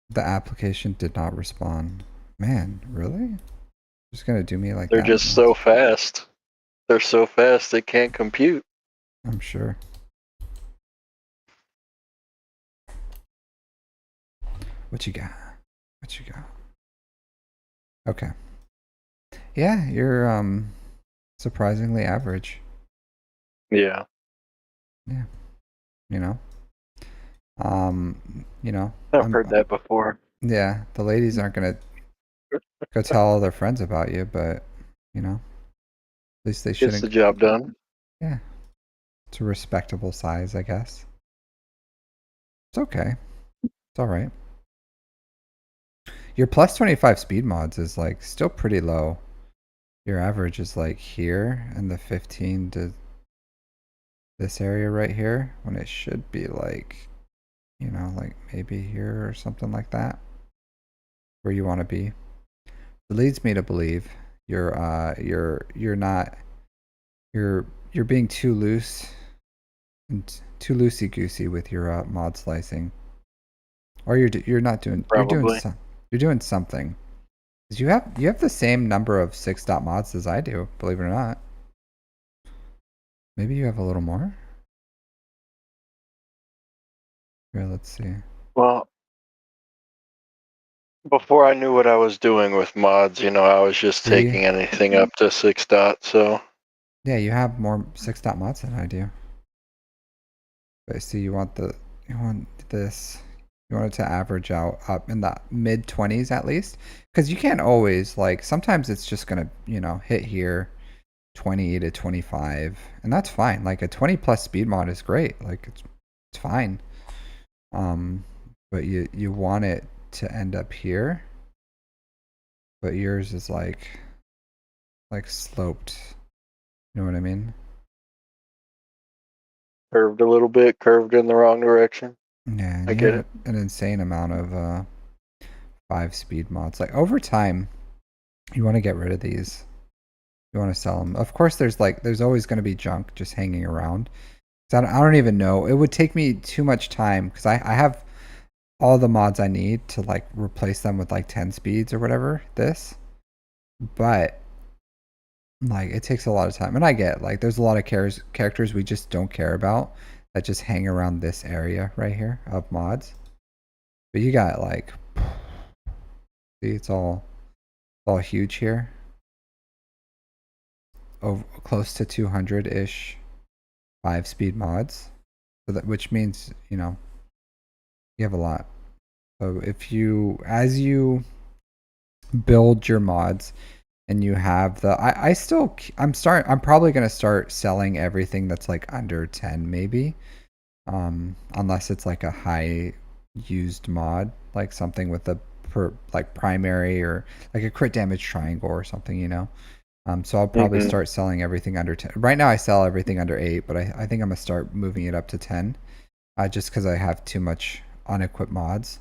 The application did not respond. Man, really? Just gonna do me like They're that? just so fast. They're so fast they can't compute. I'm sure. What you got? What you got? Okay. Yeah, you're surprisingly average. Yeah. Yeah. You know. You know, I've heard that before. yeah, the ladies aren't gonna go tell all their friends about you, but you know, at least they Gets the shouldn't. job done. Yeah, it's a respectable size, I guess. It's okay. It's all right. Your plus 25 speed mods is like still pretty low. Your average is like here and the 15 to this area right here when it should be like, you know, like maybe here or something like that where you want to be. It leads me to believe you're not you're being too loose and too loosey goosey with your mod slicing, or you're not doing Probably. you're doing something. 'Cause you have the same number of 6 dot mods as I do, believe it or not. Maybe you have a little more. Here, let's see. Well, before I knew what I was doing with mods, I was just Do you? taking anything up to 6 dot, so Yeah, you have more 6 dot mods than I do. But I see you want this. You want it to average out up in the mid 20s at least, because you can't always like. Sometimes it's just gonna hit here, 20 to 25, and that's fine. Like a 20 plus speed mod is great. Like it's fine. Um, but you want it to end up here, but yours is like sloped. You know what I mean? curved a little bit, curved in the wrong direction. Yeah, and I you get have it. an insane amount of 5 speed mods. Like over time, you want to get rid of these. You want to sell them. Of course, there's always going to be junk just hanging around. 'Cause I don't even know. It would take me too much time because I have all the mods I need to like replace them with like 10 speeds or whatever. This, but like it takes a lot of time, and I get like there's a lot of characters we just don't care about that just hang around this area right here of mods. But you got like, see, it's all huge here. Over close to 200 ish 5 speed mods. So that which means you have a lot. So if you as you build your mods and you have the I'm probably gonna start selling everything that's like under 10 maybe. Unless it's like a high used mod, like something with a like primary or like a crit damage triangle or something. So I'll probably Hmm. start selling everything under 10. Right now I sell everything under 8, but I think I'm gonna start moving it up to 10. Just because I have too much unequipped mods.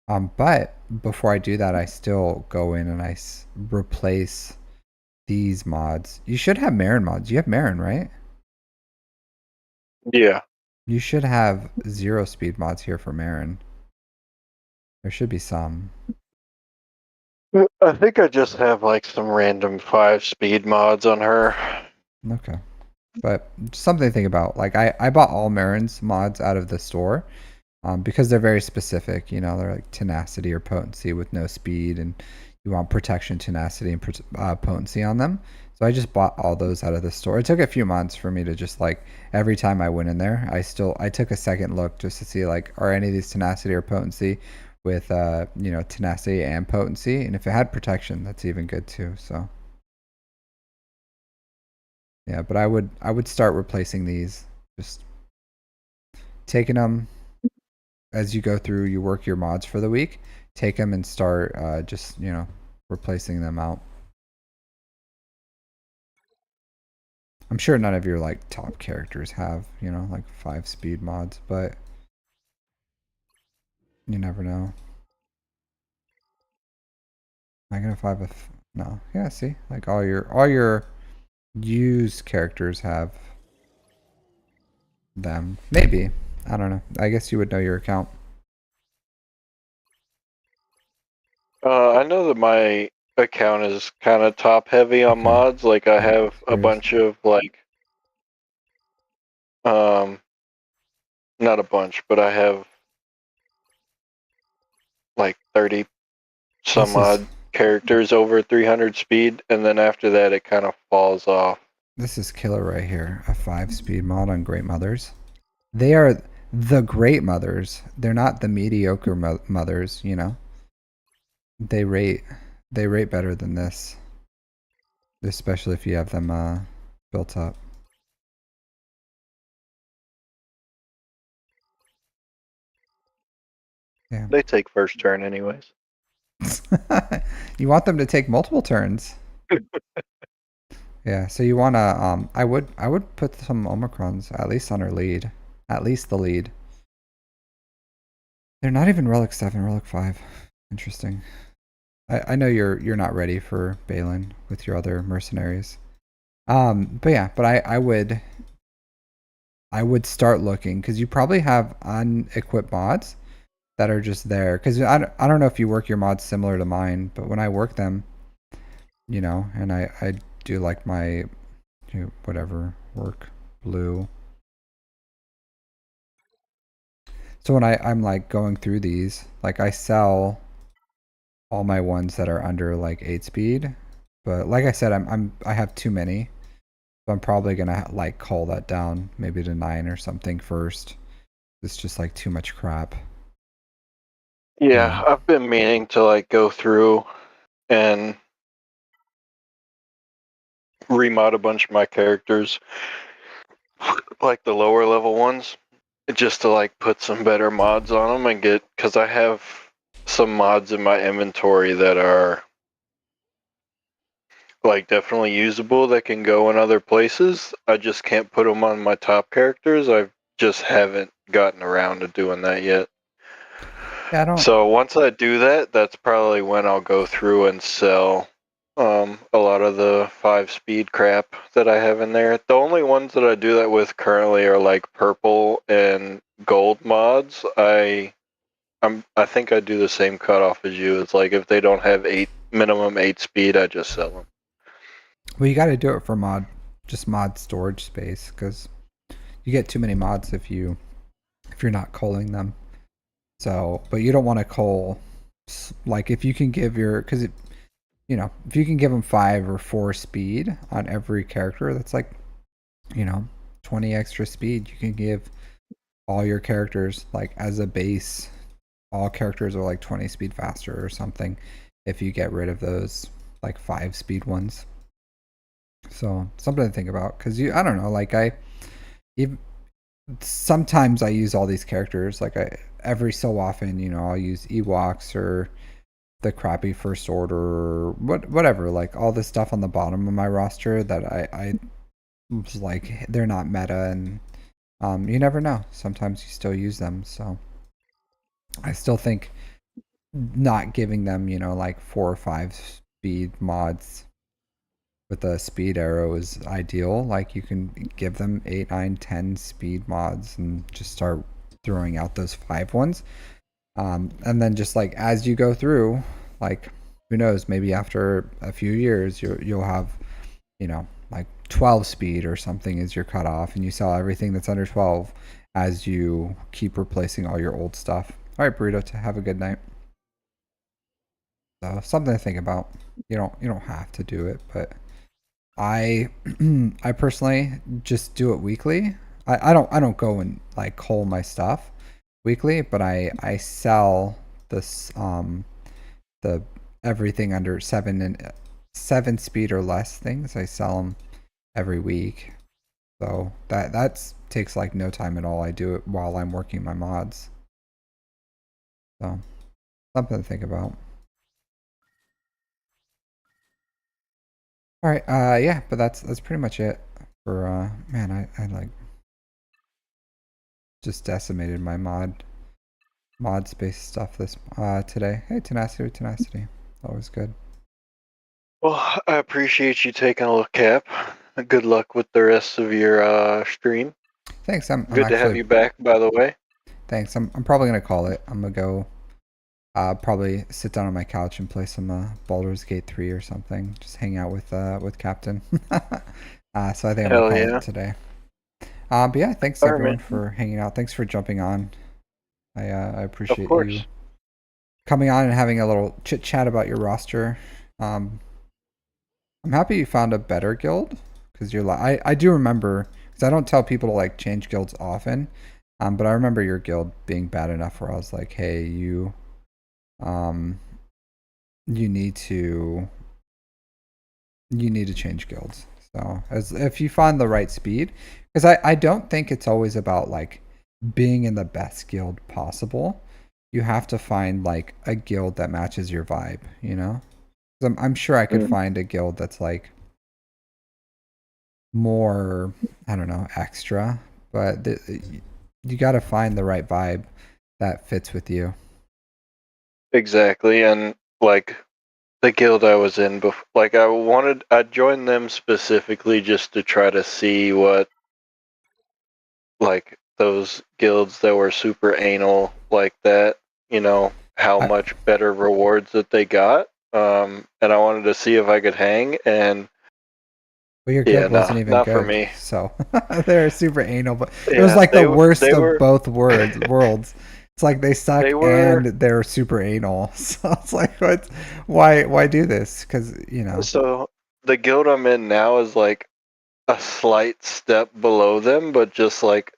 But before I do that, I still go in and replace these mods. You should have Marin mods. You have Marin, right? Yeah. You should have 0 speed mods here for Marin. There should be some. I think I just have like some random 5 speed mods on her. Okay. But something to think about. Like I bought all Marin's mods out of the store. Because they're very specific. They're like tenacity or potency with no speed, and you want protection, tenacity, and potency on them. So I just bought all those out of the store. It took a few months for me to just like every time I went in there, I took a second look just to see like are any of these tenacity or potency with tenacity and potency, and if it had protection, that's even good too. So yeah, but I would start replacing these, just taking them as you go through, you work your mods for the week, take them and start just, replacing them out. I'm sure none of your like top characters have, like 5-speed mods, but you never know. Am I gonna 5 if no? Yeah, see, like all your used characters have them. Maybe. I don't know. I guess you would know your account. I know that my account is kind of top heavy on Okay. mods. Like I have a Here's bunch of like, um, not a bunch, but I have like 30 some this is odd characters over 300 speed, and then after that it kind of falls off. this is killer right here. A 5-speed mod on Great Mothers. They are the great mothers. They're not the mediocre mothers, They rate they rate better than this, especially if you have them built up. Yeah. They take first turn anyways. You want them to take multiple turns. Yeah, so you wanna I would put some Omicrons at least on her lead. At least the lead. They're not even Relic 7, Relic 5. Interesting. I know you're not ready for Balin with your other mercenaries. But yeah, but I would start looking because you probably have unequipped mods that are just there. Because I don't know if you work your mods similar to mine, but when I work them, and I do like my whatever work blue. So when I'm like going through these, like I sell all my ones that are under like 8 speed, but like I said, I have too many, so I'm probably gonna like call that down maybe to 9 or something first. It's just like too much crap. Yeah, I've been meaning to like go through and remod a bunch of my characters, like the lower level ones, just to like put some better mods on them and get, because I have some mods in my inventory that are like definitely usable that can go in other places. I just can't put them on my top characters. I just haven't gotten around to doing that yet. Yeah, I don't. So once I do that, that's probably when I'll go through and sell a lot of the 5-speed crap that I have in there. The only ones that I do that with currently are like purple and gold mods. I think I do the same cutoff as you. It's like if they don't have minimum 8 speed, I just sell them. Well, you got to do it for just mod storage space because you get too many mods if you're not culling them. So, but you don't want to cull like if you can give because if you can give them 5 or 4 speed on every character, that's like, you know, 20 extra speed. You can give all your characters like as a base. All characters are like 20 speed faster or something if you get rid of those like 5-speed ones. So something to think about because I don't know, like even sometimes I use all these characters like every so often, I'll use Ewoks or the crappy First Order or whatever, like all the stuff on the bottom of my roster that I was like they're not meta and you never know. Sometimes you still use them, so I still think not giving them, like 4 or 5 speed mods with a speed arrow is ideal. Like you can give them 8, 9, 10 speed mods and just start throwing out those 5 ones. And then just like as you go through, like who knows, maybe after a few years you'll have, like 12 speed or something is your cutoff, and you sell everything that's under 12 as you keep replacing all your old stuff. All right, Burrito, to have a good night. So something to think about. You don't have to do it, but I I personally just do it weekly. I don't go and like cull my stuff weekly, but I sell this the everything under 7 speed or less things. I sell them every week. So that's takes like no time at all. I do it while I'm working my mods. So Something to think about. All right, yeah, but that's pretty much it for man, I like just decimated my mod space stuff this today. Hey, tenacity. Always good. Well, I appreciate you taking a look, Cap. Good luck with the rest of your stream. Thanks. I'm Good to have actually you back, by the way. thanks. I'm probably gonna call it. I'm gonna go probably sit down on my couch and play some Baldur's Gate 3 or something. Just hang out with Captain. So I think I'm gonna Hell call yeah. it today. But yeah, thanks All everyone right, for hanging out. Thanks for jumping on. I of appreciate you course. coming on and having a little chit chat about your roster. Um, I'm happy you found a better guild because you're like I do remember because I don't tell people to like change guilds often, but I remember your guild being bad enough where I was like, hey, um you need to change guilds. So as if you find the right speed, because I don't think it's always about like being in the best guild possible. You have to find like a guild that matches your vibe, you know? 'Cause I'm sure I could Mm, find a guild that's like more, I don't know, extra, but you got to find the right vibe that fits with you. exactly, and like the guild I was in before, like I joined them specifically just to try to see what like those guilds that were super anal like that, how I, much better rewards that they got. And I wanted to see if I could hang, and well, your yeah, guild nah, wasn't even not for good, me. so they're super anal. But it was Yeah, like the worst they of were both worlds. It's like they suck they were and they're super anal. So it's like, what? Why do this? Because so the guild I'm in now is like a slight step below them, but just like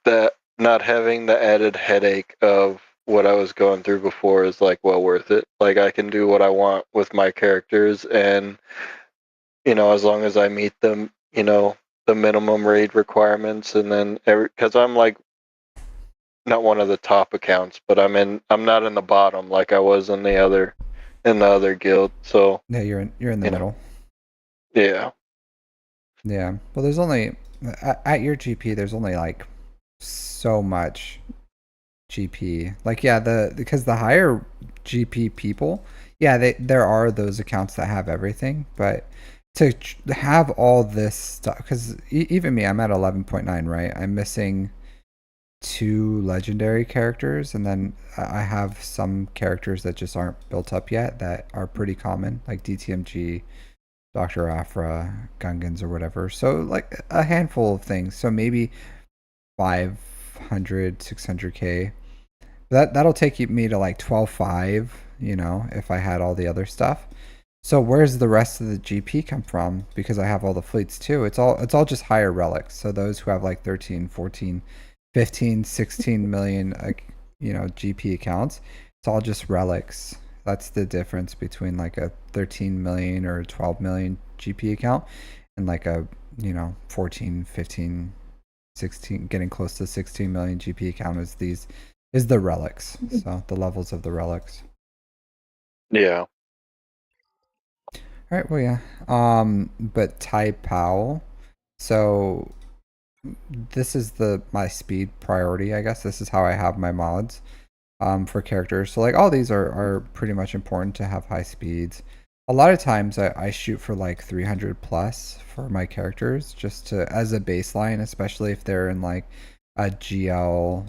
that, not having the added headache of what I was going through before is like well worth it. Like I can do what I want with my characters, and as long as I meet them, the minimum raid requirements, and then because I'm like not one of the top accounts, but I'm not in the bottom like I was in the other guild. So yeah, you're in the you know, middle. yeah, Yeah. Well, there's only at your GP. There's only like so much GP. Like yeah, because the higher GP people, yeah, there are those accounts that have everything, but to have all this stuff because even me, I'm at 11.9, right? I'm missing two legendary characters, and then I have some characters that just aren't built up yet that are pretty common, like DTMG, Dr. Afra, Gungans, or whatever. So like a handful of things. So maybe 500, 600K. That'll take me to like 12.5, if I had all the other stuff. So where's the rest of the GP come from? Because I have all the fleets too. It's all just higher relics. So those who have like 13, 14, 15, 16 million GP accounts, it's all just relics. That's the difference between like a 13 million or 12 million GP account and like a, 14, 15, 16, getting close to 16 million GP account is the relics. So the levels of the relics. yeah. All right, well yeah. But Tai Powell. So this is my speed priority, I guess. This is how I have my mods for characters. So like all these are pretty much important to have high speeds. A lot of times I shoot for like 300 plus for my characters just to as a baseline, especially if they're in like a GL,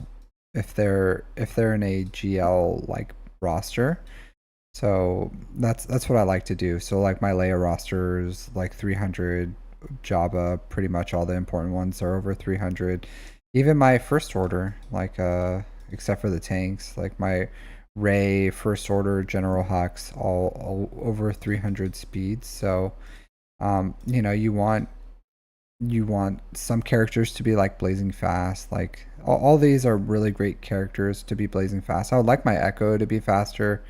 if they're in a GL like roster. So that's what I like to do. So like my Leia rosters like 300, Jabba, pretty much all the important ones are over 300. Even my first order, like except for the tanks, like my Ray first order, General Hux, all over 300 speeds. So you want some characters to be like blazing fast. Like all these are really great characters to be blazing fast. I would like my Echo to be faster,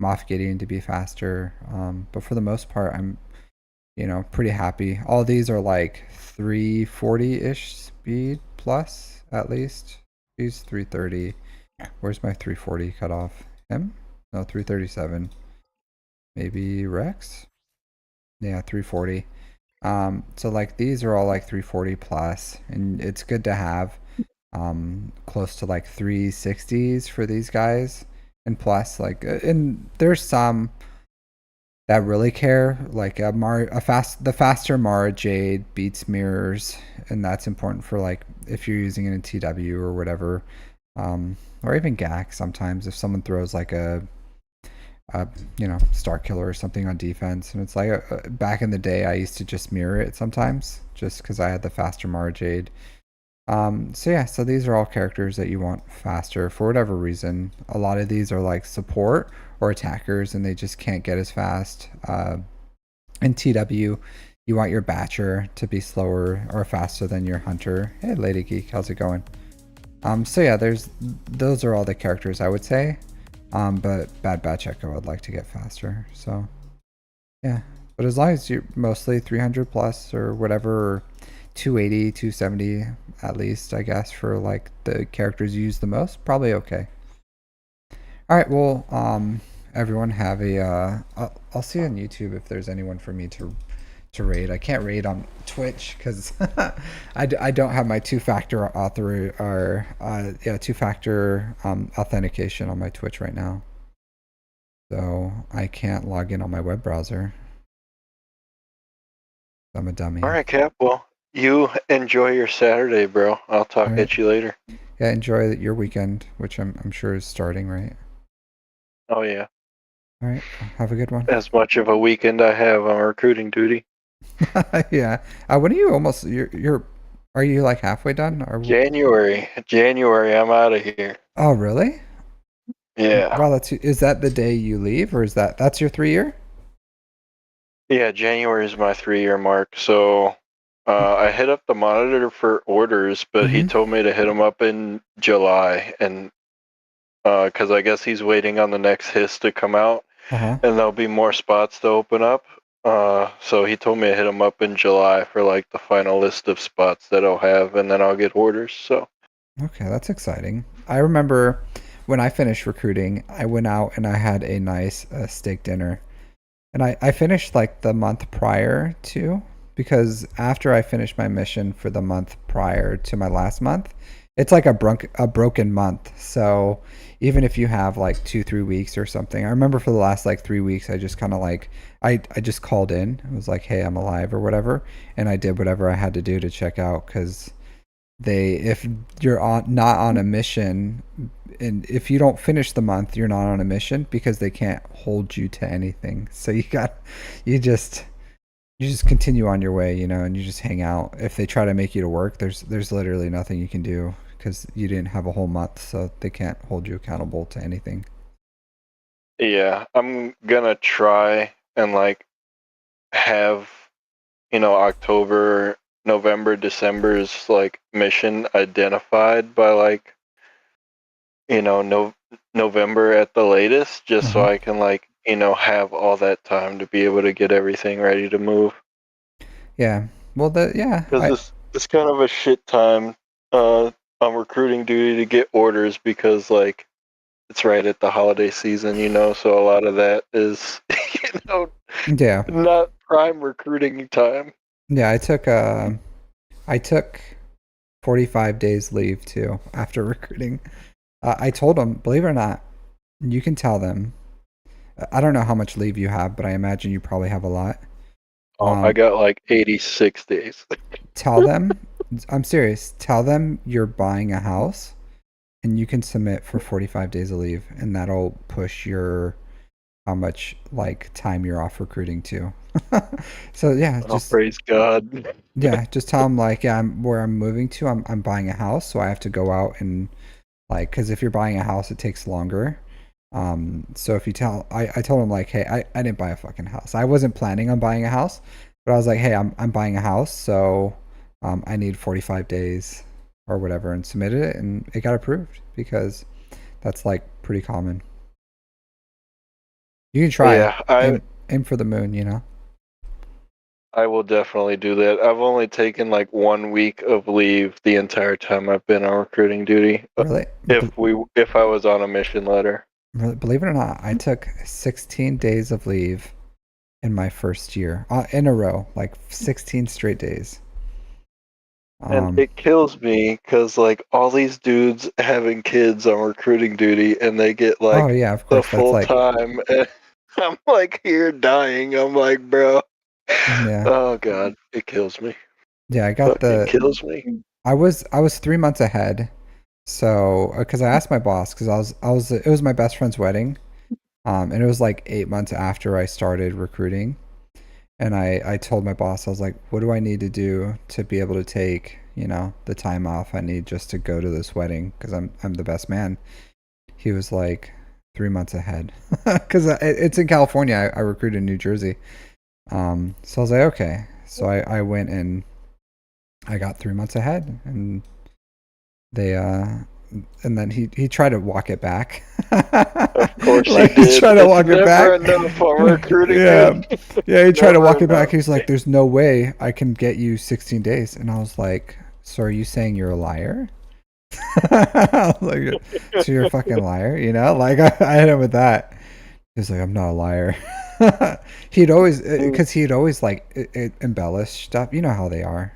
Moff Gideon to be faster. But for the most part, I'm pretty happy. All these are like 340-ish speed plus at least. These 330. Where's my 340 cutoff? him? No, 337. Maybe Rex? Yeah, 340. So like these are all like 340 plus, and it's good to have close to like 360s for these guys and plus like and there's some that really care like the faster Mara Jade beats mirrors, and that's important for like if you're using it in TW or whatever, or even GAC sometimes if someone throws like a star killer or something on defense, and it's like back in the day I used to just mirror it sometimes just because I had the faster Mara Jade. So yeah, so these are all characters that you want faster for whatever reason. A lot of these are like support or attackers, and they just can't get as fast. In TW, you want your Batcher to be slower or faster than your Hunter. Hey, Lady Geek, how's it going? So yeah, those are all the characters I would say. But Bad Batch Echo I'd like to get faster. So yeah, but as long as you're mostly 300 plus or whatever, 280, 270 at least, I guess, for like the characters you use the most, probably okay. All right, well, everyone have a I'll see on YouTube if there's anyone for me to raid. I can't raid on Twitch because I don't have my two-factor two-factor authentication on my Twitch right now, so I can't log in on my web browser. I'm a dummy. All right, Cap. Well, you enjoy your Saturday, bro. I'll talk at you later. Yeah, enjoy your weekend, which I'm sure is starting, right? Oh yeah. All right, have a good one. As much of a weekend I have on recruiting duty. Yeah. When are you almost? You're. Are you like halfway done? Or January. I'm out of here. oh, really? Yeah. Wow, is that the day you leave, or that's your 3 year? Yeah, January is my 3-year mark. So I hit up the monitor for orders, but he told me to hit him up in July, and because I guess he's waiting on the next hiss to come out, and there'll be more spots to open up. So he told me to hit him up in July for like the final list of spots that I'll have, and then I'll get orders. So Okay, that's exciting. I remember when I finished recruiting, I went out and I had a nice steak dinner. And I finished like the month prior to, because after I finished my mission for the month prior to my last month, it's like a broken month. So even if you have like 2-3 weeks or something, I remember for the last like 3 weeks, I just kind of like, I just called in. It was like, hey, I'm alive or whatever. And I did whatever I had to do to check out because if you're not on a mission, and if you don't finish the month, you're not on a mission because they can't hold you to anything. So you just continue on your way, and you just hang out. If they try to make you to work, there's literally nothing you can do because you didn't have a whole month, so they can't hold you accountable to anything. yeah, I'm gonna try and like have October, November, December's like mission identified by like November at the latest, just so I can like have all that time to be able to get everything ready to move. Yeah. Well, Because it's kind of a shit time on recruiting duty to get orders because like it's right at the holiday season, so a lot of that is yeah. not prime recruiting time. Yeah, I took 45 days leave too after recruiting. I told them, believe it or not, you can tell them. I don't know how much leave you have, but I imagine you probably have a lot. I got like 86 days. Tell them, I'm serious. Tell them you're buying a house, and you can submit for 45 days of leave, and that'll push your how much like time you're off recruiting to. So yeah, Praise God. Yeah, just tell them like, yeah, where I'm moving to. I'm buying a house, so I have to go out and like, because if you're buying a house, it takes longer. So if you I told him like, hey, I didn't buy a fucking house. I wasn't planning on buying a house, but I was like, hey, I'm buying a house, so I need 45 days or whatever, and submitted it, and it got approved because that's like pretty common. You can try. Yeah, aim for the moon. I will definitely do that. I've only taken like 1 week of leave the entire time I've been on recruiting duty. Really? If I was on a mission letter. Believe it or not, I took 16 days of leave in my first year in a row, like 16 straight days. And Um, it kills me because like all these dudes having kids on recruiting duty, and they get oh like yeah, of the course. That's full like, time, and I'm like here dying. I'm like, bro, yeah, oh god, it kills me. yeah. I got Fucking the. kills me. I was 3 months ahead. So, because I asked my boss, because it was my best friend's wedding, and it was like 8 months after I started recruiting. And I told my boss, I was like, what do I need to do to be able to take, the time off I need just to go to this wedding? Because I'm the best man. He was like 3 months ahead, because it's in California. I recruited in New Jersey. So I was like, okay. So I went and I got 3 months ahead, and they and then he tried to walk it back. Of course he Like he did. tried to It's walk it never back. enough on recruiting Yeah. duty. Yeah, he tried to Never walk it back. enough. He's like, there's no way I can get you 16 days. And I was like, so are you saying you're a liar? I was like, so you're a fucking liar, Like I hit him with that. He was like, I'm not a liar. He'd always, Dude. because he'd always like embellish stuff. You know how they are.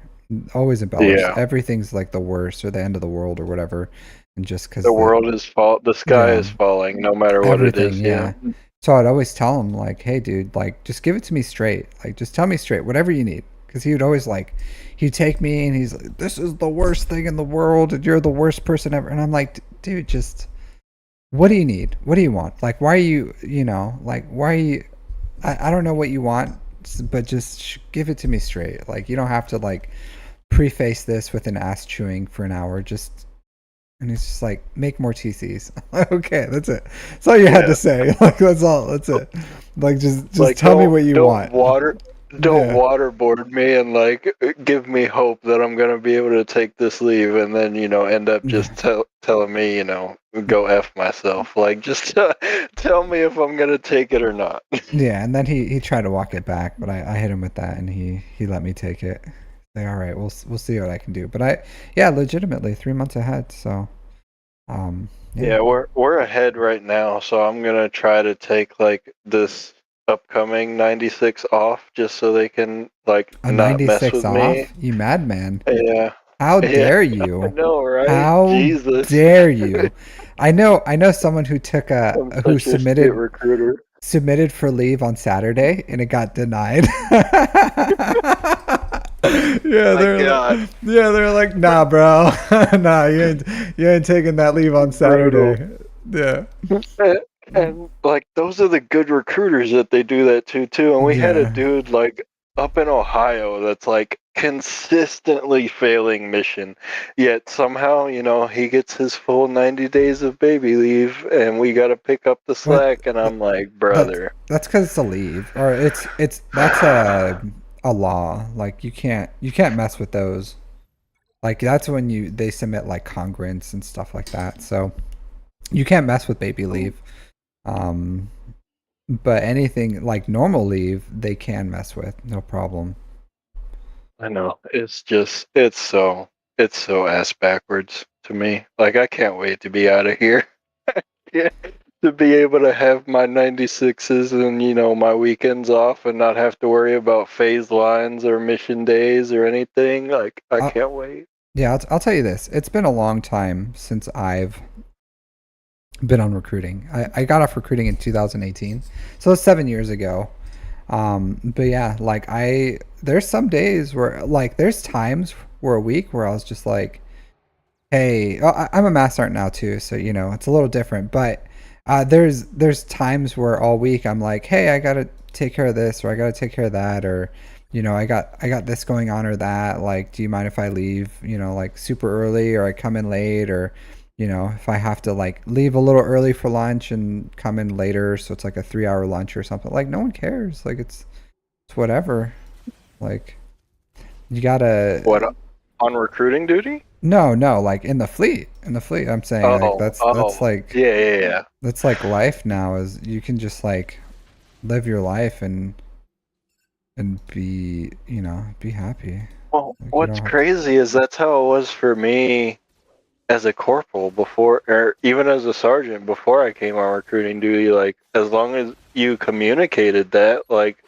Always embellish. Yeah, Everything's like the worst or the end of the world or whatever. And just the because world is fall. The sky yeah, is falling, no matter what it everything, is. Yeah. yeah. So I'd always tell him like, "Hey, dude, like, just give it to me straight. Like, just tell me straight, whatever you need." Because he would always like, he'd take me and he's like, "This is the worst thing in the world, and you're the worst person ever." And I'm like, "Dude, just what do you need? What do you want? Like, why are you, like, why are you? I don't know what you want, but just give it to me straight. Like, you don't have to like preface this with an ass chewing for an hour. Just." And he's just like, make more TCs. Okay, that's it. That's all you had to Yeah. say. Like that's all. That's it. Like just Like tell me what you want. don't Yeah. waterboard me and like give me hope that I'm gonna be able to take this leave, and then end up just Yeah. telling me go f myself. Like just tell me if I'm gonna take it or not. Yeah. And then he tried to walk it back, but I hit him with that, and he let me take it. Like, all right, we'll see what I can do. But yeah, legitimately 3 months ahead. So yeah. Yeah, we're ahead right now, so I'm gonna try to take like this upcoming 96 off just so they can like A not mess 96 with me. off, you madman. Yeah. How Yeah, dare I you? know, right? How Jesus. dare you? I know someone who took I'm who such a shit submitted recruiter. for leave on Saturday and it got denied. Yeah, My God, they're like, nah, bro, nah, you ain't taking that leave on brutal. Saturday. Yeah, And like those are the good recruiters that they do that to too. And we had a yeah. dude like up in Ohio that's like consistently failing mission, yet somehow he gets his full 90 days of baby leave, and we got to pick up the What? slack. And I'm like, That brother, that's because it's a leave, or it's that's a law. Like you can't mess with those. Like that's when they submit like congruence and stuff like that. So you can't mess with baby leave. Um, but anything like normal leave, they can mess with, no problem. I know it's so ass backwards to me. Like I can't wait to be out of here. Yeah, to be able to have my 96s and my weekends off and not have to worry about phase lines or mission days or anything. Like I Uh, can't wait. yeah, I'll tell you this. It's been a long time since I've been on recruiting. I got off recruiting in 2018, so it's 7 years ago. But yeah, like there's some days where like there's times where a week where I was just like, hey, I'm a mass art now too, so it's a little different. But there's times where all week I'm like, hey, I gotta take care of this, or I gotta take care of that, or I got this going on or that. Like, do you mind if I leave? Like super early, or I come in late, or if I have to like leave a little early for lunch and come in later, so it's like a 3 hour lunch or something. Like, no one cares. Like, it's whatever. Like, you gotta. What on recruiting duty? No, no, like in the fleet, I'm saying like Oh, that's oh, like yeah, yeah, yeah. that's like life now is you can just like live your life and be happy. Well, Like you what's don't have to. crazy is that's how it was for me as a corporal before, or even as a sergeant before I came on recruiting duty, like as long as you communicated that, like,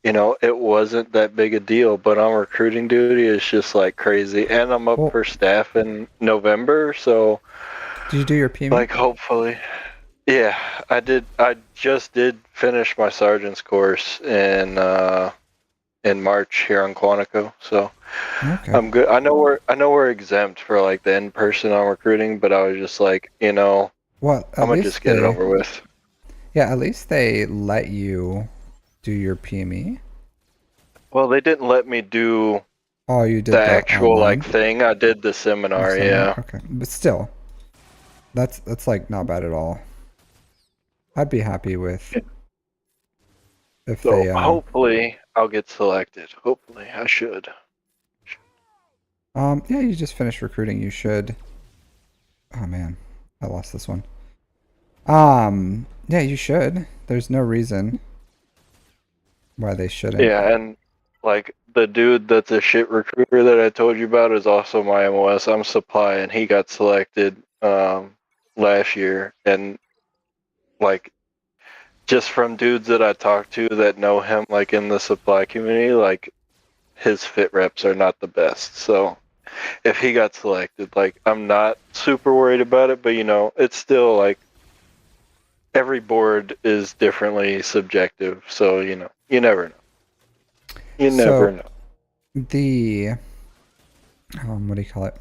you know, it wasn't that big a deal. But on recruiting duty, it's just like crazy. And I'm up Well, for staff in November, so did you do your PME? like hopefully, yeah, I did. I just did finish my sergeant's course in March here on Quantico, so Okay. I'm good. I know we're exempt for like the in person on recruiting, but I was just like, you know, Well, I'm at gonna just least get it they, over with. yeah, at least they let you do your PME. Well, they didn't let me do Oh, you the did the actual like online thing. I did the the seminar, seminar? yeah. Okay. But still, that's like not bad at all. I'd be happy with if So they hopefully I'll get selected. Hopefully I should. yeah, you just finished recruiting. You should. Oh man, I lost this one. Yeah, you should. There's no reason why they shouldn't. Yeah, and like the dude that's a shit recruiter that I told you about is also my MOS. I'm supply, and he got selected last year, and like just from dudes that I talked to that know him, like in the supply community, like his fit reps are not the best. So if he got selected, like I'm not super worried about it, but you know, it's still like every board is differently subjective. So you know, you never know. You never So know. the what do you call it?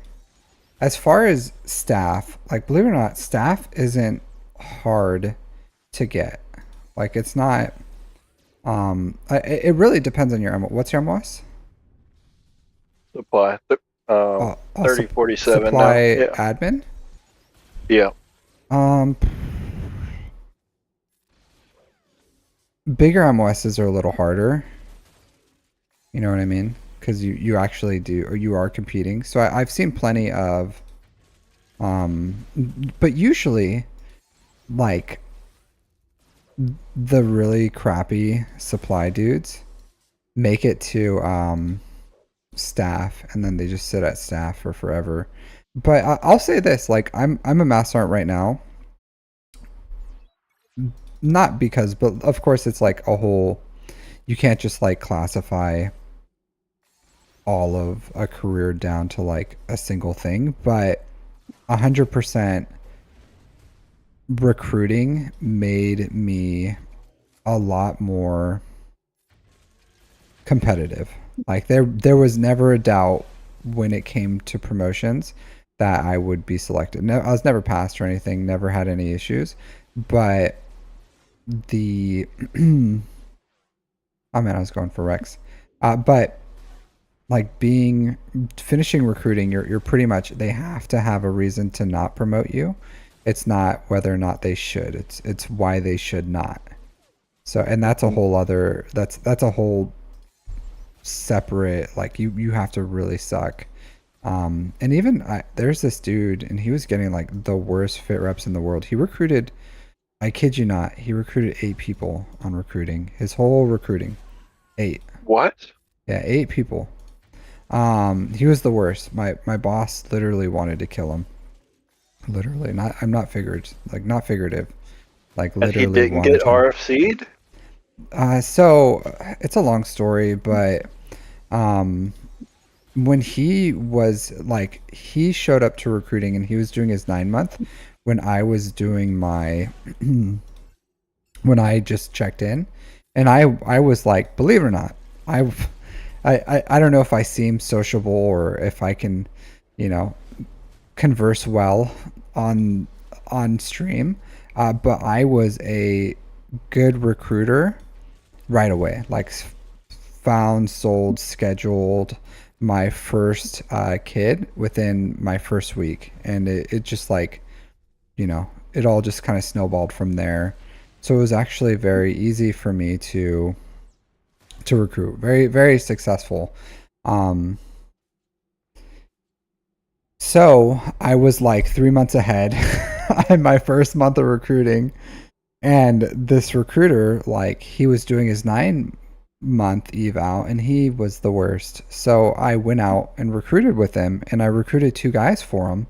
As far as staff, like believe it or not, staff isn't hard to get. Like it's not. It really depends on your M. What's your MOS? Supply. Oh, 3047 now. supply Yeah. admin. Yeah. Um, bigger MOSs are a little harder. You know what I mean? Because you actually do, or you are competing. So I've seen plenty of, um, but usually like the really crappy supply dudes make it to staff, and then they just sit at staff for forever. But I'll say this: like I'm a mass sergeant right now, not because, but of course it's like a whole. You can't just like classify all of a career down to like a single thing, but 100% recruiting made me a lot more competitive. Like there was never a doubt when it came to promotions that I would be selected. No, I was never passed or anything, never had any issues. But the I mean I was going for Rex. But like being finishing recruiting, you're pretty much they have to have a reason to not promote you. It's not whether or not they should. It's why they should not. So and that's a whole other that's a whole separate like you have to really suck. And even there's this dude and he was getting like the worst fit reps in the world. He recruited, I kid you not, he recruited 8 people on recruiting. His whole recruiting. 8. What? Yeah, 8 people. He was the worst. My boss literally wanted to kill him. Literally, not I'm not figured like not figurative. Like And he literally didn't wanted get him. RFC'd? So it's a long story, but um when he was like he showed up to recruiting and he was doing his 9 month when I was doing my when I just checked in and I was like believe it or not I I don't know if I seem sociable or if I can you know converse well on stream, but I was a good recruiter right away. Like found, sold, scheduled my first kid within my first week, and it just like it all just kind of snowballed from there. So it was actually very easy for me to recruit. Very very successful. Um, So I was like 3 months ahead in my first month of recruiting. And this recruiter, like he was doing his month eval, and he was the worst. So I went out and recruited with him, and I recruited 2 guys for him.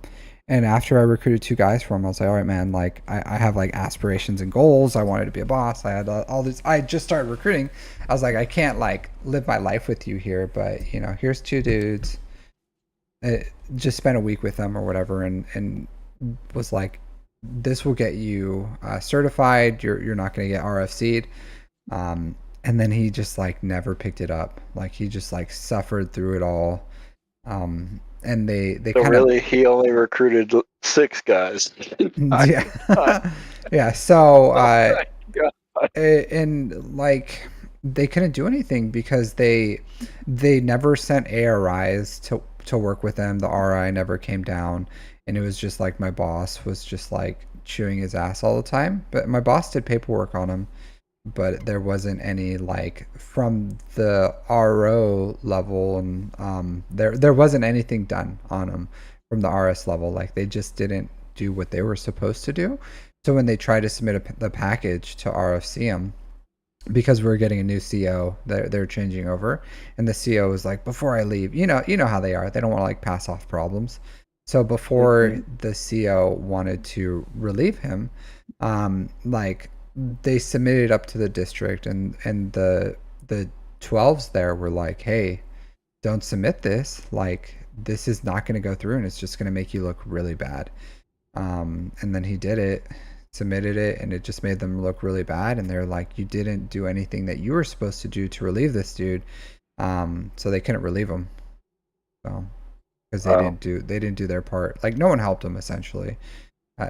And after I recruited 2 guys for him, I was like, all right, man, like I have like aspirations and goals. I wanted to be a boss. I had all this. I just started recruiting. I was like, I can't like live my life with you here, but here's 2 dudes. Just spent a week with them or whatever, and was like, this will get you certified. You're not going to get RFC'd. And then he just like never picked it up. Like he just like suffered through it all. And they So kind of really, he only recruited 6 guys. yeah. Yeah. So Oh my God. and like they couldn't do anything because they never sent ARIs to work with them. The RI never came down, and it was just like my boss was just like chewing his ass all the time. But my boss did paperwork on him, but there wasn't any like from the RO level, and there wasn't anything done on them from the RS level. Like they just didn't do what they were supposed to do. So when they tried to submit the package to RFC them, because we're getting a new CO, they're changing over, and the CO was like, before I leave, you know how they are. They don't want to like pass off problems. So before the CO wanted to relieve him, like they submitted up to the district, and the 12s there were like, hey, don't submit this. Like this is not going to go through, and it's just going to make you look really bad. And then he did it, submitted it, and it just made them look really bad. And they're like, you didn't do anything that you were supposed to do to relieve this dude. So they couldn't relieve him. So because they didn't do their part. Like no one helped him essentially.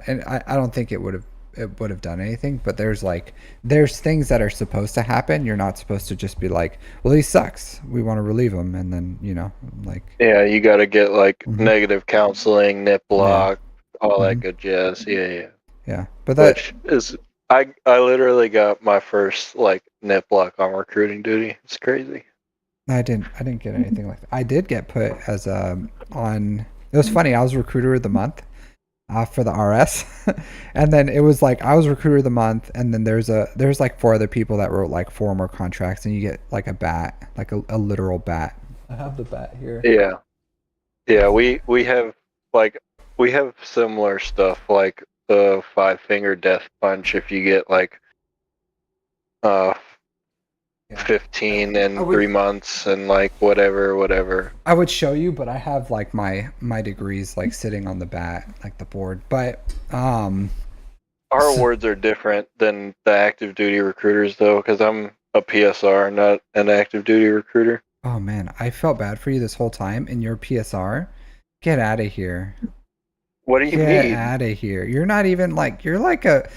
And I don't think it would have done anything. But there's things that are supposed to happen. You're not supposed to just be like, well, he sucks, we want to relieve him, and then like Yeah, you got to get like Mhm. negative counseling, nip block, all that Mhm. good jazz. Yeah. Yeah. But that Which is, I literally got my first like nip block on recruiting duty. It's crazy. I didn't get anything like that. I did get put as on. It was funny. I was recruiter of the month for the RS, and then it was like I was recruiter of the month, and then there's like 4 other people that wrote like 4 more contracts, and you get like a bat, like a literal bat. I have the bat here. Yeah. We have like we have similar stuff like the 5-finger death punch if you get like uh Yeah. 15 I and would 3 months and like whatever. I would show you, but I have like my degrees like sitting on the bat, like the board. But Our awards are different than the active duty recruiters though, because I'm a PSR, not an active duty recruiter. oh man, I felt bad for you this whole time, and your PSR. Get out of here. What do you Get mean? out of here. You're not even like you're like a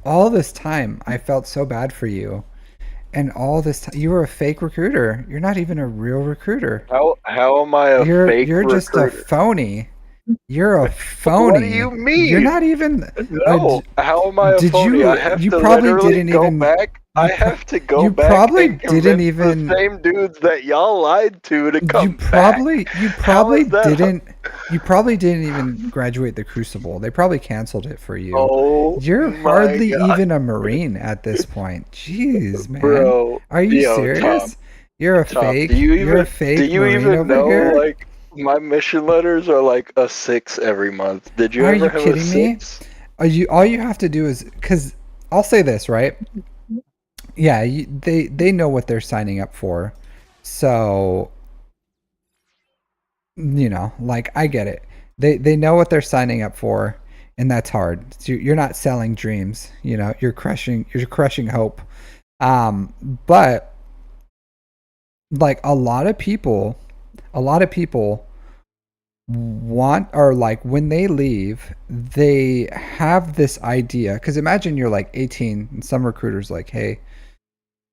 all this time I felt so bad for you. And all this time you were a fake recruiter. You're not even a real recruiter. How am I a fake You're just a recruiter? phony. You're a What do phony. you You're mean? not even No. How am I a did phony? I you have you to probably literally didn't go even back. I have to go you back probably and didn't convince the even same dudes that y'all lied to you come back. probably you How probably is that? didn't even graduate the Crucible. They probably canceled it for you. Oh You're my hardly god, even a Marine at this point. Jeez, man. bro. Are you Yo, Tom. serious? You're a Tom, fake. You're a do fake you Marine even over know here? like my mission letters are like a 6 every month? Did you Are ever you have a kidding me? 6? All you have to do is cuz I'll say this, right? Yeah, they know what they're signing up for. So, like I get it. They know what they're signing up for, and that's hard. So you're not selling dreams, you're crushing hope. But like a lot of people want, or like when they leave, they have this idea, cuz imagine you're like 18 and some recruiters like, "Hey,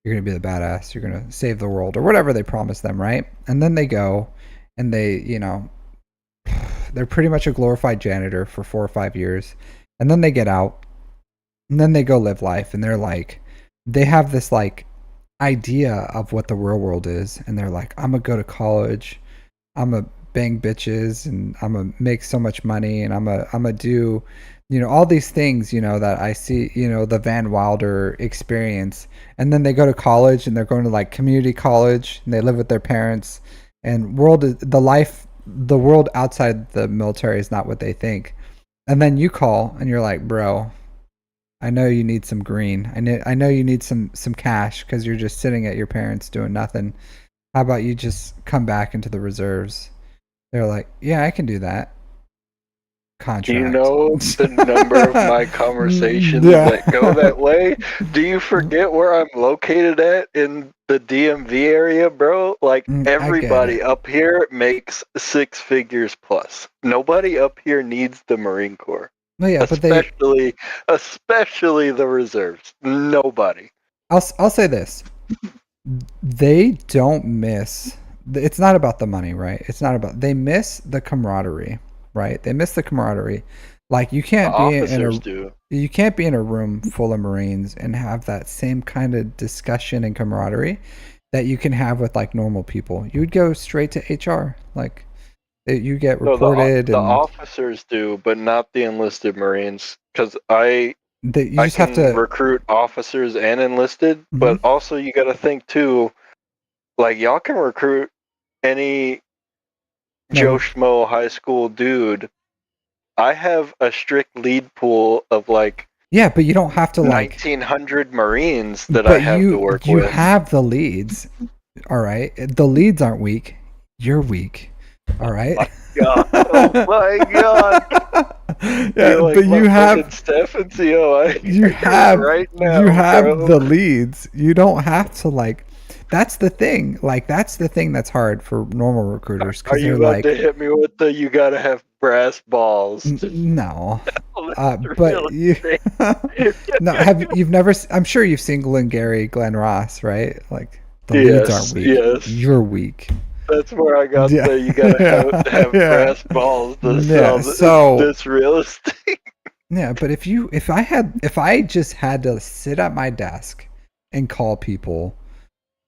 you're going to be the badass, you're going to save the world," or whatever they promise them, right? And then they go and they're pretty much a glorified janitor for 4 or 5 years, and then they get out, and then they go live life, and they're like, they have this like idea of what the real world is, and they're like, I'm gonna go to college, I'm gonna bang bitches and I'm gonna make so much money and I'm gonna do, all these things, that I see, the Van Wilder experience. And then they go to college and they're going to like community college and they live with their parents, and the world outside the military is not what they think. And then you call and you're like, bro, I know you need some green. I know you need some cash because you're just sitting at your parents doing nothing. How about you just come back into the reserves? They're like, yeah, I can do that. Do you Contract. know the number of my conversations Yeah. that go that way? Do you forget where I'm located at in the DMV area, bro? Like I get everybody it. up here makes 6 figures plus. Nobody up here needs the Marine Corps. Well, yeah, but Especially the reserves. Nobody. I'll say this: they don't miss. It's not about the money, right? It's not about. They miss the camaraderie, right? They miss the camaraderie. Like The officers do. you can't be in a room full of Marines and have that same kind of discussion and camaraderie that you can have with like normal people. You would go straight to HR, like you get No, reported, the and officers do, but not the enlisted Marines. Because I you I just have can to. recruit officers and enlisted, Mhm. but also you got to think too. Like y'all can recruit any Joe No, Schmo high school dude. I have a strict lead pool of like yeah, but you don't have to like. 1,900 Marines that I But have to work you with. have the leads. All right. The leads aren't weak. You're weak. All right. God, oh my God! Yeah, You're but like my fucking Steph and CO. I you hear it have right you now, have bro. the leads. You don't have to like. That's the thing. Like that's the thing that's hard for normal recruiters Are because you they're about to like, hit me with the you gotta have brass balls to No. sell this real But you estate? no, I'm sure you've seen Glengarry Glen Ross, right? Like the leads aren't Yes, weak. yes. You're weak. That's where I got Yeah. the you gotta have Yeah. brass balls to Yeah. sell So, this real estate. yeah, but if I just had to sit at my desk and call people,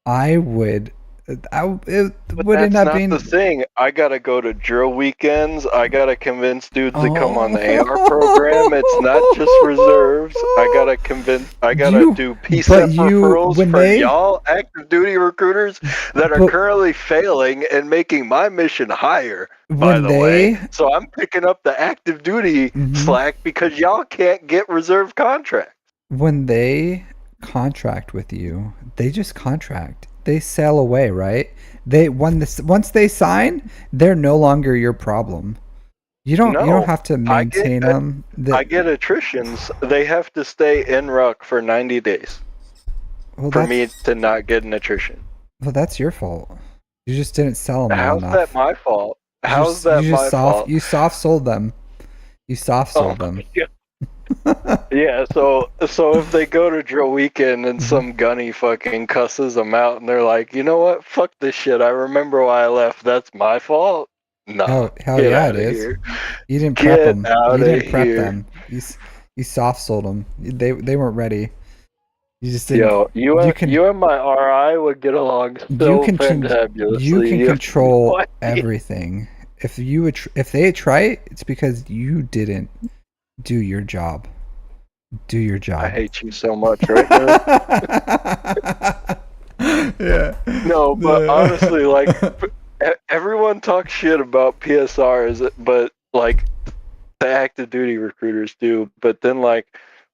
I would it But would end that's up not the being. thing. I gotta go to drill weekends. I gotta convince dudes to come on Oh. the AR program. It's not just reserves. I gotta convince. I gotta you do but PSEP you referrals when for they y'all active duty recruiters that are but currently failing and making my mission higher. By when the way, they so I'm picking up the active duty mhm. slack because y'all can't get reserve contracts. When they contract with you, they just contract. They sail away, right? Once they sign, they're no longer your problem. You don't No, have to I get maintain them. I get attritions. They have to stay in ruck for 90 days Well, for me to not get an attrition. that's your fault. You just didn't sell them well How's that enough. my fault? How's that my fault? You soft sold them. You soft Oh sold them. my God. Yeah, so if they go to drill weekend and Mhm. some gunny fucking cusses them out and they're like, you know what? Fuck this shit. I remember why I left. That's my fault. Nah, Hell get yeah, it out of is. here. You didn't prep Get them. out You of didn't prep here. them. You soft sold them. They weren't ready. You just didn't. Yo, You can you and my RI would get along you so can you fantabulously. can You have no control idea. everything. If they try it, it's because you didn't do your job. Do your I job. hate you so much right now. Yeah. No, but honestly, like everyone talks shit about PSRs, but like the active duty recruiters do. But then, like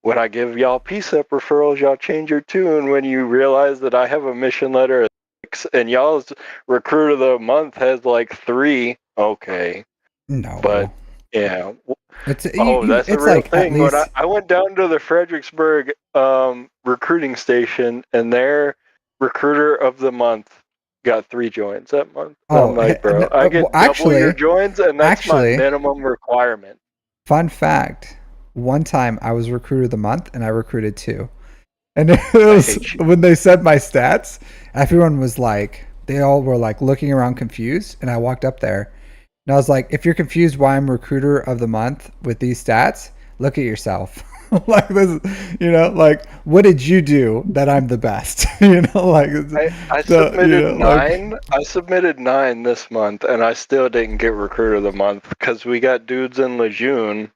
when I give y'all PSEP referrals, y'all change your tune when you realize that I have a mission letter of 6 and y'all's recruit of the month has like 3. Okay, but No. yeah. You, Oh, you that's a it's real like at thing. When least I went down to the Fredericksburg recruiting station, and their recruiter of the month got 3 joins that month. And I'm oh like, bro, I well, get double your joins, and that's my actually minimum requirement. fun fact, one time I was recruiter of the month and I recruited 2. And it I was hate you. when they said my stats, everyone was like, they all were like looking around confused. And I walked up there and I was like, if you're confused why I'm recruiter of the month with these stats, look at yourself. Like this, like what did you do that I'm the best? Like I the, submitted like. 9. I submitted 9 this month, and I still didn't get recruiter of the month because we got dudes in Lejeune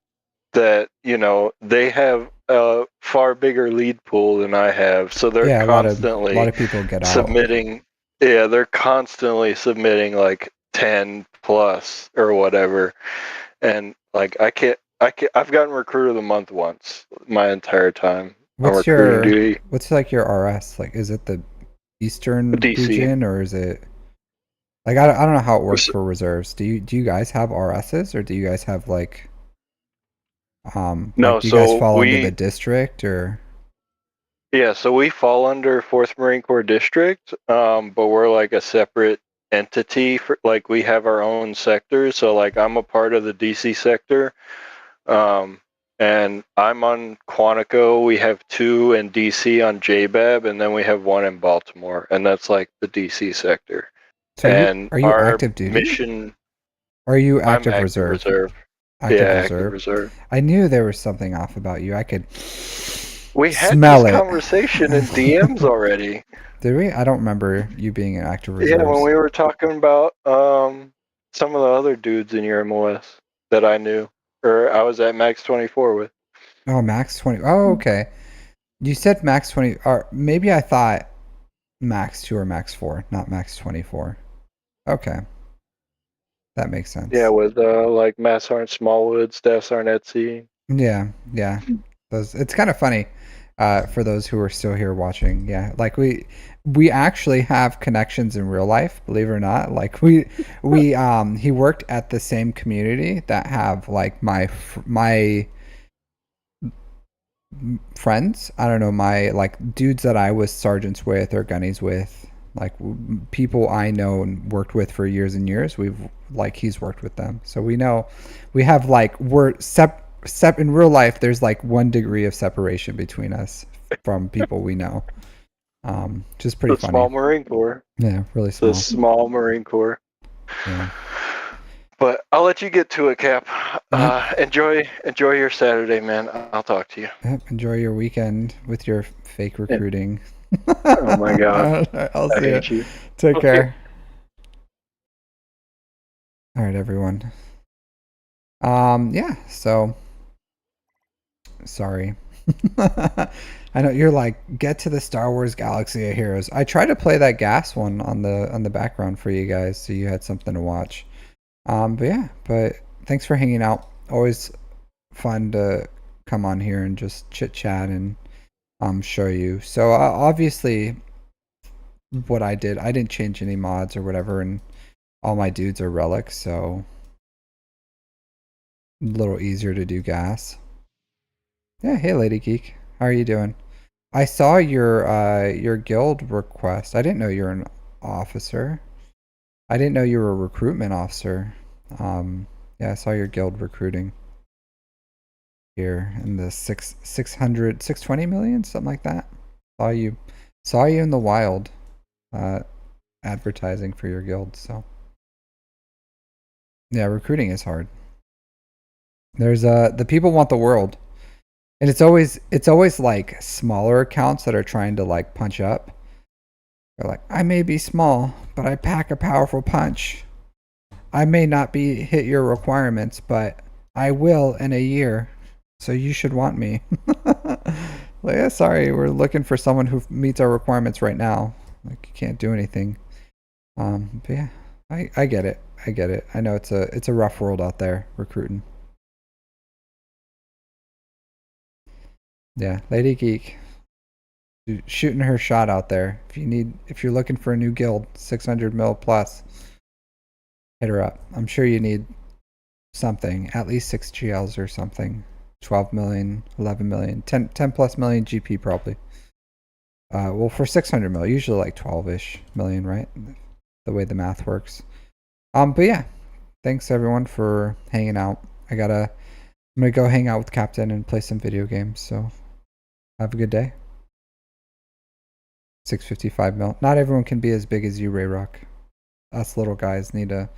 that they have a far bigger lead pool than I have, so they're Yeah, a lot constantly of people get out. submitting. Yeah, they're constantly submitting like 10 plus or whatever, and like I've gotten recruiter of the month once my entire time on recruiting duty. What's like your RS? Like, is it the Eastern DC. region, or is it like I don't know how it works for reserves. Do you guys have RSs, or do you guys have like No, do you guys so fall under the we district or? yeah, so we fall under 4th Marine Corps District, but we're like a separate entity for like we have our own sectors. So like I'm a part of the DC sector, um, and I'm on Quantico. We have 2 in DC on JBAB, and then we have 1 in Baltimore, and that's like the DC sector. So And are you our active duty? mission, Or are you I'm active active reserve? reserve. Yeah, Active active reserve. reserve. I knew there was something off about you. I could We had this smell it. conversation in DMs already. Did we? I don't remember you being in active Yeah, when reserves. we were talking about some of the other dudes in your MOS that I knew, or I was at Max 24 with. Oh, max 20. Oh, okay. You said max 20, or maybe I thought max 2 or max 4, not max 24. Okay, that makes Yeah, sense. with like Mass Sergeant Smallwood, Staff Sergeant Etsy. Yeah, yeah. It's kind of funny for those who are still here watching. Yeah, like we actually have connections in real life, believe it or not. Like we he worked at the same community that have like my friends. I don't know, my like dudes that I was sergeants with or gunnies with, like people I know and worked with for years and years. He's worked with them, so we know we have like we're sep in real life. There's like 1 degree of separation between us from people we know, which is pretty The funny. small Marine Corps. Yeah, really The small. small Marine Corps. Yeah. But I'll let you get to it, Cap. Yep. Enjoy your Saturday, man. I'll talk to you. Yep. Enjoy your weekend with your fake Yeah. recruiting. Oh my God, I'll I see you. hate you. Take Okay. care. All right, everyone. Yeah, so sorry. I know you're like, get to the Star Wars Galaxy of Heroes. I tried to play that gas one on the background for you guys so you had something to watch. But yeah, but thanks for hanging out. Always fun to come on here and just chit chat and show you. So obviously what I didn't change any mods or whatever, and all my dudes are relics, so a little easier to do gas. Yeah, hey Lady Geek. How are you doing? I saw your guild request. I didn't know you're an officer. I didn't know you were a recruitment officer. Yeah, I saw your guild recruiting here in the 620 million, something like that. Saw you in the wild, advertising for your guild. So yeah, recruiting is hard. There's the people want the world. And it's always like smaller accounts that are trying to like punch up. They're like, I may be small, but I pack a powerful punch. I may not be hit your requirements, but I will in a year. So you should want me. Like, yeah, sorry, we're looking for someone who meets our requirements right now. Like, you can't do anything. But yeah, I get it. I get it. I know it's a rough world out there recruiting. Yeah, Lady Geek shooting her shot out there. If you're looking for a new guild, 600 mil plus, hit her up. I'm sure you need something, at least 6 GLs or something. 12 million, 11 million, 10 plus million GP probably. Well, for 600 mil, usually like 12-ish million, right? The way the math works. But yeah, thanks everyone for hanging out. I'm gonna go hang out with Captain and play some video games. So have a good day. 655 mil. Not everyone can be as big as you, Rayrock. Us little guys need to